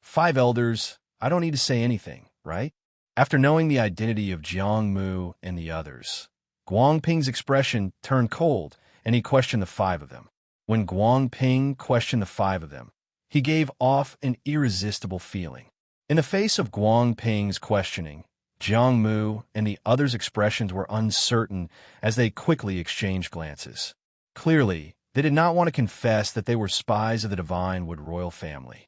5 elders, I don't need to say anything, right? After knowing the identity of Jiang Mu and the others, Guang Ping's expression turned cold, and he questioned the 5 of them. When Guang Ping questioned the 5 of them, he gave off an irresistible feeling. In the face of Guang Ping's questioning, Jiang Mu and the others' expressions were uncertain as they quickly exchanged glances. Clearly, they did not want to confess that they were spies of the Divine Wood royal family.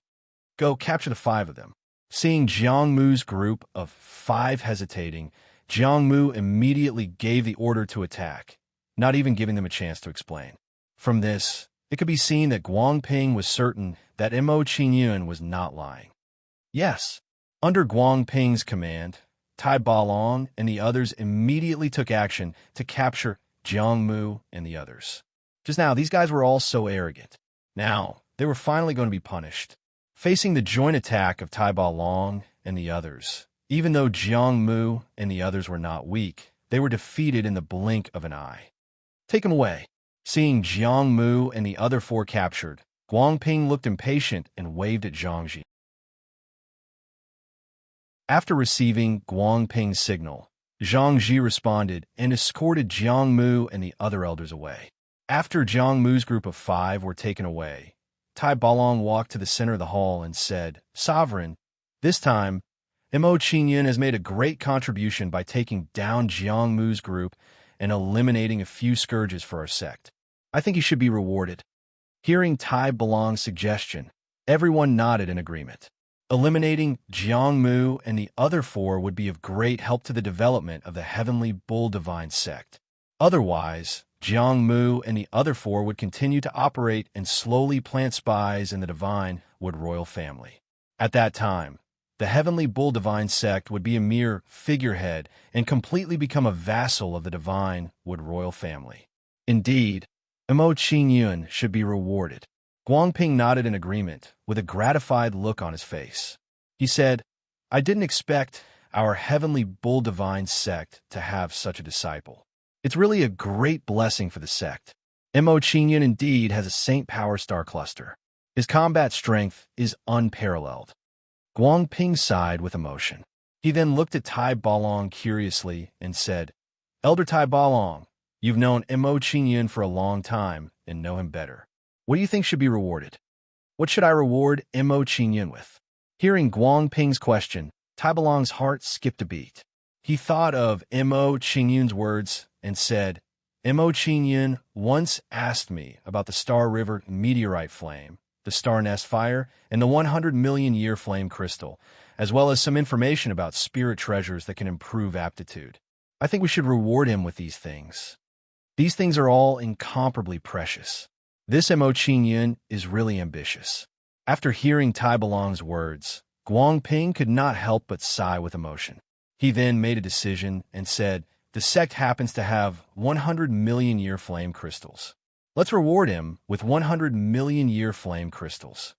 "Go capture the 5 of them." Seeing Jiang Mu's group of 5 hesitating, Jiang Mu immediately gave the order to attack, not even giving them a chance to explain. From this, it could be seen that Guang Ping was certain that Mo Qingyun was not lying. Yes, under Guang Ping's command, Tai Balong and the others immediately took action to capture Jiang Mu and the others. Just now, these guys were all so arrogant. Now, they were finally going to be punished. Facing the joint attack of Tai Balong and the others, even though Jiang Mu and the others were not weak, they were defeated in the blink of an eye. "Take him away." Seeing Jiang Mu and the other 4 captured, Guang Ping looked impatient and waved at Zhang Ji. After receiving Guang Ping's signal, Zhang Ji responded and escorted Jiang Mu and the other elders away. After Jiang Mu's group of 5 were taken away, Tai Balong walked to the center of the hall and said, "Sovereign, this time, Mo Qingyun has made a great contribution by taking down Jiang Mu's group and eliminating a few scourges for our sect. I think he should be rewarded." Hearing Tai Balong's suggestion, everyone nodded in agreement. Eliminating Jiang Mu and the other 4 would be of great help to the development of the Heavenly Bull Divine sect. Otherwise, Jiang Mu and the other four would continue to operate and slowly plant spies in the divine Wood royal family. At that time, the Heavenly Bull Divine sect would be a mere figurehead and completely become a vassal of the divine Wood royal family. Indeed, Mo Qingyun should be rewarded. Guangping nodded in agreement, with a gratified look on his face. He said, I didn't expect our Heavenly Bull Divine sect to have such a disciple. It's really a great blessing for the sect. Mo Qingyun indeed has a Saint Power Star cluster. His combat strength is unparalleled. Guangping sighed with emotion. He then looked at Tai Balong curiously and said, Elder Tai Balong, you've known Mo Qingyun for a long time and know him better. What do you think should be rewarded? What should I reward Mo Qingyun with? Hearing Guangping's question, Tai Balong's heart skipped a beat. He thought of Mo Qingyun's words and said, Mo Qingyun once asked me about the Star River meteorite flame, the Star Nest fire, and the 100-million-year flame crystal, as well as some information about spirit treasures that can improve aptitude. I think we should reward him with these things. These things are all incomparably precious. This Mo Qingyun is really ambitious. After hearing Tai Balong's words, Guangping could not help but sigh with emotion. He then made a decision and said, the sect happens to have 100-million-year flame crystals. Let's reward him with 100-million-year flame crystals.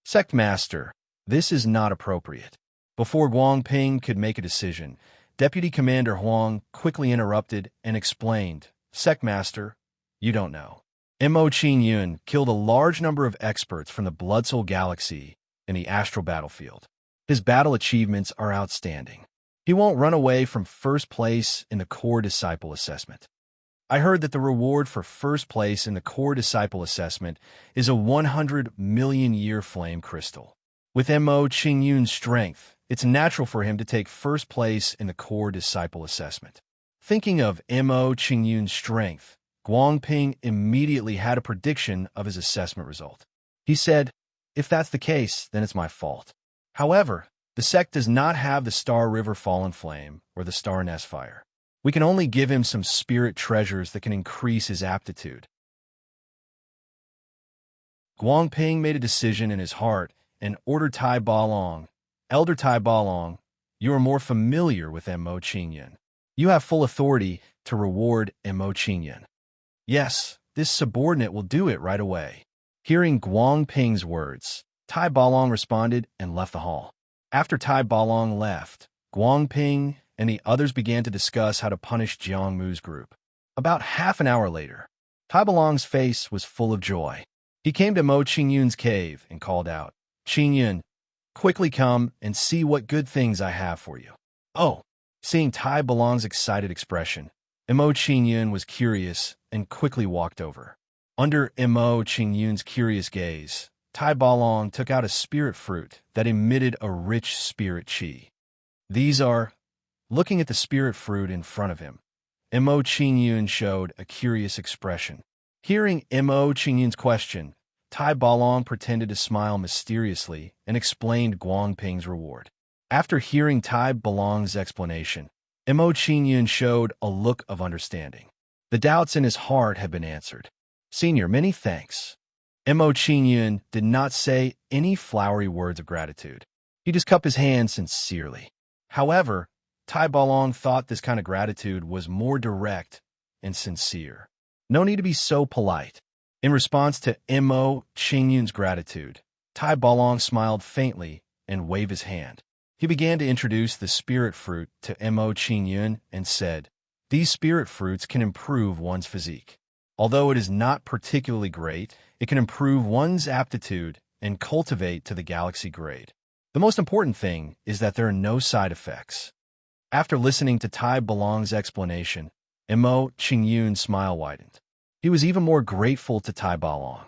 Sect Master, this is not appropriate. Before Guangping could make a decision, Deputy Commander Huang quickly interrupted and explained, Sect Master, you don't know. Mo Qingyun killed a large number of experts from the Blood Soul Galaxy in the astral battlefield. His battle achievements are outstanding. He won't run away from first place in the Core Disciple Assessment. I heard that the reward for first place in the Core Disciple Assessment is a 100-million-year flame crystal. With Mo Qingyun's strength, it's natural for him to take first place in the Core Disciple Assessment. Thinking of Mo Qingyun's strength, Guangping immediately had a prediction of his assessment result. He said, if that's the case, then it's my fault. However, the sect does not have the Star River Fallen Flame or the Star Nest Fire. We can only give him some spirit treasures that can increase his aptitude. Guangping made a decision in his heart and ordered Tai Balong, Elder Tai Balong, you are more familiar with Mo Qingyun. You have full authority to reward Mo Qingyun. Yes, this subordinate will do it right away. Hearing Guangping's words, Tai Balong responded and left the hall. After Tai Balong left, Guangping and the others began to discuss how to punish Jiang Mu's group. About half an hour later, Tai Balong's face was full of joy. He came to Mo Qingyun's cave and called out, Qingyun, quickly come and see what good things I have for you. Oh, seeing Tai Balong's excited expression, Mo Qingyun was curious and quickly walked over. Under Mo Qingyun's curious gaze, Tai Balong took out a spirit fruit that emitted a rich spirit qi. These are... Looking at the spirit fruit in front of him, Mo Qingyun showed a curious expression. Hearing Mo Qingyun's question, Tai Balong pretended to smile mysteriously and explained Guangping's reward. After hearing Tai Balong's explanation, Mo Qingyun showed a look of understanding. The doubts in his heart had been answered. Senior, many thanks. Mo Qingyun did not say any flowery words of gratitude. He just cupped his hand sincerely. However, Tai Balong thought this kind of gratitude was more direct and sincere. No need to be so polite. In response to Mo Qingyun's gratitude, Tai Balong smiled faintly and waved his hand. He began to introduce the spirit fruit to Mo Qingyun and said, these spirit fruits can improve one's physique. Although it is not particularly great, it can improve one's aptitude and cultivate to the galaxy grade. The most important thing is that there are no side effects. After listening to Tai Balong's explanation, Mo Qingyun's smile widened. He was even more grateful to Tai Balong.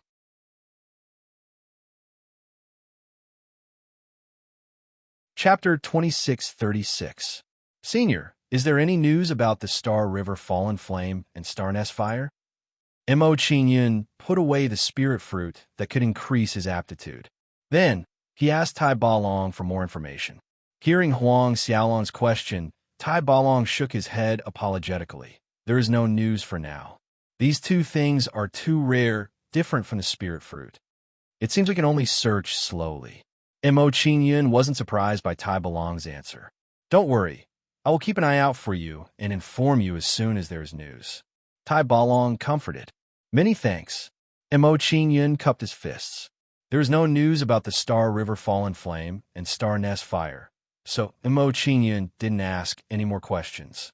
Chapter 2636. Senior, is there any news about the Star River Fallen Flame and Star Nest Fire? Mo Qingyun put away the spirit fruit that could increase his aptitude. Then, he asked Tai Balong for more information. Hearing Huang Xiaolong's question, Tai Balong shook his head apologetically. There is no news for now. These two things are too rare, different from the spirit fruit. It seems we can only search slowly. Mo Qingyun wasn't surprised by Tai Balong's answer. Don't worry, I will keep an eye out for you and inform you as soon as there is news. Tai Balong comforted. Many thanks. Mo Qingyun cupped his fists. There is no news about the Star River Fallen Flame and Star Nest Fire, so Mo Qingyun didn't ask any more questions.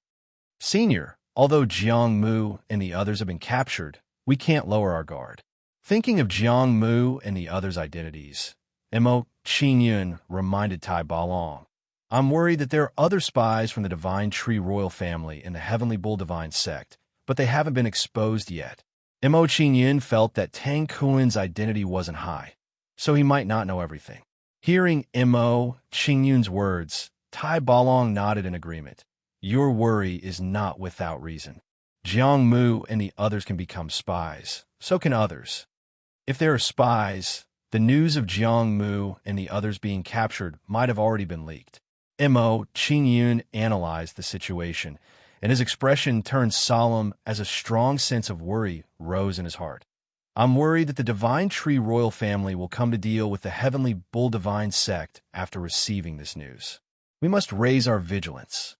Senior, although Jiang Mu and the others have been captured, we can't lower our guard. Thinking of Jiang Mu and the others' identities, Mo Qingyun reminded Tai Balong. I'm worried that there are other spies from the Divine Tree Royal family in the Heavenly Bull Divine sect, but they haven't been exposed yet. Mo Qingyun felt that Tang Kuan's identity wasn't high, so he might not know everything. Hearing Mo Qingyun's words, Tai Balong nodded in agreement. Your worry is not without reason. Jiang Mu and the others can become spies. So can others. If there are spies, the news of Jiang Mu and the others being captured might have already been leaked. Mo Qingyun analyzed the situation, and his expression turned solemn as a strong sense of worry rose in his heart. I'm worried that the Divine Tree Royal family will come to deal with the Heavenly Bull Divine sect after receiving this news. We must raise our vigilance.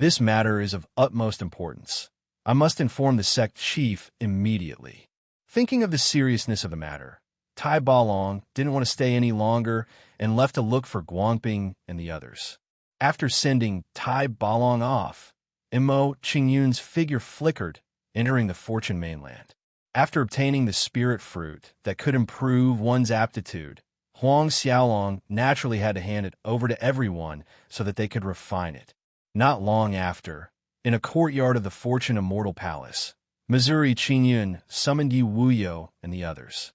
This matter is of utmost importance. I must inform the sect chief immediately. Thinking of the seriousness of the matter, Tai Balong didn't want to stay any longer and left to look for Guangping and the others. After sending Tai Balong off, Mo Qingyun's figure flickered, entering the Fortune mainland. After obtaining the spirit fruit that could improve one's aptitude, Huang Xiaolong naturally had to hand it over to everyone so that they could refine it. Not long after, in a courtyard of the Fortune Immortal Palace, Missouri Qingyun summoned Yi Wuyo and the others.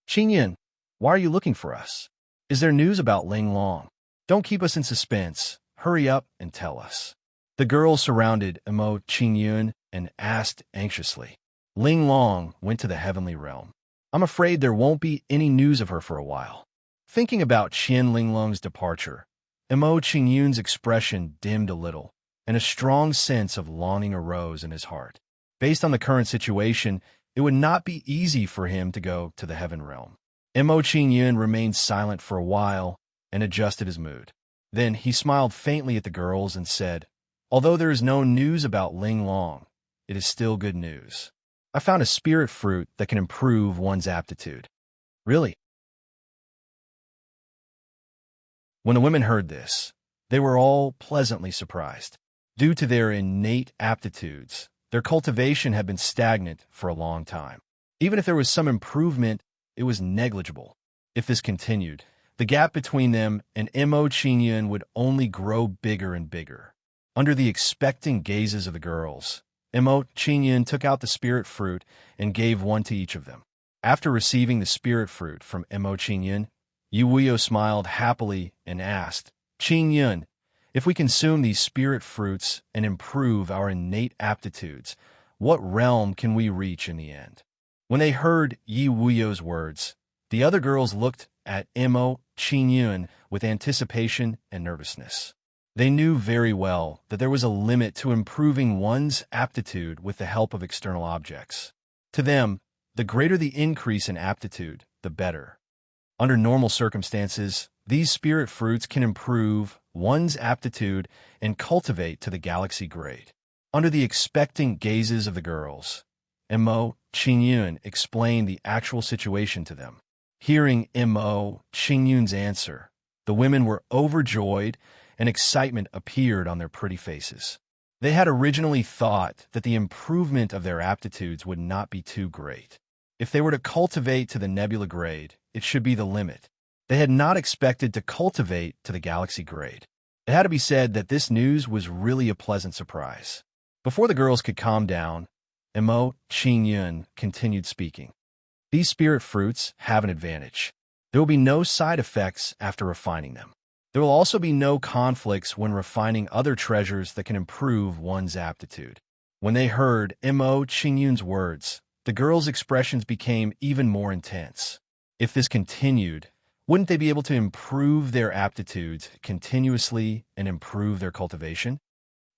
Qingyun, why are you looking for us? Is there news about Ling Long? Don't keep us in suspense. Hurry up and tell us. The girls surrounded Mo Qingyun and asked anxiously. Ling Long went to the heavenly realm. I'm afraid there won't be any news of her for a while. Thinking about Qian Linglong's departure, Mo Qingyun's expression dimmed a little, and a strong sense of longing arose in his heart. Based on the current situation, it would not be easy for him to go to the heaven realm. Mo Qingyun remained silent for a while and adjusted his mood. Then he smiled faintly at the girls and said, although there is no news about Ling Long, it is still good news. I found a spirit fruit that can improve one's aptitude. Really? When the women heard this, they were all pleasantly surprised. Due to their innate aptitudes, their cultivation had been stagnant for a long time. Even if there was some improvement, it was negligible. If this continued, the gap between them and Mo Qingyun would only grow bigger and bigger. Under the expectant gazes of the girls, Mo Qingyun took out the spirit fruit and gave one to each of them. After receiving the spirit fruit from Mo Qingyun, Yi Wuyo smiled happily and asked, Qingyun, if we consume these spirit fruits and improve our innate aptitudes, what realm can we reach in the end? When they heard Yi Wuyo's words, the other girls looked at Mo Qingyun with anticipation and nervousness. They knew very well that there was a limit to improving one's aptitude with the help of external objects. To them, the greater the increase in aptitude, the better. Under normal circumstances, these spirit fruits can improve one's aptitude and cultivate to the galaxy grade. Under the expectant gazes of the girls, Mo Qingyun explained the actual situation to them. Hearing Mo Qingyun's answer, the women were overjoyed and excitement appeared on their pretty faces. They had originally thought that the improvement of their aptitudes would not be too great. If they were to cultivate to the nebula grade, it should be the limit. They had not expected to cultivate to the galaxy grade. It had to be said that this news was really a pleasant surprise. Before the girls could calm down, Mo Qingyun continued speaking. These spirit fruits have an advantage. There will be no side effects after refining them. There will also be no conflicts when refining other treasures that can improve one's aptitude. When they heard Mo Qingyun's words, the girls' expressions became even more intense. If this continued, wouldn't they be able to improve their aptitudes continuously and improve their cultivation?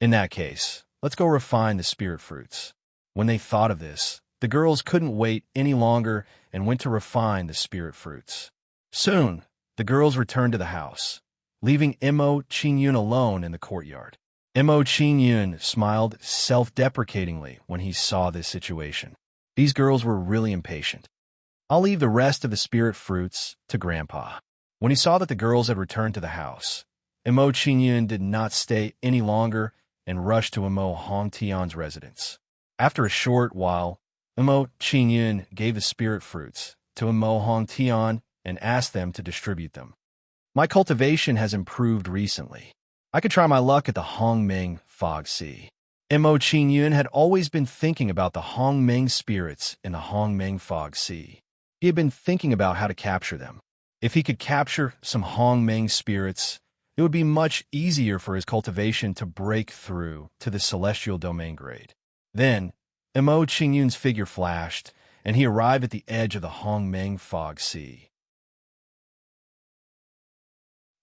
In that case, let's go refine the spirit fruits. When they thought of this, The girls couldn't wait any longer and went to refine the spirit fruits. Soon, the girls returned to the house, leaving Mo Qingyun alone in the courtyard. Mo Qingyun smiled self-deprecatingly when he saw this situation. These girls were really impatient. I'll leave the rest of the spirit fruits to Grandpa. When he saw that the girls had returned to the house, Mo Qingyun did not stay any longer and rushed to Mo Hongtian's residence. After a short while, Mo Qingyun gave the spirit fruits to Mo Hongtian and asked them to distribute them. My cultivation has improved recently. I could try my luck at the Hongming Fog Sea. Mo Qingyun had always been thinking about the Hongming spirits in the Hongming Fog Sea. He had been thinking about how to capture them. If he could capture some Hongming spirits, it would be much easier for his cultivation to break through to the celestial domain grade. Then, Mo Qingyun's figure flashed, and he arrived at the edge of the Hongming Fog Sea.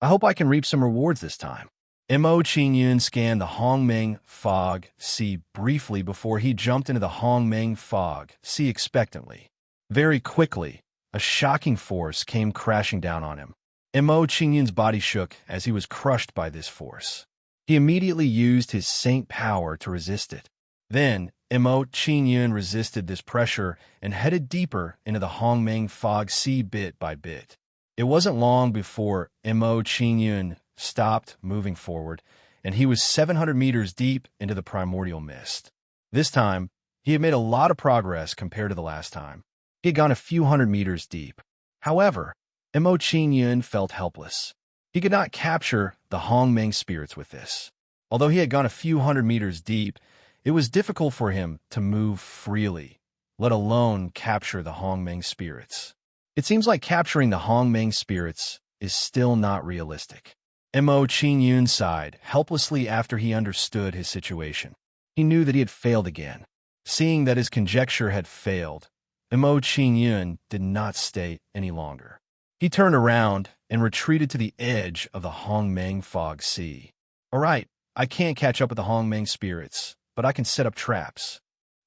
I hope I can reap some rewards this time. Mo Qingyun scanned the Hongming Fog Sea briefly before he jumped into the Hongming Fog Sea expectantly. Very quickly, a shocking force came crashing down on him. Mo Qingyun's body shook as he was crushed by this force. He immediately used his saint power to resist it. Then, Mo Qingyun resisted this pressure and headed deeper into the Hongming Fog Sea bit by bit. It wasn't long before Mo Qingyun stopped moving forward, and he was 700 meters deep into the primordial mist. This time, he had made a lot of progress compared to the last time. He had gone a few hundred meters deep. However, Mo Qingyun felt helpless. He could not capture the Hongming spirits with this. Although he had gone a few hundred meters deep, it was difficult for him to move freely, let alone capture the Hongming spirits. It seems like capturing the Hongming spirits is still not realistic. Mo Qingyun sighed helplessly after he understood his situation. He knew that he had failed again. Seeing that his conjecture had failed, Mo Qingyun did not stay any longer. He turned around and retreated to the edge of the Hongming Fog Sea. All right, I can't catch up with the Hongming spirits, but I can set up traps.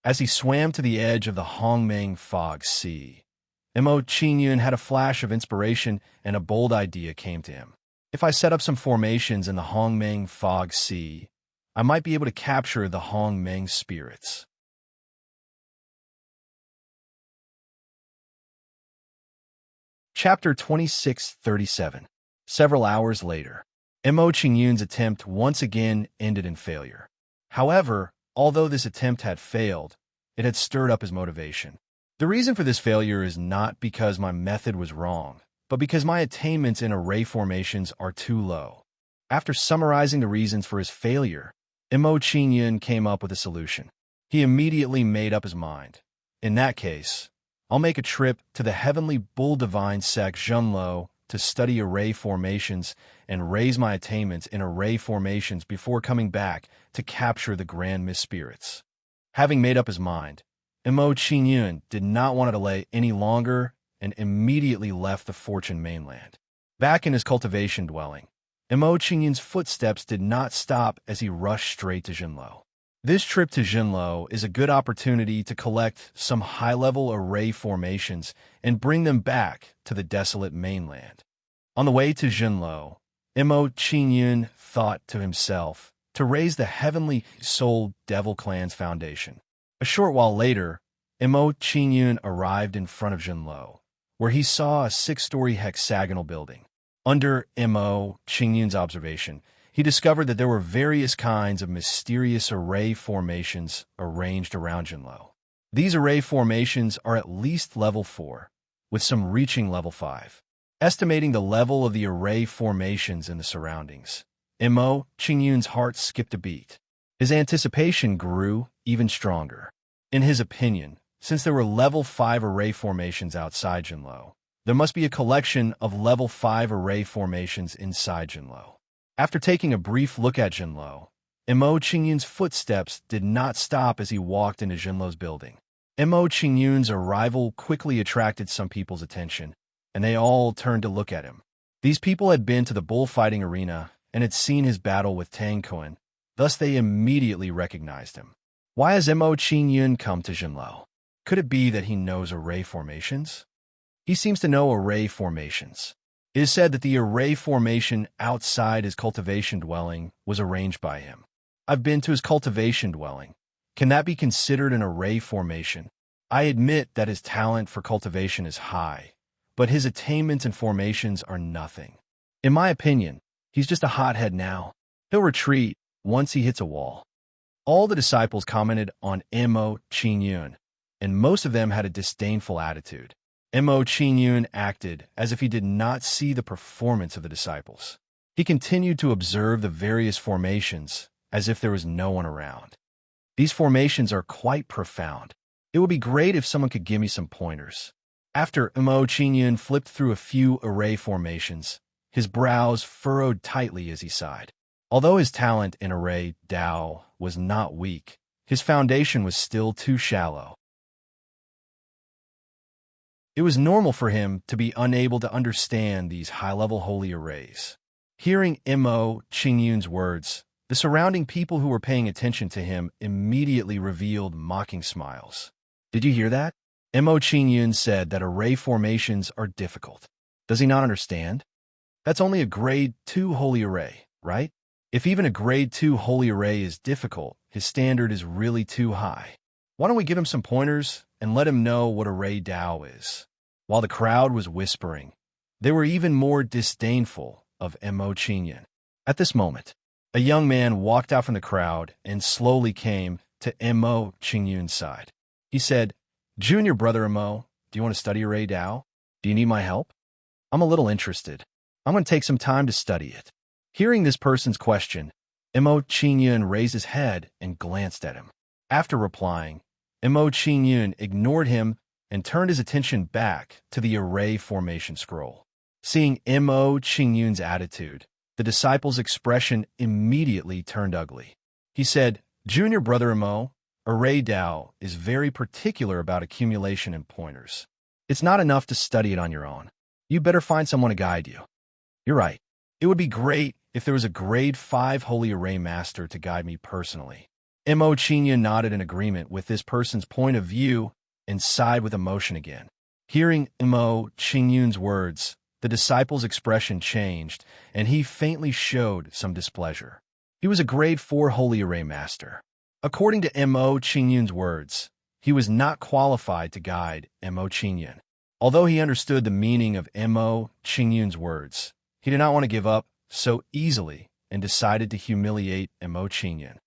As he swam to the edge of the Hongming Fog Sea, Mo Qingyun had a flash of inspiration and a bold idea came to him. If I set up some formations in the Hongming Fog Sea, I might be able to capture the Hongming spirits. Chapter 2637. Several hours later, Mo Qingyun's attempt once again ended in failure. However, although this attempt had failed, it had stirred up his motivation. The reason for this failure is not because my method was wrong, but because my attainments in array formations are too low. After summarizing the reasons for his failure, Mo Qingyun came up with a solution. He immediately made up his mind. In that case, I'll make a trip to the heavenly bull divine sect Zhenlo to study array formations and raise my attainments in array formations before coming back to capture the grand mist spirits. Having made up his mind, Mo Qingyun did not want to delay any longer and immediately left the Fortune mainland. Back in his cultivation dwelling, Mo Qingyun's footsteps did not stop as he rushed straight to Zhenlo. This trip to Zhenlo is a good opportunity to collect some high-level array formations and bring them back to the desolate mainland. On the way to Zhenlo, Mo Qingyun thought to himself to raise the heavenly soul devil clan's foundation. A short while later, Mo Qingyun arrived in front of Zhenlo, where he saw a 6-story hexagonal building. Under Mo Qingyun's observation, he discovered that there were various kinds of mysterious array formations arranged around Zhenlo. These array formations are at least level 4, with some reaching level 5. Estimating the level of the array formations in the surroundings, Mo Qingyun's heart skipped a beat. His anticipation grew even stronger. In his opinion, since there were level 5 array formations outside Zhenlo, there must be a collection of level 5 array formations inside Zhenlo. After taking a brief look at Zhenlo, Mo Qingyun's footsteps did not stop as he walked into Zhenlo's building. Mo Qingyun's arrival quickly attracted some people's attention, and they all turned to look at him. These people had been to the bullfighting arena and had seen his battle with Tang Kuan, thus they immediately recognized him. Why has Mo Qingyun come to Zhenlo? Could it be that he knows array formations? He seems to know array formations. It is said that the array formation outside his cultivation dwelling was arranged by him. I've been to his cultivation dwelling. Can that be considered an array formation? I admit that his talent for cultivation is high, but his attainments and formations are nothing. In my opinion, he's just a hothead now. He'll retreat once he hits a wall. All the disciples commented on Mo Qingyun, and most of them had a disdainful attitude. Mo Qingyun acted as if he did not see the performance of the disciples. He continued to observe the various formations as if there was no one around. These formations are quite profound. It would be great if someone could give me some pointers. After Mo Qingyun flipped through a few array formations, his brows furrowed tightly as he sighed. Although his talent in array Dao was not weak, his foundation was still too shallow. It was normal for him to be unable to understand these high-level holy arrays. Hearing Mo Qingyun's words, the surrounding people who were paying attention to him immediately revealed mocking smiles. Did you hear that? Mo Qingyun said that array formations are difficult. Does he not understand? That's only a grade 2 holy array, right? If even a grade 2 holy array is difficult, his standard is really too high. Why don't we give him some pointers and let him know what array Dao is? While the crowd was whispering, they were even more disdainful of Mo Qingyun. At this moment, a young man walked out from the crowd and slowly came to Mo Qingyun's side. He said, "Junior brother Mo, do you want to study array Dao? Do you need my help? I'm a little interested. I'm going to take some time to study it." Hearing this person's question, Mo Qingyun raised his head and glanced at him. After replying, Mo Qingyun ignored him and turned his attention back to the array formation scroll. Seeing Mo Qingyun's attitude, the disciple's expression immediately turned ugly. He said, "Junior brother Mo, array Dao is very particular about accumulation and pointers. It's not enough to study it on your own. You better find someone to guide you." "You're right. It would be great if there was a grade 5 holy array master to guide me personally." Mo Qingyun nodded in agreement with this person's point of view and sighed with emotion again. Hearing Mo Qingyun's words, the disciple's expression changed, and he faintly showed some displeasure. He was a grade 4 holy array master. According to Mo Qingyun's words, he was not qualified to guide Mo Qingyun. Although he understood the meaning of Mo Qingyun's words, he did not want to give up so easily and decided to humiliate Mo Qingyun.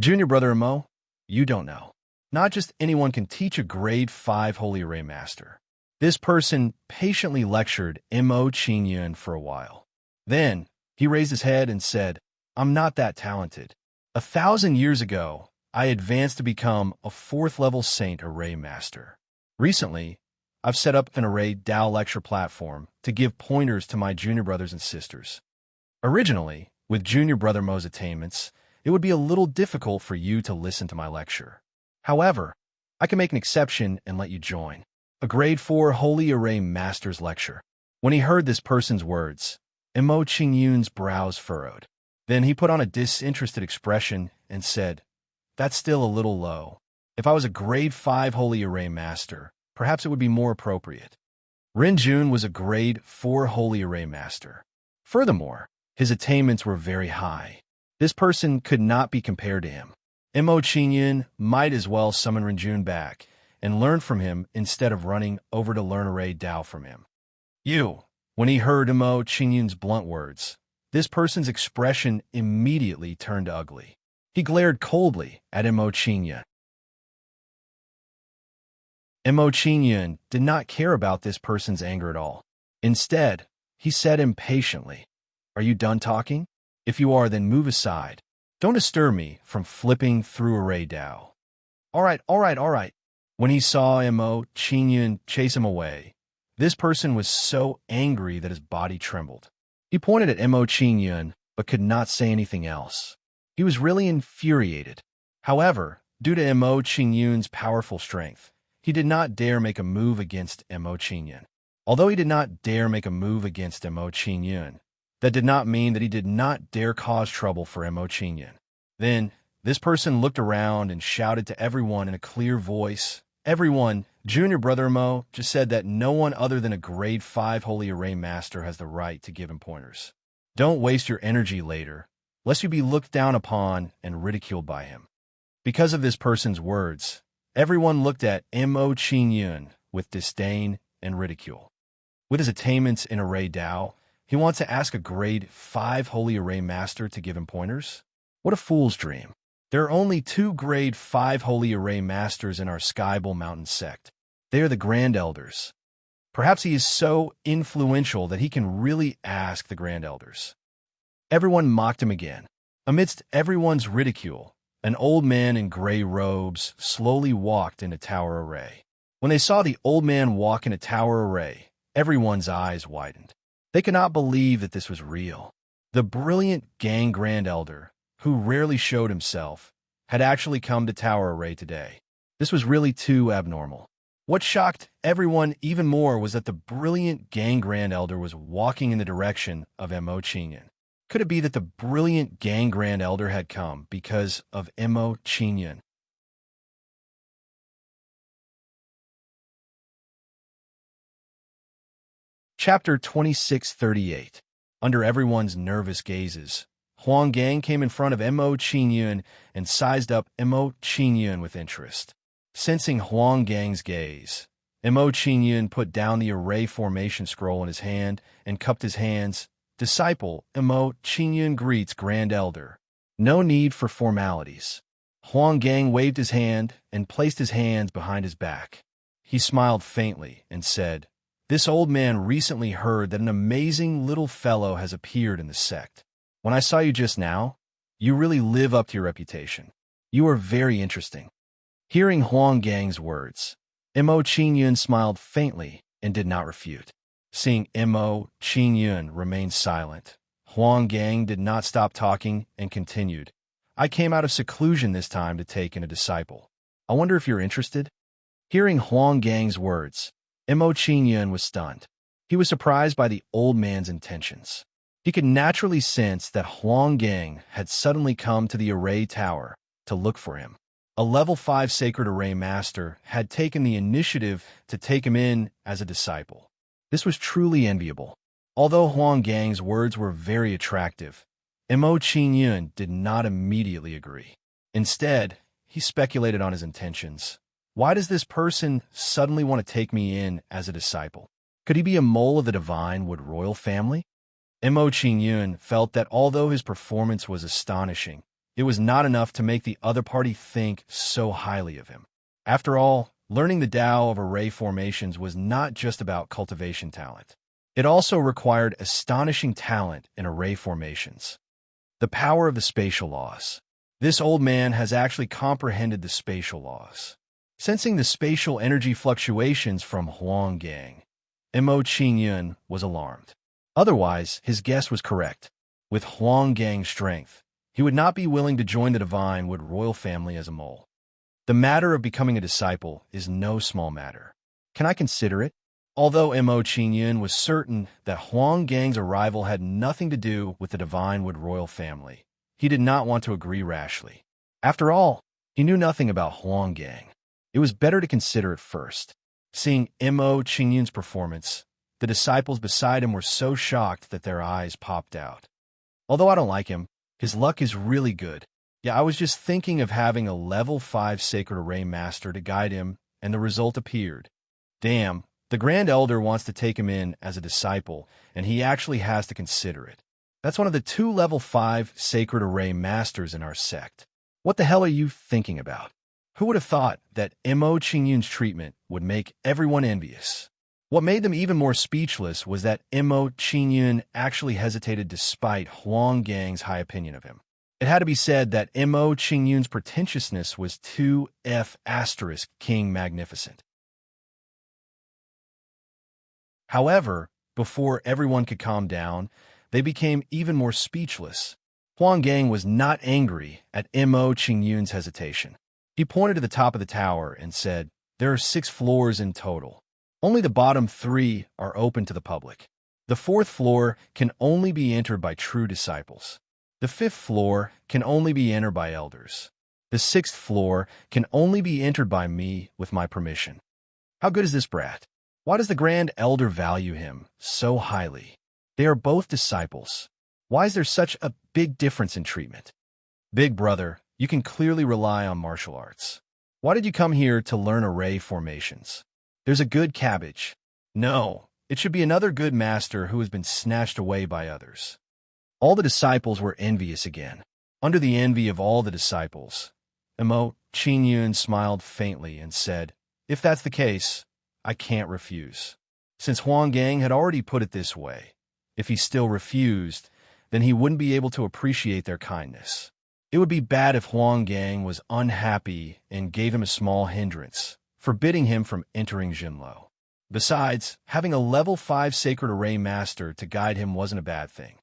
"Junior brother Mo, you don't know. Not just anyone can teach a grade 5 holy array master." This person patiently lectured Mo Qingyun for a while. Then he raised his head and said, "I'm not that talented. 1,000 years ago, I advanced to become a 4th level saint array master. Recently, I've set up an array Dao lecture platform to give pointers to my junior brothers and sisters. Originally, with junior brother Mo's attainments, it would be a little difficult for you to listen to my lecture. However, I can make an exception and let you join. A grade 4 holy array master's lecture." When he heard this person's words, Mo Qingyun's brows furrowed. Then he put on a disinterested expression and said, "That's still a little low. If I was a grade 5 holy array master, perhaps it would be more appropriate." Renjun was a grade 4 holy array master. Furthermore, his attainments were very high. This person could not be compared to him. Mo Qingyun might as well summon Renjun back and learn from him instead of running over to learn array Dao from him. When he heard Mo Qingyun's blunt words, this person's expression immediately turned ugly. He glared coldly at Mo Qingyun. Mo Qingyun did not care about this person's anger at all. Instead, he said impatiently, "Are you done talking? If you are, then move aside. Don't disturb me from flipping through array Dao." All right. When he saw Mo Qingyun chase him away, this person was so angry that his body trembled. He pointed at Mo Qingyun, but could not say anything else. He was really infuriated. However, due to Mo Qingyun's powerful strength, he did not dare make a move against Mo Qingyun. Although he did not dare make a move against Mo Qingyun, that did not mean that he did not dare cause trouble for Mo Qingyun. Then, this person looked around and shouted to everyone in a clear voice Everyone, Junior Brother Mo, just said that no one other than a grade 5 Holy Array Master has the right to give him pointers. Don't waste your energy later, lest you be looked down upon and ridiculed by him. Because of this person's words, everyone looked at Mo Qin Yun with disdain and ridicule. With his attainments in Array Dao, he wants to ask a grade 5 Holy Array Master to give him pointers? What a fool's dream. There are only 2 grade 5 Holy Array Masters in our Skybull Mountain sect. They are the Grand Elders. Perhaps he is so influential that he can really ask the Grand Elders. Everyone mocked him again. Amidst everyone's ridicule, an old man in gray robes slowly walked into Tower Array. When they saw the old man walk into Tower Array, everyone's eyes widened. They could not believe that this was real. The brilliant Gang Grand Elder, who rarely showed himself, had actually come to Tower Array today. This was really too abnormal. What shocked everyone even more was that the brilliant Gang Grand Elder was walking in the direction of Mo Qinyan. Could it be that the brilliant Gang Grand Elder had come because of Mo Qinyan? Chapter 2638. Under everyone's nervous gazes, Huang Gang came in front of Mo Qinyan and sized up Mo Qinyan with interest. Sensing Huang Gang's gaze, Mo Qinyan put down the array formation scroll in his hand and cupped his hands. Disciple, Mo Qinyan greets Grand Elder. No need for formalities. Huang Gang waved his hand and placed his hands behind his back. He smiled faintly and said, "This old man recently heard that an amazing little fellow has appeared in the sect. When I saw you just now, you really live up to your reputation. You are very interesting." Hearing Huang Gang's words, Mo Qinyan smiled faintly and did not refute. Seeing Mo Qinyan remain silent, Huang Gang did not stop talking and continued, "I came out of seclusion this time to take in a disciple. I wonder if you're interested?" Hearing Huang Gang's words, Mo Qinyan was stunned. He was surprised by the old man's intentions. He could naturally sense that Huang Gang had suddenly come to the Array Tower to look for him. A level 5 Sacred Array Master had taken the initiative to take him in as a disciple. This was truly enviable. Although Huang Gang's words were very attractive, Mo Qinyan did not immediately agree. Instead, he speculated on his intentions. Why does this person suddenly want to take me in as a disciple? Could he be a mole of the Divine Wood royal family? Mo Qinyan felt that although his performance was astonishing, it was not enough to make the other party think so highly of him. After all, learning the Tao of array formations was not just about cultivation talent. It also required astonishing talent in array formations. The power of the spatial laws. This old man has actually comprehended the spatial laws. Sensing the spatial energy fluctuations from Huang Gang, Mo Qinyan was alarmed. Otherwise, his guess was correct. With Huang Gang's strength, he would not be willing to join the Divine Wood royal family as a mole. The matter of becoming a disciple is no small matter. Can I consider it? Although Mo Qinyan was certain that Huang Gang's arrival had nothing to do with the Divine Wood royal family, he did not want to agree rashly. After all, he knew nothing about Huang Gang. It was better to consider it first. Seeing Mo Qinyan's performance, the disciples beside him were so shocked that their eyes popped out. Although I don't like him, his luck is really good. Yeah, I was just thinking of having a level 5 Sacred Array Master to guide him, and the result appeared. Damn, the Grand Elder wants to take him in as a disciple, and he actually has to consider it. That's one of the 2 level 5 Sacred Array Masters in our sect. What the hell are you thinking about? Who would have thought that Mo Qinyan's treatment would make everyone envious? What made them even more speechless was that Mo Qinyan actually hesitated despite Huang Gang's high opinion of him. It had to be said that Mo Qinyan's pretentiousness was 2F asterisk King Magnificent. However, before everyone could calm down, they became even more speechless. Huang Gang was not angry at Mo Qinyan's hesitation. He pointed to the top of the tower and said, "There are 6 floors in total. Only the bottom 3 are open to the public. The 4th floor can only be entered by true disciples. The 5th floor can only be entered by elders. The sixth floor can only be entered by me with my permission. How good is this brat? Why does the Grand Elder value him so highly? They are both disciples. Why is there such a big difference in treatment? Big brother, you can clearly rely on martial arts. Why did you come here to learn array formations? There's a good cabbage. No, it should be another good master who has been snatched away by others. All the disciples were envious again. Under the envy of all the disciples, Qingyun smiled faintly and said, "If that's the case, I can't refuse." Since Huanggang had already put it this way, if he still refused, then he wouldn't be able to appreciate their kindness. It would be bad if Huanggang was unhappy and gave him a small hindrance, forbidding him from entering Jinlo. Besides, having a level 5 Sacred Array Master to guide him wasn't a bad thing.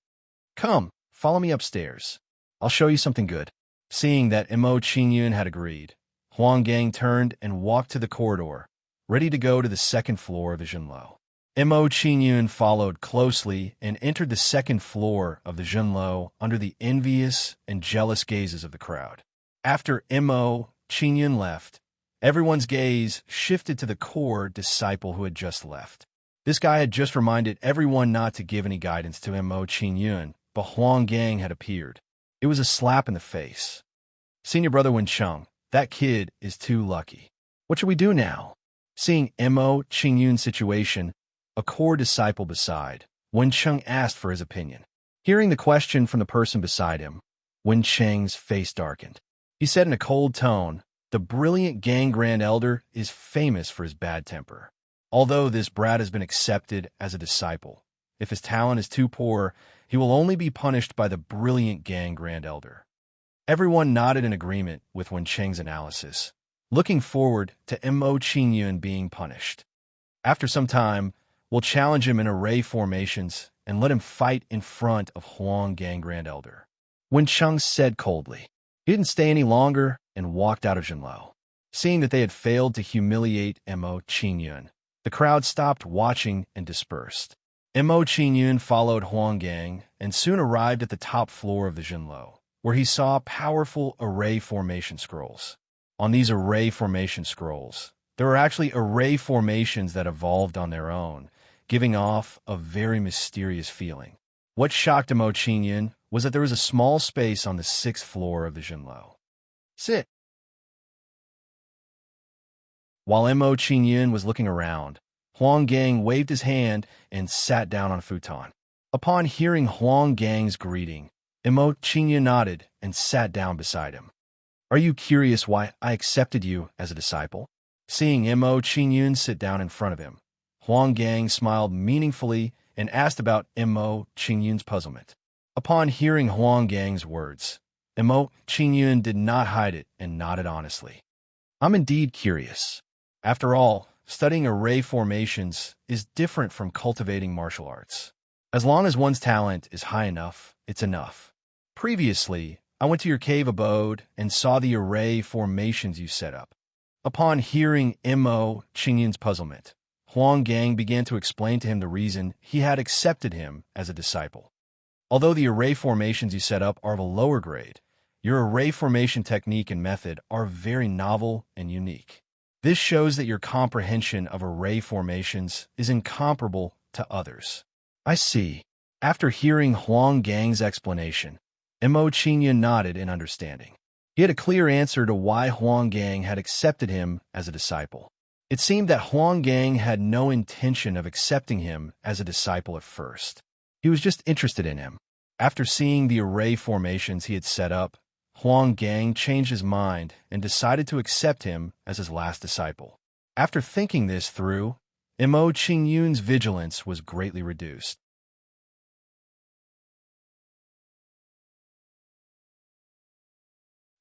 Come, follow me upstairs. I'll show you something good. Seeing that Qingyun had agreed, Huanggang turned and walked to the corridor, ready to go to the second floor of the Jinlo. Qingyun followed closely and entered the second floor of the Jinlo under the envious and jealous gazes of the crowd. After Qingyun left, everyone's gaze shifted to the core disciple who had just left. This guy had just reminded everyone not to give any guidance to Qingyun, but Huanggang had appeared. It was a slap in the face. Senior brother Wencheng, that kid is too lucky. What should we do now? Seeing Qingyun's situation, a core disciple beside, Wencheng asked for his opinion. Hearing the question from the person beside him, Wencheng's face darkened. He said in a cold tone, "The brilliant Gang Grand Elder is famous for his bad temper. Although this brat has been accepted as a disciple, if his talent is too poor, he will only be punished by the brilliant Gang Grand Elder." Everyone nodded in agreement with Wencheng's analysis, looking forward to Qingyun being punished. After some time, we'll challenge him in array formations and let him fight in front of Huanggang Grand Elder. Wencheng said coldly. He didn't stay any longer and walked out of Jinlo. Seeing that they had failed to humiliate Qingyun, the crowd stopped watching and dispersed. Qingyun followed Huanggang and soon arrived at the top floor of the Jinlo, where he saw powerful array formation scrolls. On these array formation scrolls, there were actually array formations that evolved on their own, giving off a very mysterious feeling. What shocked Qingyun was that there was a small space on the 6th floor of the Jinlo. Sit. While Qingyun was looking around, Huanggang waved his hand and sat down on a futon. Upon hearing Huanggang's greeting, Qingyun nodded and sat down beside him. "Are you curious why I accepted you as a disciple?" Seeing Qingyun sit down in front of him, Huanggang smiled meaningfully and asked about Qingyun's puzzlement. Upon hearing Huanggang's words, Qingyun did not hide it and nodded honestly. "I'm indeed curious. After all, studying array formations is different from cultivating martial arts. As long as one's talent is high enough, it's enough. Previously, I went to your cave abode and saw the array formations you set up." Upon hearing Qingyun's puzzlement, Huanggang began to explain to him the reason he had accepted him as a disciple. "Although the array formations you set up are of a lower grade, your array formation technique and method are very novel and unique. This shows that your comprehension of array formations is incomparable to others." "I see." After hearing Huanggang's explanation, Qingyun nodded in understanding. He had a clear answer to why Huanggang had accepted him as a disciple. It seemed that Huanggang had no intention of accepting him as a disciple at first. He was just interested in him. After seeing the array formations he had set up, Huanggang changed his mind and decided to accept him as his last disciple. After thinking this through, Qingyun's vigilance was greatly reduced.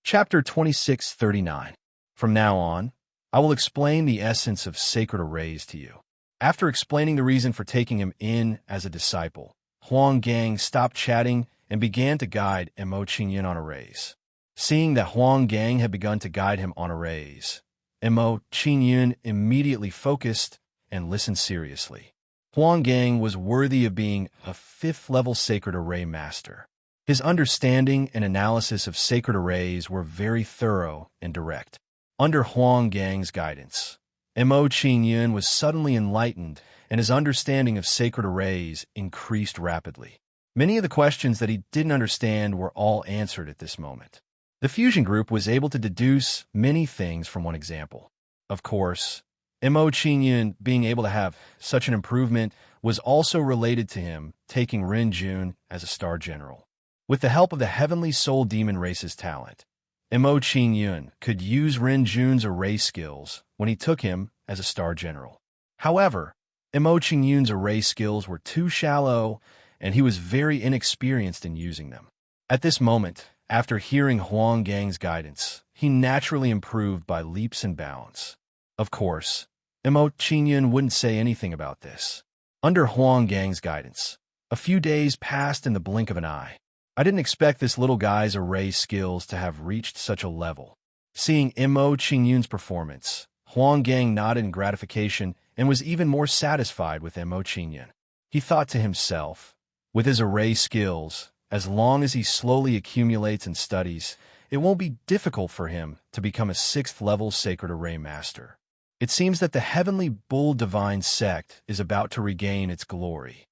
Chapter 2639. From now on, I will explain the essence of sacred arrays to you. After explaining the reason for taking him in as a disciple, Huanggang stopped chatting and began to guide Qingyun on arrays. Seeing that Huanggang had begun to guide him on arrays, Qingyun immediately focused and listened seriously. Huanggang was worthy of being a 5th-level sacred array master. His understanding and analysis of sacred arrays were very thorough and direct. Under Huang Gang's guidance, Mo Qingyun was suddenly enlightened, and his understanding of sacred arrays increased rapidly. Many of the questions that he didn't understand were all answered at this moment. The fusion group was able to deduce many things from one example. Of course, Mo Qingyun being able to have such an improvement was also related to him taking Ren Jun as a star general. With the help of the heavenly soul demon race's talent, Mo Qingyun could use Ren Jun's array skills when he took him as a star general. However, Mo Qingyun's array skills were too shallow, and he was very inexperienced in using them. At this moment, after hearing Huang Gang's guidance, he naturally improved by leaps and bounds. Of course, Mo Qingyun wouldn't say anything about this. Under Huang Gang's guidance, a few days passed in the blink of an eye. I didn't expect this little guy's array skills to have reached such a level. Seeing Mo Qingyun's performance, Huang Gang nodded in gratification and was even more satisfied with Mo Qingyun. He thought to himself, with his array skills, as long as he slowly accumulates and studies, it won't be difficult for him to become a 6th-level sacred array master. It seems that the Heavenly Bull Divine Sect is about to regain its glory.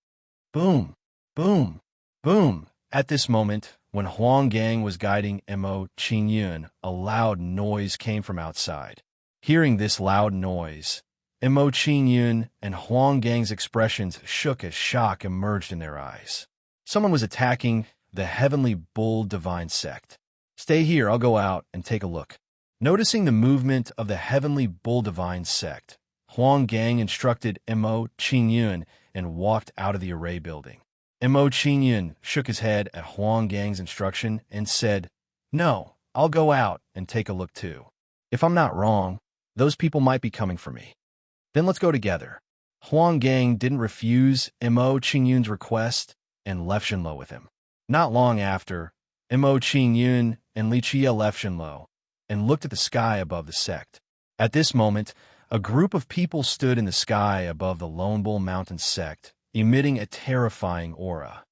Boom! Boom! Boom! At this moment, when Huang Gang was guiding Mo Qingyun, a loud noise came from outside. Hearing this loud noise, Mo Qingyun and Huang Gang's expressions shook as shock emerged in their eyes. Someone was attacking the Heavenly Bull Divine Sect. Stay here, I'll go out and take a look. Noticing the movement of the Heavenly Bull Divine Sect, Huang Gang instructed Mo Qingyun and walked out of the array building. Mo Qingyun shook his head at Huang Gang's instruction and said, "No, I'll go out and take a look too. If I'm not wrong, those people might be coming for me. Then let's go together." Huang Gang didn't refuse Mo Qingyun's request and left Shenlo with him. Not long after, Mo Qingyun and Li Qia left Shenlo and looked at the sky above the sect. At this moment, a group of people stood in the sky above the Lone Bull Mountain sect, emitting a terrifying aura.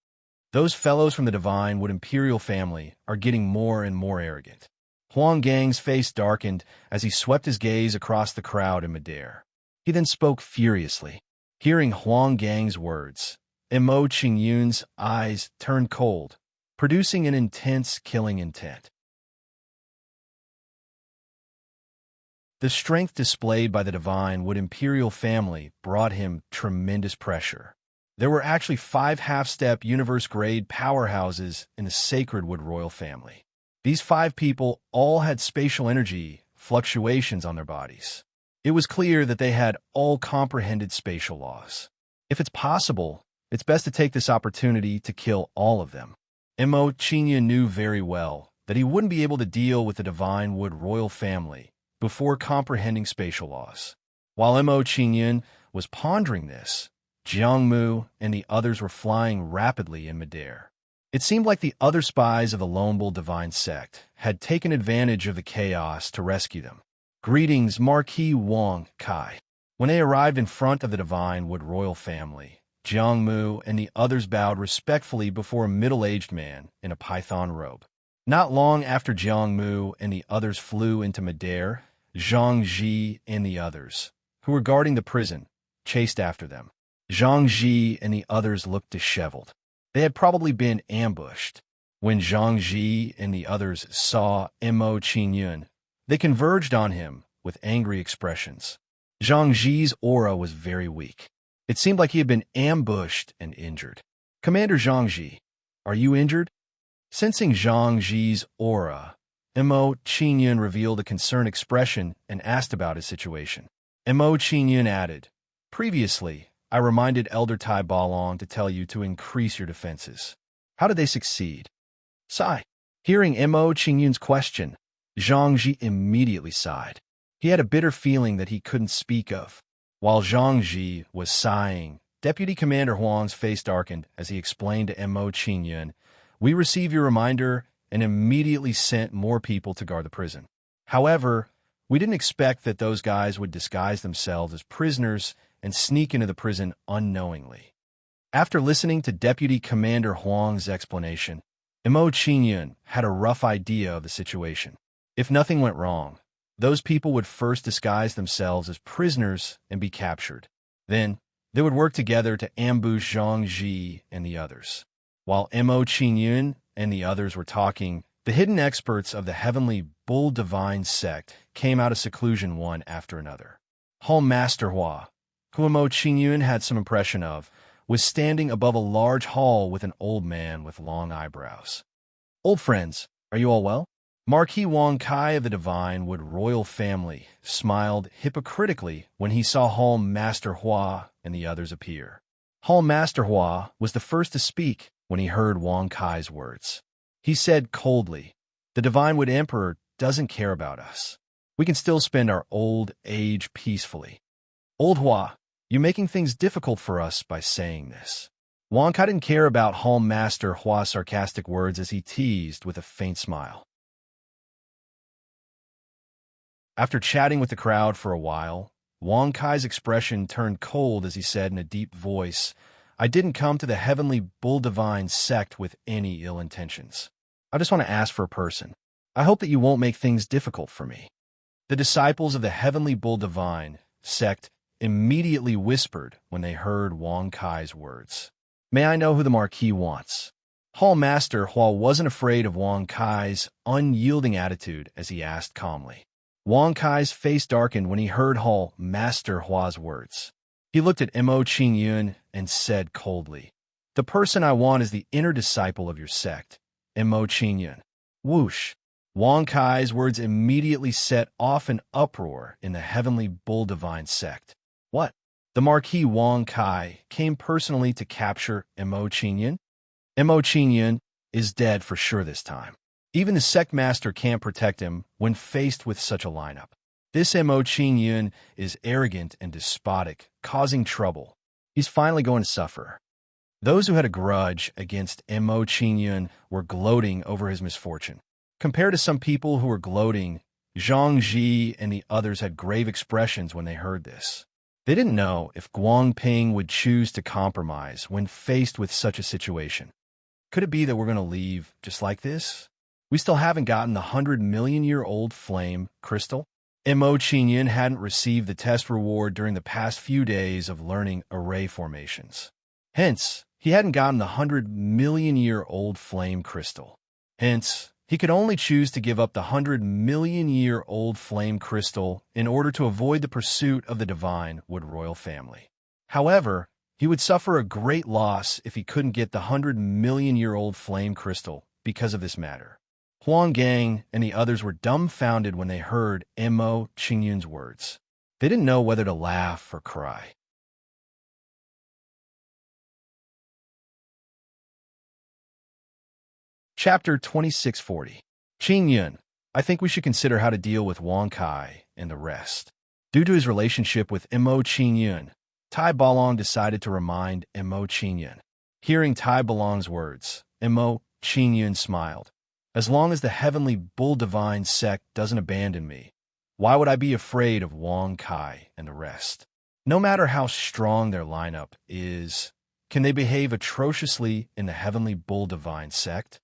Those fellows from the Divine Wood Imperial family are getting more and more arrogant. Huang Gang's face darkened as he swept his gaze across the crowd in midair. He then spoke furiously. Hearing Huang Gang's words, Mo Qingyun's eyes turned cold, producing an intense killing intent. The strength displayed by the Divine Wood Imperial family brought him tremendous pressure. There were actually 5 half-step universe-grade powerhouses in the Sacred Wood Royal family. These 5 people all had spatial energy fluctuations on their bodies. It was clear that they had all comprehended spatial laws. If it's possible, it's best to take this opportunity to kill all of them. Mo Qingyun knew very well that he wouldn't be able to deal with the Divine Wood Royal family before comprehending spatial laws. While Mo Qingyun was pondering this, Jiangmu and the others were flying rapidly in midair. It seemed like the other spies of the Lone Bull Divine Sect had taken advantage of the chaos to rescue them. Greetings, Marquis Wang Kai. When they arrived in front of the Divine Wood Royal family, Jiangmu and the others bowed respectfully before a middle-aged man in a python robe. Not long after Jiangmu and the others flew into midair, Zhang Ji and the others, who were guarding the prison, chased after them. Zhang Ji and the others looked disheveled. They had probably been ambushed. When Zhang Ji and the others saw Mo Qingyun, they converged on him with angry expressions. Zhang Ji's aura was very weak. It seemed like he had been ambushed and injured. "Commander Zhang Ji, are you injured?" Sensing Zhang Ji's aura, Mo Qingyun revealed a concerned expression and asked about his situation. Mo Qingyun added, "Previously, I reminded Elder Tai Balong to tell you to increase your defenses. How did they succeed?" Sigh. Hearing Mo Qingyun's question, Zhang Ji immediately sighed. He had a bitter feeling that he couldn't speak of. While Zhang Ji was sighing, Deputy Commander Huang's face darkened as he explained to Mo Qingyun, "We received your reminder and immediately sent more people to guard the prison. However, we didn't expect that those guys would disguise themselves as prisoners and sneak into the prison unknowingly." After listening to Deputy Commander Huang's explanation, Mo Qingyun had a rough idea of the situation. If nothing went wrong, those people would first disguise themselves as prisoners and be captured. Then, they would work together to ambush Zhang Ji and the others. While Mo Qingyun and the others were talking, the hidden experts of the Heavenly Bull Divine sect came out of seclusion one after another. Hall Master Hua, who Mo Qingyun had some impression of, was standing above a large hall with an old man with long eyebrows. "Old friends, are you all well?" Marquis Wang Kai of the Divine Wood royal family smiled hypocritically when he saw Hall Master Hua and the others appear. Hall Master Hua was the first to speak when he heard Wang Kai's words. He said coldly, "The Divine Wood Emperor doesn't care about us. We can still spend our old age peacefully." "Old Hua, you're making things difficult for us by saying this." Wang Kai didn't care about Hall Master Hua's sarcastic words as he teased with a faint smile. After chatting with the crowd for a while, Wang Kai's expression turned cold as he said in a deep voice, "I didn't come to the Heavenly Bull Divine sect with any ill intentions. I just want to ask for a person. I hope that you won't make things difficult for me." The disciples of the Heavenly Bull Divine sect immediately whispered when they heard Wang Kai's words. "May I know who the Marquis wants?" Hall Master Hua wasn't afraid of Wang Kai's unyielding attitude as he asked calmly. Wang Kai's face darkened when he heard Hall Master Hua's words. He looked at Mo Qingyun and said coldly, "The person I want is the inner disciple of your sect, Mo Qingyun." Whoosh! Wang Kai's words immediately set off an uproar in the Heavenly Bull Divine sect. What? The Marquis Wang Kai came personally to capture Mo Qingyun? Mo Qingyun is dead for sure this time. Even the sect master can't protect him when faced with such a lineup. This Mo Qingyun is arrogant and despotic, causing trouble. He's finally going to suffer. Those who had a grudge against Mo Qingyun were gloating over his misfortune. Compared to some people who were gloating, Zhang Ji and the others had grave expressions when they heard this. They didn't know if Guangping would choose to compromise when faced with such a situation. Could it be that we're going to leave just like this? We still haven't gotten the 100-million-year-old flame crystal. Mo Qingyun hadn't received the test reward during the past few days of learning array formations. Hence, he hadn't gotten the 100-million-year-old flame crystal. Hence, he could only choose to give up the 100-million-year-old flame crystal in order to avoid the pursuit of the Divine Wood royal family. However, he would suffer a great loss if he couldn't get the 100-million-year-old flame crystal because of this matter. Huang Gang and the others were dumbfounded when they heard Mo Qingyun's words. They didn't know whether to laugh or cry. Chapter 2640. Qingyun, I think we should consider how to deal with Wang Kai and the rest. Due to his relationship with Mo Qingyun, Tai Balong decided to remind Mo Qingyun. Hearing Tai Balong's words, Mo Qingyun smiled. As long as the Heavenly Bull Divine sect doesn't abandon me, why would I be afraid of Wang Kai and the rest? No matter how strong their lineup is, can they behave atrociously in the Heavenly Bull Divine sect?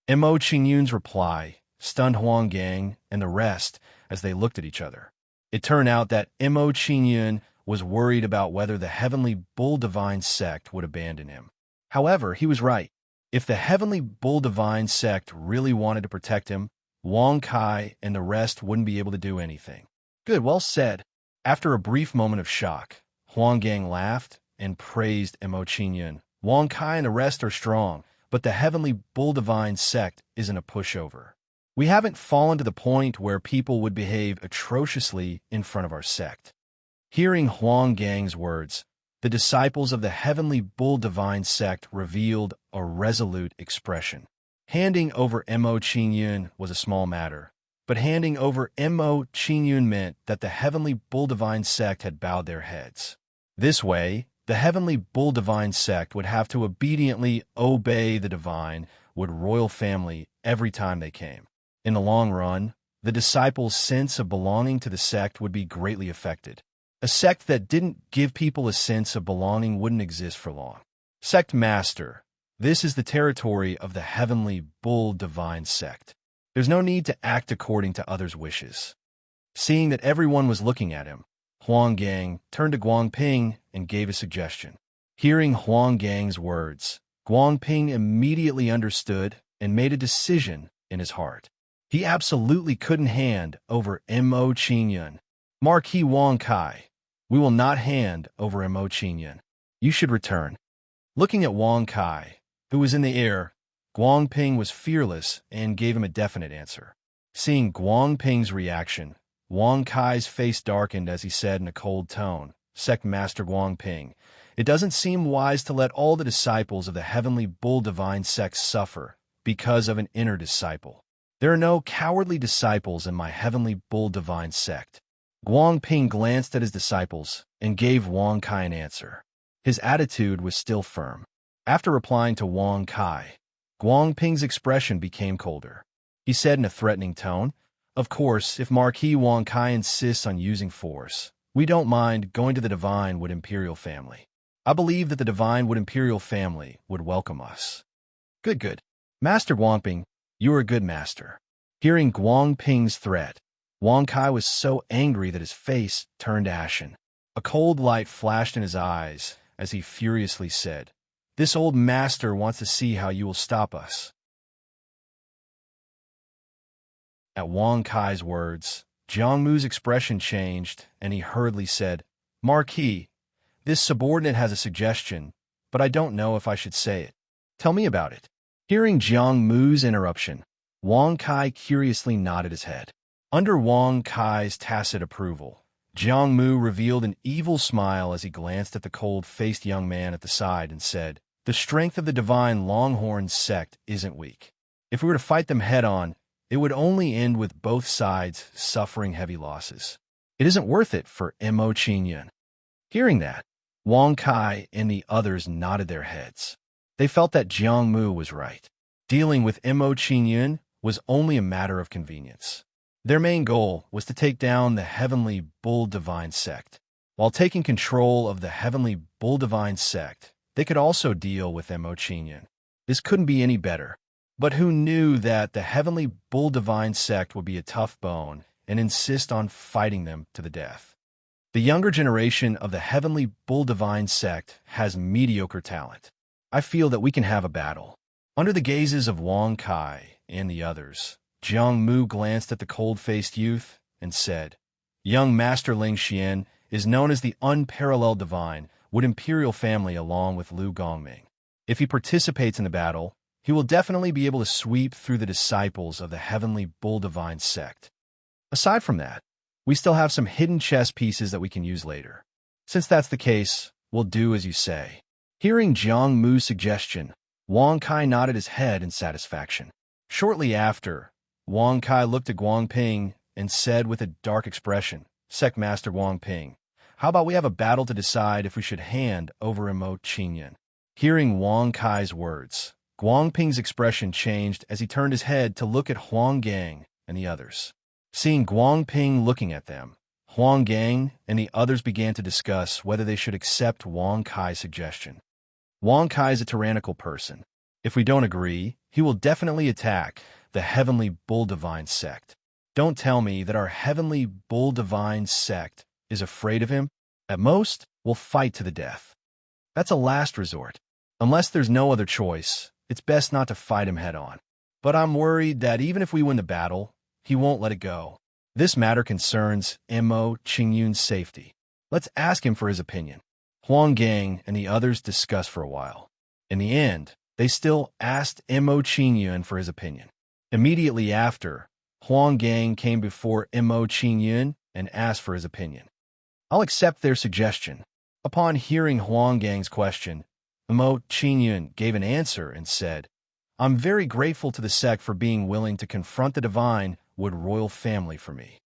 Mo Qingyun's reply stunned Huang Gang and the rest as they looked at each other. It turned out that Mo Qingyun was worried about whether the Heavenly Bull Divine sect would abandon him. However, he was right. If the Heavenly Bull Divine sect really wanted to protect him, Wang Kai and the rest wouldn't be able to do anything. Good, well said. After a brief moment of shock, Huang Gang laughed and praised Mo Qingyun. Wang Kai and the rest are strong, but the Heavenly Bull Divine sect isn't a pushover. We haven't fallen to the point where people would behave atrociously in front of our sect. Hearing Huang Gang's words, the disciples of the Heavenly Bull Divine sect revealed a resolute expression. Handing over Mo Qingyun was a small matter, but handing over Mo Qingyun meant that the Heavenly Bull Divine sect had bowed their heads. This way, the Heavenly Bull Divine sect would have to obediently obey the Divine Wood royal family every time they came. In the long run, the disciples' sense of belonging to the sect would be greatly affected. A sect that didn't give people a sense of belonging wouldn't exist for long. Sect Master, This is the territory of the heavenly bull divine sect. There's no need to act according to others' wishes. Seeing that everyone was looking at him, Huang Gang turned to Guangping and gave a suggestion. Hearing Huang Gang's words, Guangping immediately understood and made a decision in his heart. He absolutely couldn't hand over Mo Qingyun. Marquis Wang Kai, we will not hand over Mo Qingyun. You should return. Looking at Wang Kai, who was in the air, Guangping was fearless and gave him a definite answer. Seeing Guangping's reaction, Wang Kai's face darkened as he said in a cold tone, Sect Master Guangping, it doesn't seem wise to let all the disciples of the heavenly bull divine sect suffer because of an inner disciple. There are no cowardly disciples in my heavenly bull divine sect. Guangping glanced at his disciples and gave Wang Kai an answer. His attitude was still firm. After replying to Wang Kai, Guangping's expression became colder. He said in a threatening tone, of course, if Marquis Wang Kai insists on using force, we don't mind going to the Divine Wood Imperial family. I believe that the Divine Wood Imperial family would welcome us. Good. Master Guangping, you are a good master. Hearing Guangping's threat, Wang Kai was so angry that his face turned ashen. A cold light flashed in his eyes as he furiously said, this old master wants to see how you will stop us. At Wang Kai's words, Jiang Mu's expression changed, and he hurriedly said, Marquis, this subordinate has a suggestion, but I don't know if I should say it. Tell me about it. Hearing Jiang Mu's interruption, Wang Kai curiously nodded his head. Under Wang Kai's tacit approval, Jiang Mu revealed an evil smile as he glanced at the cold-faced young man at the side and said, the strength of the divine Longhorn sect isn't weak. If we were to fight them head-on, it would only end with both sides suffering heavy losses. It isn't worth it for Mo Qingyun. Hearing that, Wang Kai and the others nodded their heads. They felt that Jiang Mu was right. Dealing with Mo Qingyun was only a matter of convenience. Their main goal was to take down the Heavenly Bull Divine Sect. While taking control of the Heavenly Bull Divine Sect, they could also deal with Mo Qingyun. This couldn't be any better. But who knew that the Heavenly Bull Divine Sect would be a tough bone and insist on fighting them to the death? The younger generation of the Heavenly Bull Divine Sect has mediocre talent. I feel that we can have a battle. Under the gazes of Wang Kai and the others, Jiang Mu glanced at the cold-faced youth and said, young Master Ling Xian is known as the unparalleled divine Wood Imperial family along with Lu Gongming. If he participates in the battle, he will definitely be able to sweep through the disciples of the Heavenly Bull Divine Sect. Aside from that, we still have some hidden chess pieces that we can use later. Since that's the case, we'll do as you say. Hearing Jiang Mu's suggestion, Wang Kai nodded his head in satisfaction. Shortly after, Wang Kai looked at Guangping and said with a dark expression, Sect Master Guangping, how about we have a battle to decide if we should hand over Mo Qingyun? Hearing Wang Kai's words, Guangping's expression changed as he turned his head to look at Huang Gang and the others. Seeing Guangping looking at them, Huang Gang and the others began to discuss whether they should accept Wang Kai's suggestion. Wang Kai is a tyrannical person. If we don't agree, he will definitely attack the Heavenly Bull Divine Sect. Don't tell me that our Heavenly Bull Divine Sect is afraid of him. At most, we'll fight to the death. That's a last resort. Unless there's no other choice, it's best not to fight him head-on. But I'm worried that even if we win the battle, he won't let it go. This matter concerns Mo Qingyun's safety. Let's ask him for his opinion. Huang Gang and the others discussed for a while. In the end, they still asked Mo Qingyun for his opinion. Immediately after, Huang Gang came before Mo Qingyun and asked for his opinion. I'll accept their suggestion. Upon hearing Huang Gang's question, Mo Qingyun gave an answer and said, I'm very grateful to the sect for being willing to confront the Divine Wood royal family for me.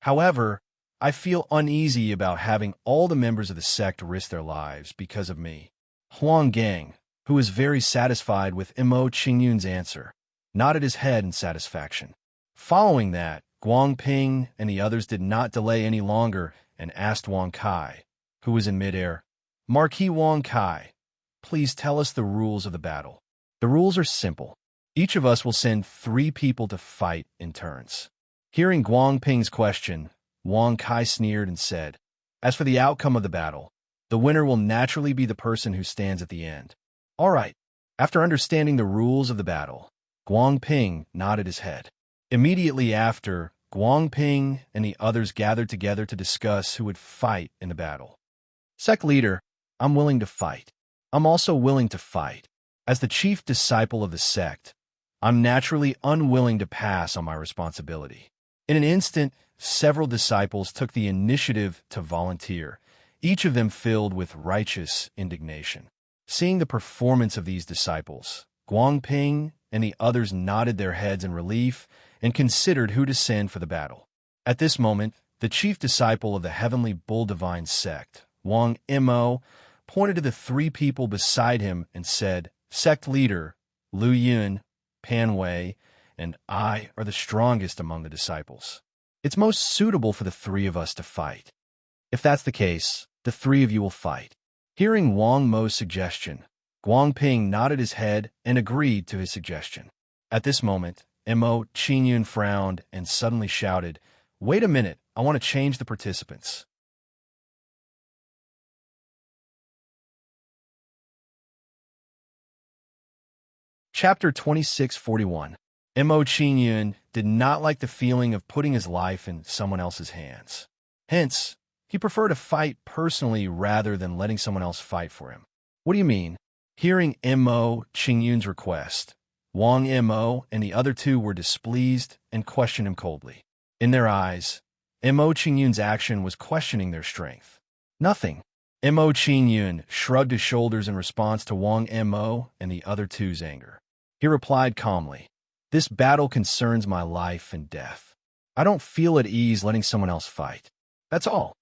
However, I feel uneasy about having all the members of the sect risk their lives because of me. Huang Gang, who was very satisfied with Mo Qingyun's answer, nodded his head in satisfaction. Following that, Guangping and the others did not delay any longer and asked Wang Kai, who was in midair, Marquis Wang Kai, please tell us the rules of the battle. The rules are simple. Each of us will send 3 people to fight in turns. Hearing Guang Ping's question, Wang Kai sneered and said, as for the outcome of the battle, the winner will naturally be the person who stands at the end. All right. After understanding the rules of the battle, Guang Ping nodded his head. Immediately after, Guang Ping and the others gathered together to discuss who would fight in the battle. Sect leader, I'm willing to fight. I'm also willing to fight. As the chief disciple of the sect, I'm naturally unwilling to pass on my responsibility. In an instant, several disciples took the initiative to volunteer, each of them filled with righteous indignation. Seeing the performance of these disciples, Guang Ping and the others nodded their heads in relief and considered who to send for the battle. At this moment, the chief disciple of the Heavenly Bull Divine sect, Wang Mo, pointed to the 3 people beside him and said, Sect leader, Lu Yun, Pan Wei, and I are the strongest among the disciples. It's most suitable for the 3 of us to fight. If that's the case, the 3 of you will fight. Hearing Wang Mo's suggestion, Guang Ping nodded his head and agreed to his suggestion. At this moment, Mo Qingyun frowned and suddenly shouted, Wait a minute, I want to change the participants. Chapter 2641. Mo Qingyun did not like the feeling of putting his life in someone else's hands. Hence, he preferred to fight personally rather than letting someone else fight for him. What do you mean? Hearing Mo Qingyun's request, Wang Mo and the other 2 were displeased and questioned him coldly. In their eyes, Mo Qingyun's action was questioning their strength. Nothing. Mo Qingyun shrugged his shoulders in response to Wang Mo and the other 2's anger. He replied calmly, This battle concerns my life and death. I don't feel at ease letting someone else fight. That's all.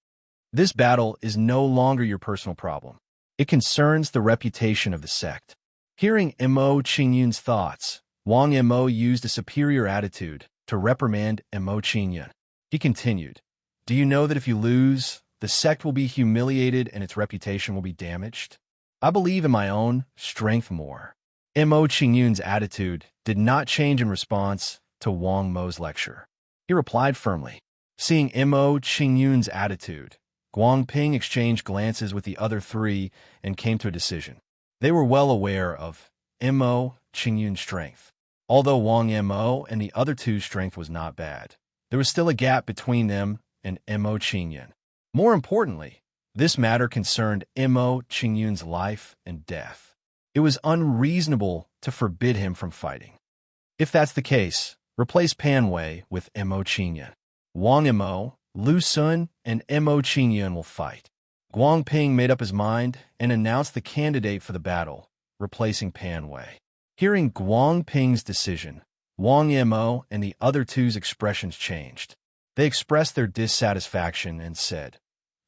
This battle is no longer your personal problem. It concerns the reputation of the sect. Hearing Mo Qingyun's thoughts, Wang Mo used a superior attitude to reprimand Mo Qingyun. He continued, Do you know that if you lose, the sect will be humiliated and its reputation will be damaged? I believe in my own strength more. Mo Qingyun's attitude did not change in response to Wang Mo's lecture. He replied firmly. Seeing Mo Qingyun's attitude, Guang Ping exchanged glances with the other 3 and came to a decision. They were well aware of Mo Qingyun's strength. Although Wang Mo and the other 2's strength was not bad, there was still a gap between them and Mo Qingyun. More importantly, this matter concerned Mo Qingyun's life and death. It was unreasonable to forbid him from fighting. If that's the case, replace Pan Wei with Mo Qingyun. Wang Mo, Lu Sun, and Mo Qingyun will fight. Guang Ping made up his mind and announced the candidate for the battle, replacing Pan Wei. Hearing Guang Ping's decision, Wang Mo and the other 2's expressions changed. They expressed their dissatisfaction and said,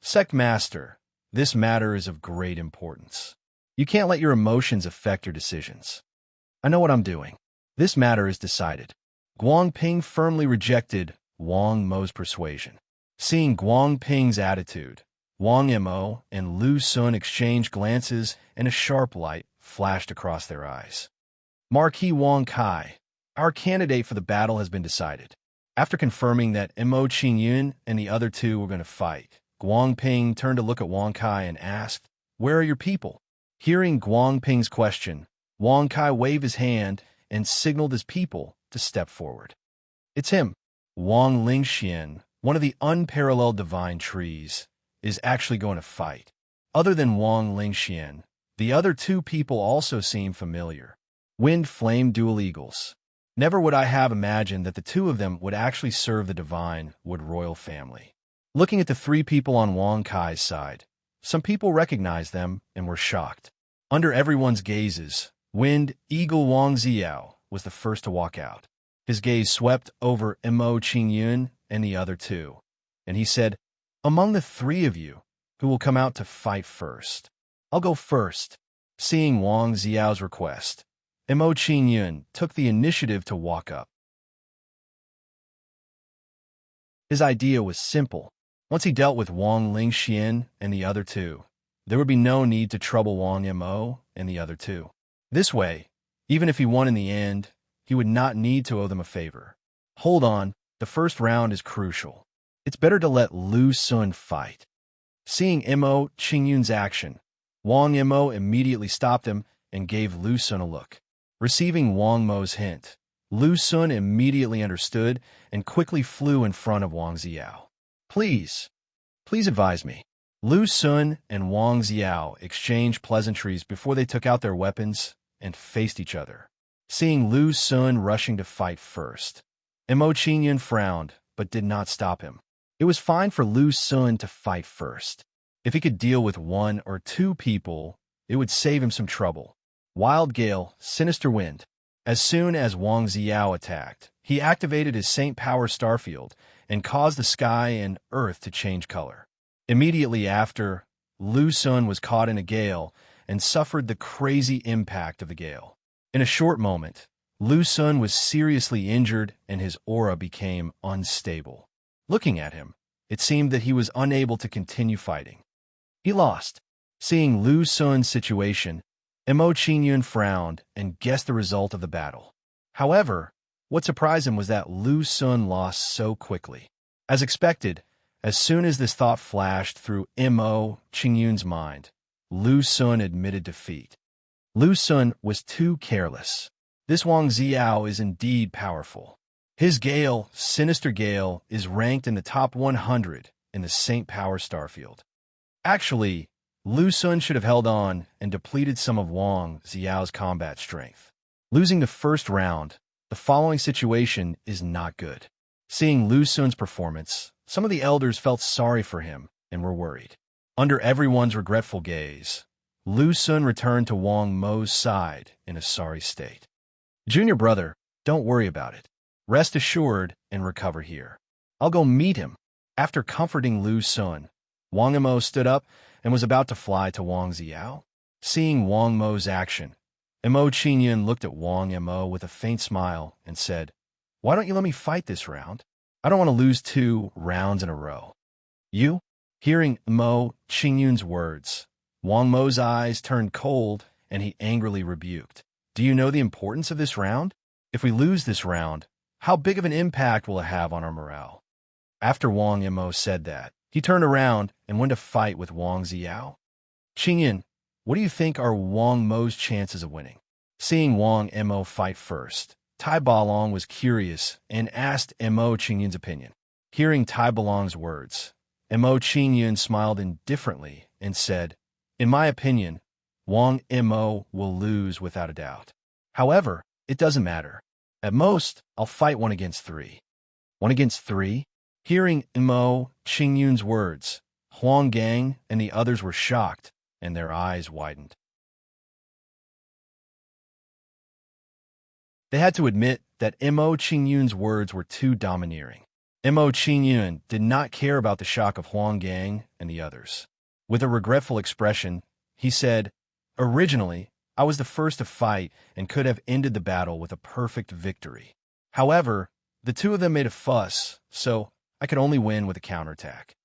Sect Master, this matter is of great importance. You can't let your emotions affect your decisions. I know what I'm doing. This matter is decided. Guang Ping firmly rejected Wang Mo's persuasion. Seeing Guang Ping's attitude, Wang Mo and Lu Sun exchanged glances and a sharp light flashed across their eyes. Marquis Wang Kai, our candidate for the battle has been decided. After confirming that Mo Qingyun and the other 2 were going to fight, Guang Ping turned to look at Wang Kai and asked, Where are your people? Hearing Guang Ping's question, Wang Kai waved his hand and signaled his people to step forward. It's him. Wang Lingxian, one of the unparalleled divine trees, is actually going to fight. Other than Wang Lingxian, the other 2 people also seem familiar. Wind Flame Dual Eagles. Never would I have imagined that the 2 of them would actually serve the divine Wood royal family. Looking at the 3 people on Wang Kai's side, some people recognized them and were shocked. Under everyone's gazes, Wind Eagle Wang Ziao was the first to walk out. His gaze swept over Mo Qingyun and the other 2, and he said, Among the 3 of you, who will come out to fight first? I'll go first. Seeing Wang Ziao's request, Mo Qingyun took the initiative to walk up. His idea was simple. Once he dealt with Wang Lingxian and the other 2, there would be no need to trouble Wang Mo and the other two. This way, even if he won in the end, he would not need to owe them a favor. Hold on, the first round is crucial. It's better to let Lu Sun fight. Seeing Mo Qingyun's action, Wang Mo immediately stopped him and gave Lu Sun a look. Receiving Wang Mo's hint, Lu Sun immediately understood and quickly flew in front of Wang Xiao. Please advise me. Lu Sun and Wang Xiao exchanged pleasantries before they took out their weapons and faced each other. Seeing Lu Sun rushing to fight first, Mo Qingyun frowned but did not stop him. It was fine for Lu Sun to fight first. If he could deal with one or two people, it would save him some trouble. Wild Gale, Sinister Wind. As soon as Wang Xiao attacked, he activated his Saint Power Starfield and caused the sky and earth to change color. Immediately after, Lu Sun was caught in a gale and suffered the crazy impact of the gale. In a short moment, Lu Sun was seriously injured and his aura became unstable. Looking at him, it seemed that he was unable to continue fighting. He lost. Seeing Lu Sun's situation, Mo Qingyun frowned and guessed the result of the battle. However, what surprised him was that Lu Sun lost so quickly. As expected, as soon as this thought flashed through Mo Qingyun's mind, Lu Sun admitted defeat. Lu Sun was too careless. This Wang Xiao is indeed powerful. His gale, Sinister Gale, is ranked in the top 100 in the Saint Power Starfield. Actually, Lu Sun should have held on and depleted some of Wang Xiao's combat strength. Losing the first round, the following situation is not good. Seeing Lu Sun's performance, some of the elders felt sorry for him and were worried. Under everyone's regretful gaze, Lu Sun returned to Wang Mo's side in a sorry state. Junior brother, don't worry about it. Rest assured and recover here. I'll go meet him. After comforting Lu Sun, Wang Mo stood up and was about to fly to Wang Xiao. Seeing Wang Mo's action, Mo Qingyun looked at Wang Mo with a faint smile and said, "Why don't you let me fight this round? I don't want to lose 2 rounds in a row." You? Hearing Mo Qingyun's words, Wang Mo's eyes turned cold and he angrily rebuked. Do you know the importance of this round? If we lose this round, how big of an impact will it have on our morale? After Wang Mo said that, he turned around and went to fight with Wang Xiao. Qingyun, what do you think are Wang Mo's chances of winning? Seeing Wang Mo fight first, Tai Balong was curious and asked Mo Qingyun's opinion. Hearing Tai Balong's words, Mo Qingyun smiled indifferently and said, "In my opinion, Wang Mo will lose without a doubt. However, it doesn't matter. At most, I'll fight 1 against 3. 1 against 3? Hearing Mo Qingyun's words, Huang Gang and the others were shocked, and their eyes widened. They had to admit that Mo Qingyun's words were too domineering. Mo Qingyun did not care about the shock of Huang Gang and the others. With a regretful expression, he said, "Originally, I was the first to fight and could have ended the battle with a perfect victory. However, the 2 of them made a fuss, so I could only win with a counterattack."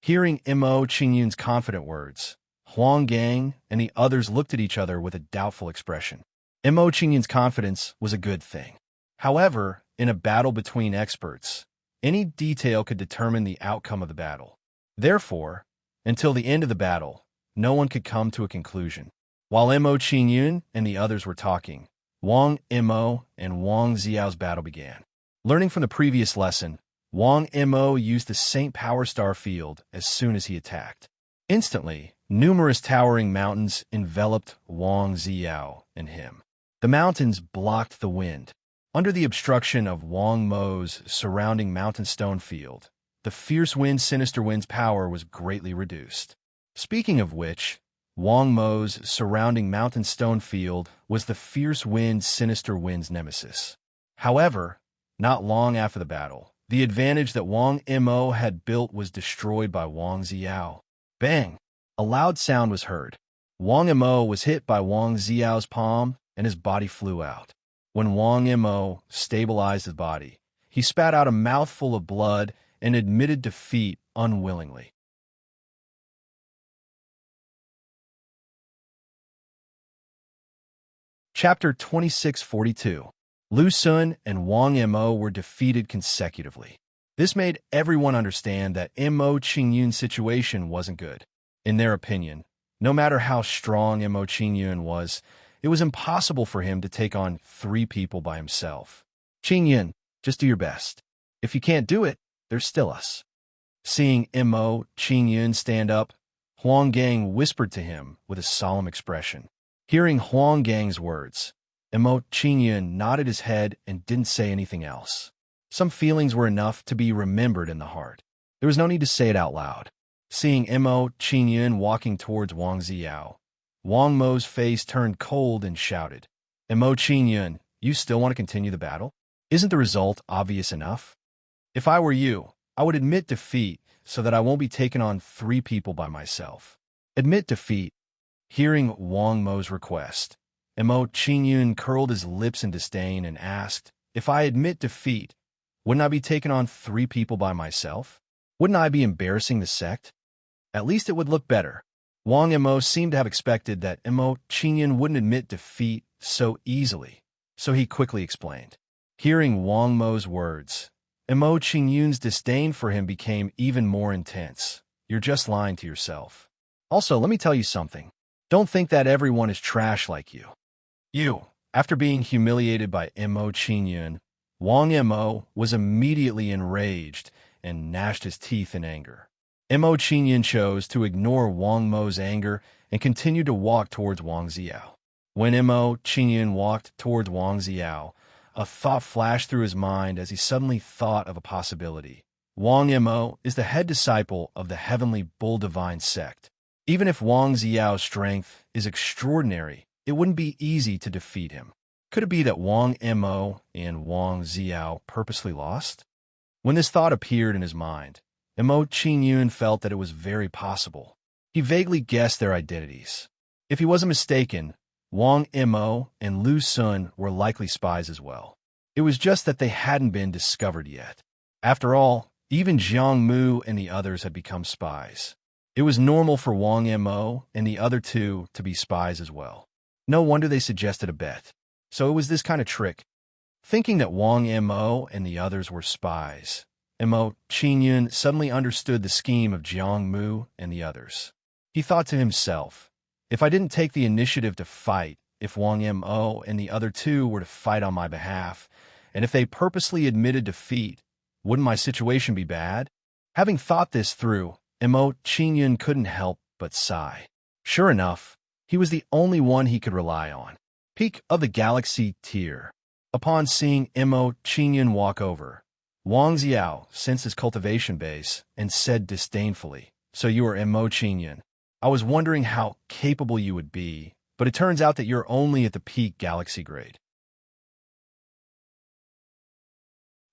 Hearing Mo Qingyun's confident words, Huang Gang and the others looked at each other with a doubtful expression. Mo Qingyun's confidence was a good thing. However, in a battle between experts, any detail could determine the outcome of the battle. Therefore, until the end of the battle, no one could come to a conclusion. While Mo Qingyun and the others were talking, Wang Mo and Wang Xiao's battle began. Learning from the previous lesson, Wang Mo used the Saint Power Star Field as soon as he attacked. Instantly, numerous towering mountains enveloped Wang Xiao and him. The mountains blocked the wind. Under the obstruction of Wang Mo's surrounding mountain stone field, the fierce wind Sinister Wind's power was greatly reduced. Speaking of which, Wang Mo's surrounding mountain stone field was the fierce wind Sinister Wind's nemesis. However, not long after the battle, the advantage that Wang Mo had built was destroyed by Wang Xiao. Bang! A loud sound was heard. Wang Mo was hit by Wang Xiao's palm and his body flew out. When Wang Mo stabilized his body, he spat out a mouthful of blood and admitted defeat unwillingly. Chapter 2642. Lu Sun and Wang Mo were defeated consecutively. This made everyone understand that Mo Qingyun's situation wasn't good. In their opinion, no matter how strong Mo Qingyun was, it was impossible for him to take on 3 people by himself. Qingyun, just do your best. If you can't do it, there's still us. Seeing Mo Qingyun stand up, Huang Gang whispered to him with a solemn expression. Hearing Huang Gang's words, Mo Qingyun nodded his head and didn't say anything else. Some feelings were enough to be remembered in the heart. There was no need to say it out loud. Seeing Mo Qingyun walking towards Wang Ziao, Wang Mo's face turned cold and shouted, Mo Qingyun, you still want to continue the battle? Isn't the result obvious enough? If I were you, I would admit defeat so that I won't be taken on 3 people by myself. Admit defeat. Hearing Wang Mo's request, Mo Qingyun curled his lips in disdain and asked, if I admit defeat, wouldn't I be taken on 3 people by myself? Wouldn't I be embarrassing the sect? At least it would look better. Wang Mo seemed to have expected that Mo Qingyun wouldn't admit defeat so easily, so he quickly explained. Hearing Wang Mo's words, Mo Qingyun's disdain for him became even more intense. You're just lying to yourself. Also, let me tell you something. Don't think that everyone is trash like you. After being humiliated by Mo Qingyun, Wang Mo was immediately enraged and gnashed his teeth in anger. Mo Qingyun chose to ignore Wang Mo's anger and continued to walk towards Wang Ziao. When Mo Qingyun walked towards Wang Ziao, a thought flashed through his mind as he suddenly thought of a possibility. Wang Mo is the head disciple of the Heavenly Bull Divine sect. Even if Wang Ziao's strength is extraordinary, it wouldn't be easy to defeat him. Could it be that Wang Mo and Wang Ziao purposely lost? When this thought appeared in his mind, Mo Qingyun felt that it was very possible. He vaguely guessed their identities. If he wasn't mistaken, Wang Mo and Lu Sun were likely spies as well. It was just that they hadn't been discovered yet. After all, even Jiang Mu and the others had become spies. It was normal for Wang Mo and the other 2 to be spies as well. No wonder they suggested a bet. So it was this kind of trick. Thinking that Wang Mo and the others were spies, Mo Qingyun suddenly understood the scheme of Jiang Mu and the others. He thought to himself, if I didn't take the initiative to fight, if Wang Mo and the other 2 were to fight on my behalf, and if they purposely admitted defeat, wouldn't my situation be bad? Having thought this through, Mo Qingyun couldn't help but sigh. Sure enough, he was the only one he could rely on. Peak of the Galaxy tier. Upon seeing Mo Qingyun walk over, Wang Ziao sensed his cultivation base and said disdainfully, so you are Mo Qingyun. I was wondering how capable you would be, but it turns out that you're only at the peak Galaxy grade.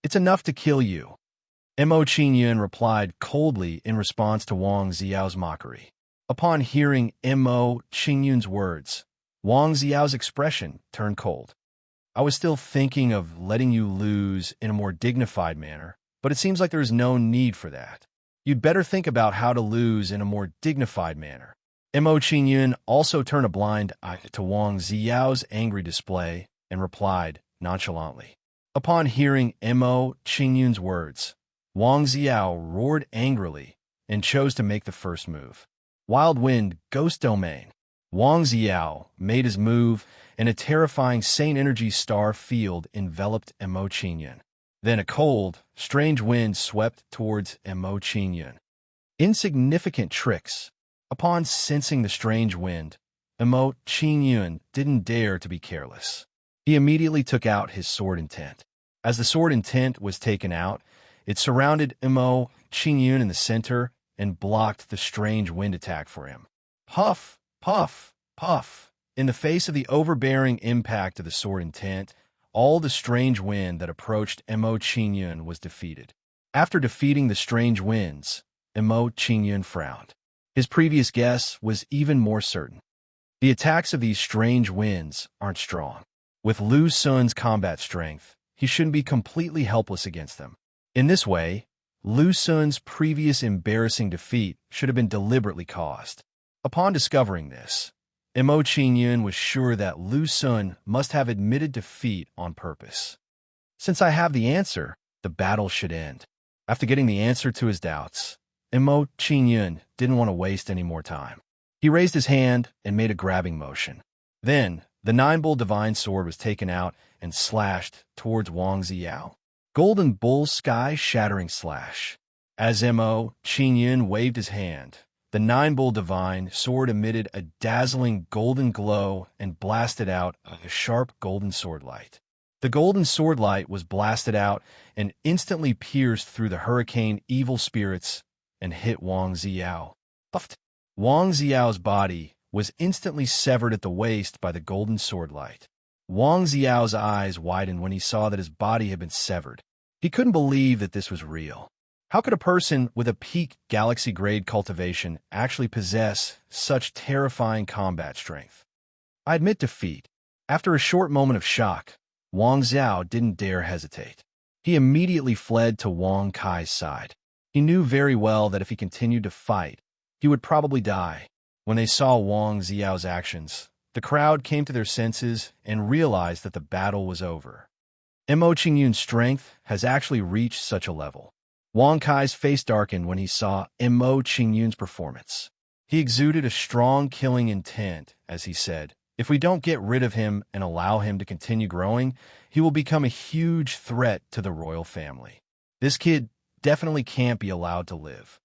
It's enough to kill you. Mo Qingyun replied coldly in response to Wang Ziao's mockery. Upon hearing Mo Qingyun's words, Wang Ziao's expression turned cold. I was still thinking of letting you lose in a more dignified manner, but it seems like there is no need for that. You'd better think about how to lose in a more dignified manner. Mo Qingyun also turned a blind eye to Wang Ziao's angry display and replied nonchalantly. Upon hearing Mo Qingyun's words, Wang Ziao roared angrily and chose to make the first move. Wild Wind, Ghost Domain. Wang Ziao made his move, and a terrifying Saint Energy star field enveloped Mo Qingyun. Then a cold, strange wind swept towards Mo Qingyun. Insignificant tricks. Upon sensing the strange wind, Mo Qingyun didn't dare to be careless. He immediately took out his sword intent. As the sword intent was taken out, it surrounded Mo Qingyun in the center and blocked the strange wind attack for him. Puff, puff, puff. In the face of the overbearing impact of the sword intent, all the strange wind that approached Mo Qingyun was defeated. After defeating the strange winds, Mo Qingyun frowned. His previous guess was even more certain. The attacks of these strange winds aren't strong. With Lu Sun's combat strength, he shouldn't be completely helpless against them. In this way, Lu Sun's previous embarrassing defeat should have been deliberately caused. Upon discovering this, Mo Qingyun was sure that Lu Sun must have admitted defeat on purpose. Since I have the answer, the battle should end. After getting the answer to his doubts, Mo Qingyun didn't want to waste any more time. He raised his hand and made a grabbing motion. Then, the nine-bull divine sword was taken out and slashed towards Wang Ziyao. Golden bull sky-shattering slash. As Mo Qingyun waved his hand, the nine-bull divine sword emitted a dazzling golden glow and blasted out a sharp golden sword light. The golden sword light was blasted out and instantly pierced through the hurricane evil spirits and hit Wang Ziyao. Puffed. Wang Ziyao's body was instantly severed at the waist by the golden sword light. Wang Ziyao's eyes widened when he saw that his body had been severed. He couldn't believe that this was real. How could a person with a peak galaxy-grade cultivation actually possess such terrifying combat strength? I admit defeat. After a short moment of shock, Wang Xiao didn't dare hesitate. He immediately fled to Wang Kai's side. He knew very well that if he continued to fight, he would probably die. When they saw Wang Xiao's actions, the crowd came to their senses and realized that the battle was over. Mo Qingyun's strength has actually reached such a level. Wang Kai's face darkened when he saw Mo Qingyun's performance. He exuded a strong killing intent as he said, "If we don't get rid of him and allow him to continue growing, he will become a huge threat to the royal family. This kid definitely can't be allowed to live."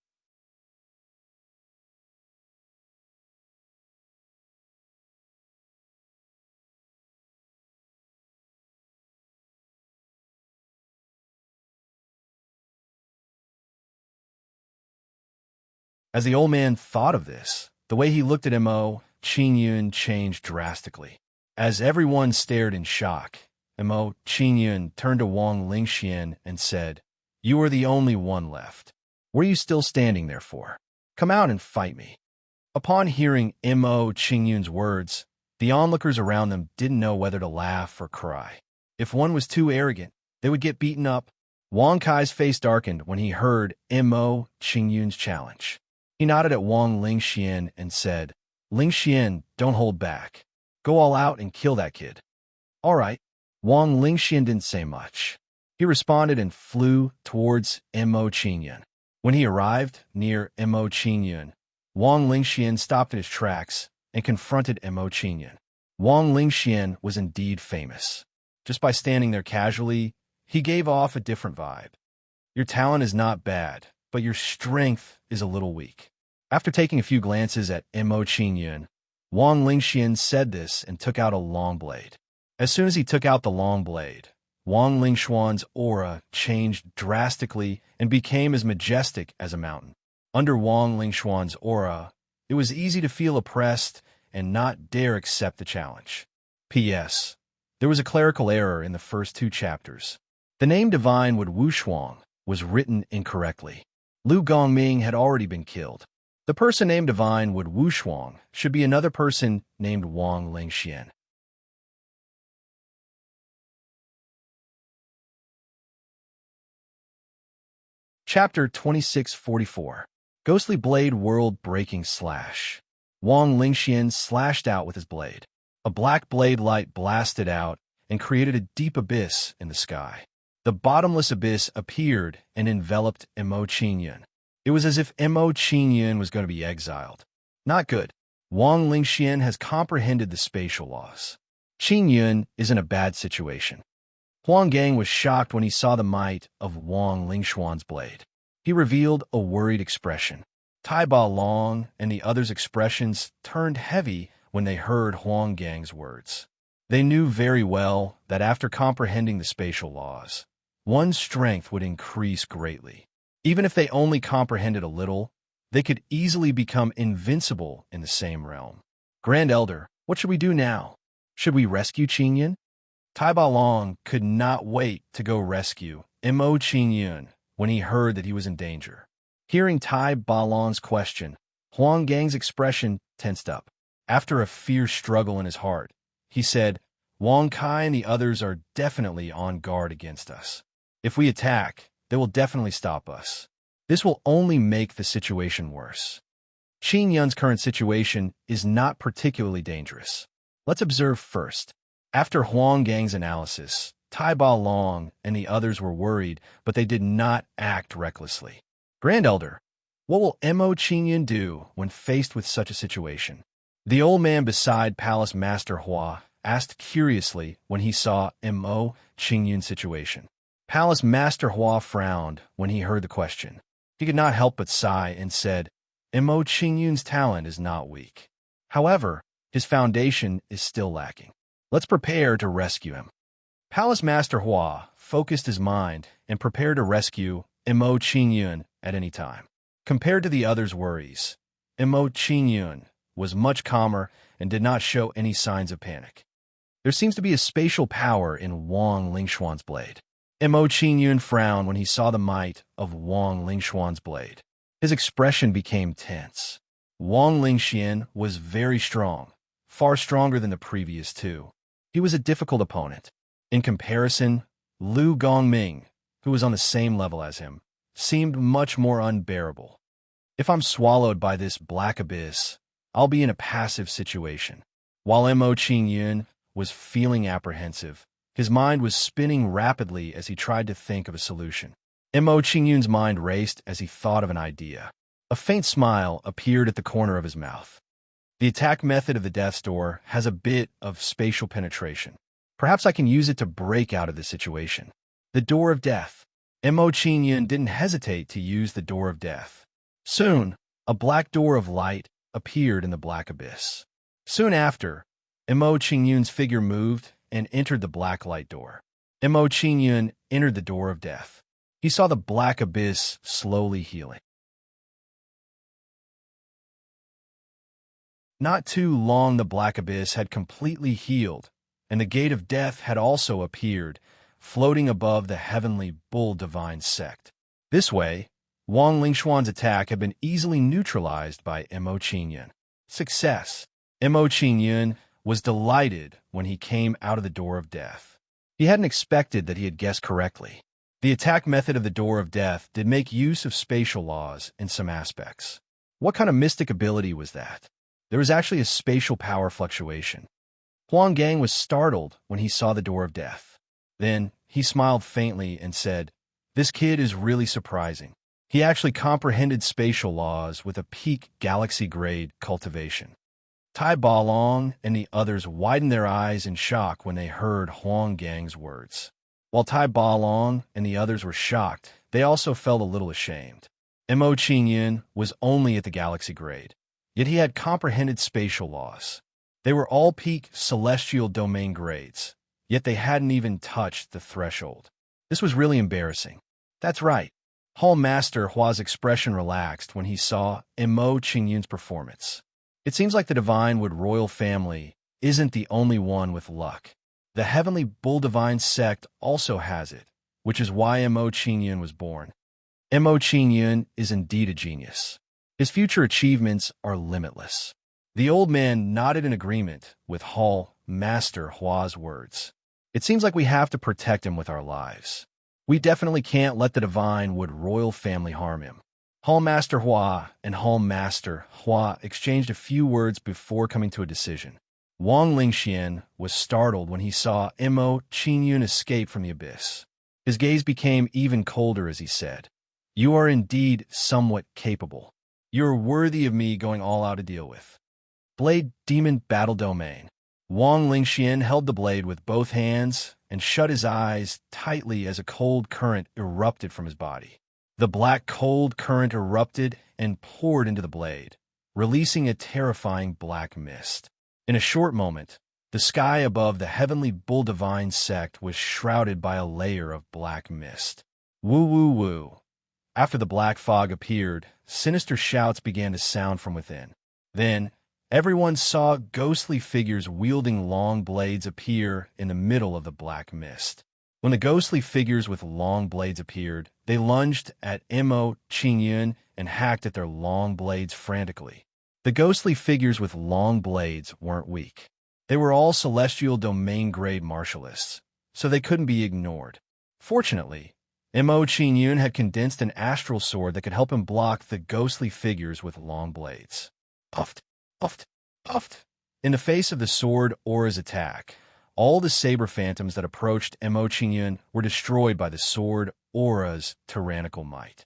As the old man thought of this, the way he looked at Mo Qingyun changed drastically. As everyone stared in shock, Mo Qingyun turned to Wang Lingxian and said, "You are the only one left. What are you still standing there for? Come out and fight me." Upon hearing Mo Qingyun's words, the onlookers around them didn't know whether to laugh or cry. If one was too arrogant, they would get beaten up. Wang Kai's face darkened when he heard Mo Qingyun's challenge. He nodded at Wang Lingxian and said, "Lingxian, don't hold back. Go all out and kill that kid." "All right." Wang Lingxian didn't say much. He responded and flew towards Mo Qingyun. When he arrived near Mo Qingyun, Wang Lingxian stopped in his tracks and confronted Mo Qingyun. Wang Lingxian was indeed famous. Just by standing there casually, he gave off a different vibe. Your talent is not bad, but your strength is a little weak. After taking a few glances at Mo Qingyun, Wang Lingxian said this and took out a long blade. As soon as he took out the long blade, Wang Lingshuan's aura changed drastically and became as majestic as a mountain. Under Wang Lingshuan's aura, it was easy to feel oppressed and not dare accept the challenge. P.S. There was a clerical error in the first 2 chapters. The name Divine Wood Wushuang was written incorrectly. Lu Gongming had already been killed. The person named Divine Wood Wushuang should be another person named Wang Lingxian. Chapter 2644. Ghostly Blade World-Breaking Slash. Wang Lingxian slashed out with his blade. A black blade light blasted out and created a deep abyss in the sky. The bottomless abyss appeared and enveloped Mo Qingyun. It was as if Mo Qingyun was going to be exiled. Not good. Wang Lingxian has comprehended the spatial laws. Qingyun is in a bad situation. Huang Gang was shocked when he saw the might of Wang Lingshuan's blade. He revealed a worried expression. Tai Ba Long and the others' expressions turned heavy when they heard Huang Gang's words. They knew very well that after comprehending the spatial laws, one's strength would increase greatly. Even if they only comprehended a little, they could easily become invincible in the same realm. Grand Elder, what should we do now? Should we rescue Qingyun? Tai Ba Long could not wait to go rescue Mo Qingyun when he heard that he was in danger. Hearing Tai Ba Long's question, Huang Gang's expression tensed up. After a fierce struggle in his heart, he said, "Wang Kai and the others are definitely on guard against us. If we attack, they will definitely stop us. This will only make the situation worse." Qin Yun's current situation is not particularly dangerous. Let's observe first. After Huang Gang's analysis, Tai Ba Long and the others were worried, but they did not act recklessly. Grand Elder, what will Mo Qingyun do when faced with such a situation? The old man beside Palace Master Hua asked curiously when he saw Mo Qingyun's situation. Palace Master Hua frowned when he heard the question. He could not help but sigh and said, Mo Qingyun's talent is not weak. However, his foundation is still lacking. Let's prepare to rescue him. Palace Master Hua focused his mind and prepared to rescue Mo Qingyun at any time. Compared to the others' worries, Mo Qingyun was much calmer and did not show any signs of panic. There seems to be a spatial power in Wang Lingshuan's blade. Mo Qingyun frowned when he saw the might of Wang Lingshuan's blade. His expression became tense. Wang Lingxian was very strong, far stronger than the previous two. He was a difficult opponent. In comparison, Lu Gongming, who was on the same level as him, seemed much more unbearable. If I'm swallowed by this black abyss, I'll be in a passive situation. While Mo Qingyun was feeling apprehensive, his mind was spinning rapidly as he tried to think of a solution. Mo Qingyun's mind raced as he thought of an idea. A faint smile appeared at the corner of his mouth. The attack method of the Death's Door has a bit of spatial penetration. Perhaps I can use it to break out of this situation. The Door of Death. Mo Qingyun didn't hesitate to use the Door of Death. Soon, a black door of light appeared in the black abyss. Soon after, Mo Qingyun's figure moved and entered the black light door. Mo Qingyun entered the Door of Death. He saw the black abyss slowly healing. Not too long the black abyss had completely healed, and the gate of death had also appeared, floating above the heavenly bull divine sect. This way, Wang Lingshuan's attack had been easily neutralized by Mo Qingyun. Success! Mo Qingyun was delighted when he came out of the Door of Death. He hadn't expected that he had guessed correctly. The attack method of the Door of Death did make use of spatial laws in some aspects. What kind of mystic ability was that? There was actually a spatial power fluctuation. Huang Gang was startled when he saw the Door of Death. Then, he smiled faintly and said, This kid is really surprising. He actually comprehended spatial laws with a peak galaxy-grade cultivation. Tai Ba Long and the others widened their eyes in shock when they heard Huang Gang's words. While Tai Ba Long and the others were shocked, they also felt a little ashamed. Mo Qingyun was only at the galaxy grade, yet he had comprehended spatial laws. They were all peak celestial domain grades, yet they hadn't even touched the threshold. This was really embarrassing. That's right. Hall Master Hua's expression relaxed when he saw Mo Qingyun's performance. It seems like the Divine Wood royal family isn't the only one with luck. The Heavenly Bull Divine sect also has it, which is why Mo Qingyun was born. Mo Qingyun is indeed a genius. His future achievements are limitless. The old man nodded in agreement with Hall Master Hua's words. It seems like we have to protect him with our lives. We definitely can't let the Divine Wood royal family harm him. Hall Master Hua and Hall Master Hua exchanged a few words before coming to a decision. Wang Lingxian was startled when he saw Mo Qingyun escape from the abyss. His gaze became even colder as he said, You are indeed somewhat capable. You are worthy of me going all out to deal with. Blade Demon Battle Domain. Wang Lingxian held the blade with both hands and shut his eyes tightly as a cold current erupted from his body. The black cold current erupted and poured into the blade, releasing a terrifying black mist. In a short moment, the sky above the Heavenly Bull Divine sect was shrouded by a layer of black mist. Woo woo woo. After the black fog appeared, sinister shouts began to sound from within. Then, everyone saw ghostly figures wielding long blades appear in the middle of the black mist. When the ghostly figures with long blades appeared, they lunged at Mo Qingyun and hacked at their long blades frantically. The ghostly figures with long blades weren't weak. They were all celestial domain-grade martialists, so they couldn't be ignored. Fortunately, Mo Qingyun had condensed an astral sword that could help him block the ghostly figures with long blades. Puffed, puffed, puffed. In the face of the sword aura's attack, all the saber phantoms that approached Mo Qingyun were destroyed by the sword aura's tyrannical might.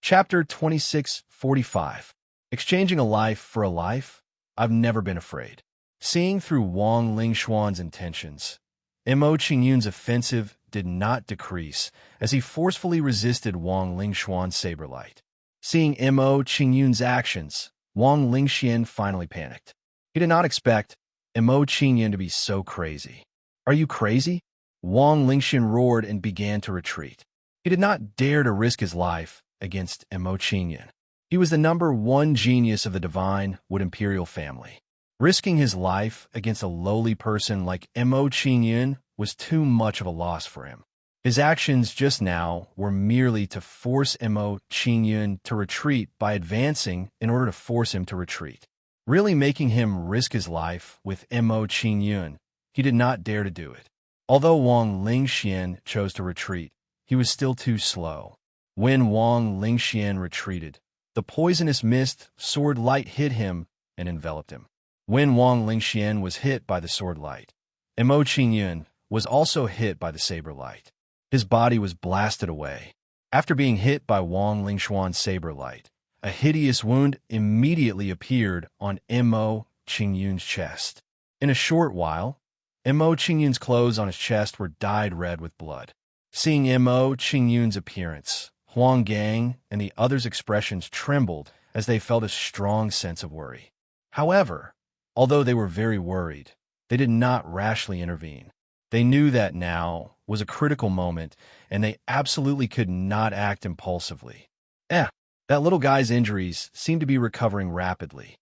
Chapter 2645. Exchanging a life for a life? I've never been afraid. Seeing through Wang Lingshuan's intentions, Mo Qingyun's offensive did not decrease as he forcefully resisted Wang Lingshuan's saber light. Seeing Mo Qingyun's actions, Wang Lingxian finally panicked. He did not expect Mo Qingyun to be so crazy. Are you crazy? Wang Lingxian roared and began to retreat. He did not dare to risk his life against Mo Qingyun. He was the #1 genius of the divine Wood Imperial family. Risking his life against a lowly person like Mo Qingyun was too much of a loss for him. His actions just now were merely to force Mo Qingyun to retreat by advancing in order to force him to retreat. Really making him risk his life with Mo Qingyun, he did not dare to do it. Although Wang Lingxian chose to retreat, he was still too slow. When Wang Lingxian retreated, the poisonous mist sword light hit him and enveloped him. When Wang Lingxian was hit by the sword light, Mo Qingyun was also hit by the saber light. His body was blasted away. After being hit by Wang Lingshuan's saber light, a hideous wound immediately appeared on Mo Qingyun's chest. In a short while, Mo Qingyun's clothes on his chest were dyed red with blood. Seeing Mo Qingyun's appearance, Huang Gang and the others' expressions trembled as they felt a strong sense of worry. However, although they were very worried, they did not rashly intervene. They knew that now was a critical moment, and they absolutely could not act impulsively. That little guy's injuries seemed to be recovering rapidly.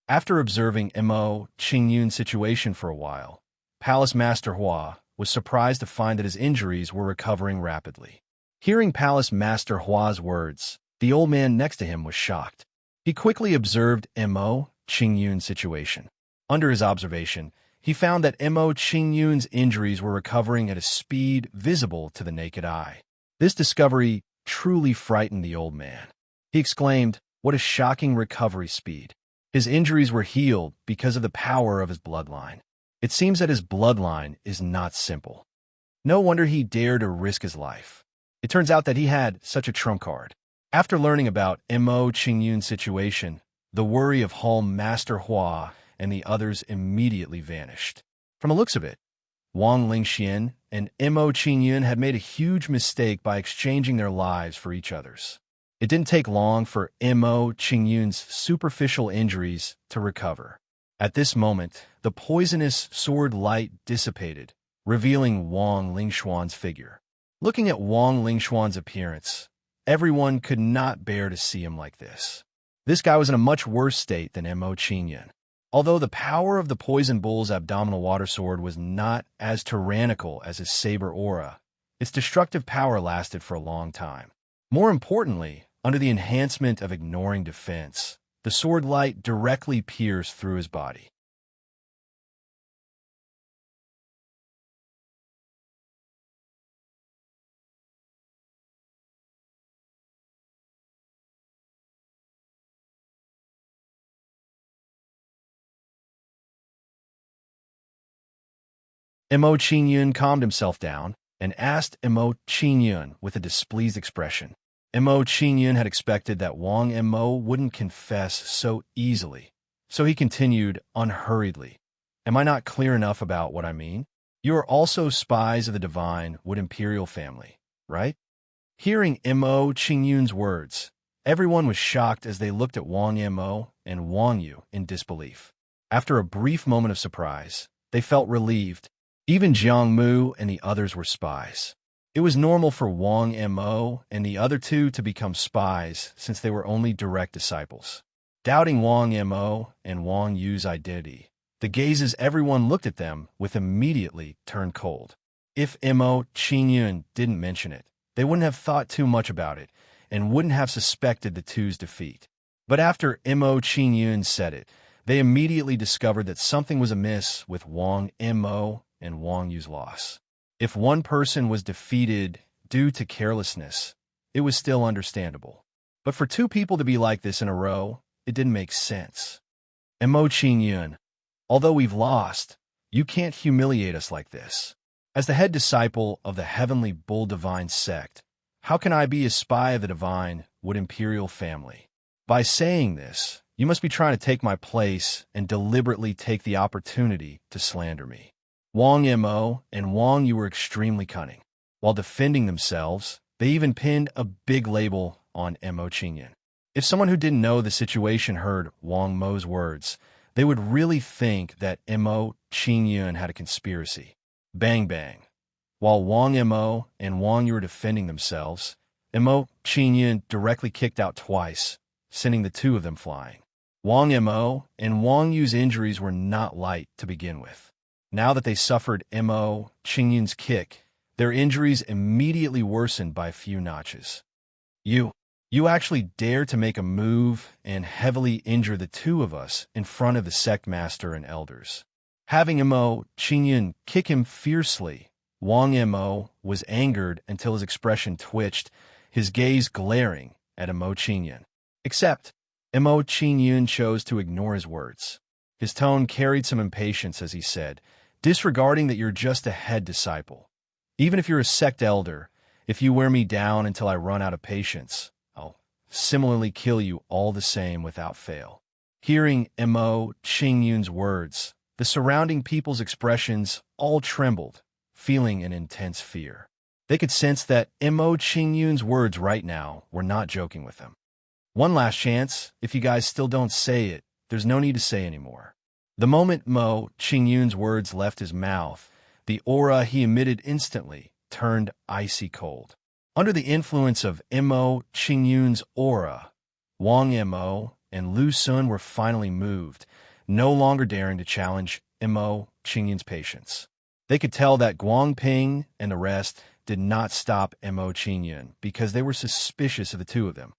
After observing Mo Qingyun's situation for a while, Palace Master Hua was surprised to find that his injuries were recovering rapidly. Hearing Palace Master Hua's words, the old man next to him was shocked. He quickly observed Mo Qingyun's situation. Under his observation, he found that Mo Qingyun's injuries were recovering at a speed visible to the naked eye. This discovery truly frightened the old man. He exclaimed, "What a shocking recovery speed." His injuries were healed because of the power of his bloodline. It seems that his bloodline is not simple. No wonder he dared to risk his life. It turns out that he had such a trump card. After learning about Mo Qingyun's situation, the worry of Hall Master Hua and the others immediately vanished. From the looks of it, Wang Lingxian and Mo Qingyun had made a huge mistake by exchanging their lives for each other's. It didn't take long for Mo Qingyun's superficial injuries to recover. At this moment, the poisonous sword light dissipated, revealing Wang Lingshuan's figure. Looking at Wang Lingshuan's appearance, everyone could not bear to see him like this. This guy was in a much worse state than Mo Qingyun. Although the power of the poison bull's abdominal water sword was not as tyrannical as his saber aura, its destructive power lasted for a long time. More importantly, under the enhancement of ignoring defense, the sword light directly pierced through his body. Mo Qingyun calmed himself down and asked Mo Qingyun with a displeased expression. Mo Qingyun had expected that Wang Mo wouldn't confess so easily, so he continued unhurriedly. Am I not clear enough about what I mean? You are also spies of the divine Wood Imperial family, right? Hearing Mo Qingyun's words, everyone was shocked as they looked at Wang Mo and Wang Yu in disbelief. After a brief moment of surprise, they felt relieved. Even Jiang Mu and the others were spies. It was normal for Wang Mo and the other two to become spies since they were only direct disciples. Doubting Wang Mo and Wang Yu's identity, the gazes everyone looked at them with immediately turned cold. If Mo Qingyun didn't mention it, they wouldn't have thought too much about it and wouldn't have suspected the two's defeat. But after Mo Qingyun said it, they immediately discovered that something was amiss with Wang Mo and Wang Yu's loss. If one person was defeated due to carelessness, it was still understandable. But for two people to be like this in a row, it didn't make sense. Mo Qingyun, although we've lost, you can't humiliate us like this. As the head disciple of the Heavenly Bull Divine sect, how can I be a spy of the divine Wood Imperial family? By saying this, you must be trying to take my place and deliberately take the opportunity to slander me. Wang Mo and Wang Yu were extremely cunning. While defending themselves, they even pinned a big label on Mo Qingyun. If someone who didn't know the situation heard Wang Mo's words, they would really think that Mo Qingyun had a conspiracy. Bang bang. While Wang Mo and Wang Yu were defending themselves, Mo Qingyun directly kicked out twice, sending the two of them flying. Wang Mo and Wang Yu's injuries were not light to begin with. Now that they suffered Mo Qingyun's kick, their injuries immediately worsened by a few notches. You actually dare to make a move and heavily injure the two of us in front of the sect master and elders. Having Mo Qingyun kick him fiercely, Wang Mo was angered until his expression twitched, his gaze glaring at Mo Qingyun. Except, Mo Qingyun chose to ignore his words. His tone carried some impatience as he said, disregarding that you're just a head disciple. Even if you're a sect elder, if you wear me down until I run out of patience, I'll similarly kill you all the same without fail. Hearing Mo Qingyun's words, the surrounding people's expressions all trembled, feeling an intense fear. They could sense that Mo Qingyun's words right now were not joking with them. One last chance, if you guys still don't say it, there's no need to say anymore. The moment Mo Qingyun's words left his mouth, the aura he emitted instantly turned icy cold. Under the influence of Mo Qingyun's aura, Wang Mo and Lu Sun were finally moved, no longer daring to challenge Mo Qingyun's patience. They could tell that Guang Ping and the rest did not stop Mo Qingyun because they were suspicious of the two of them.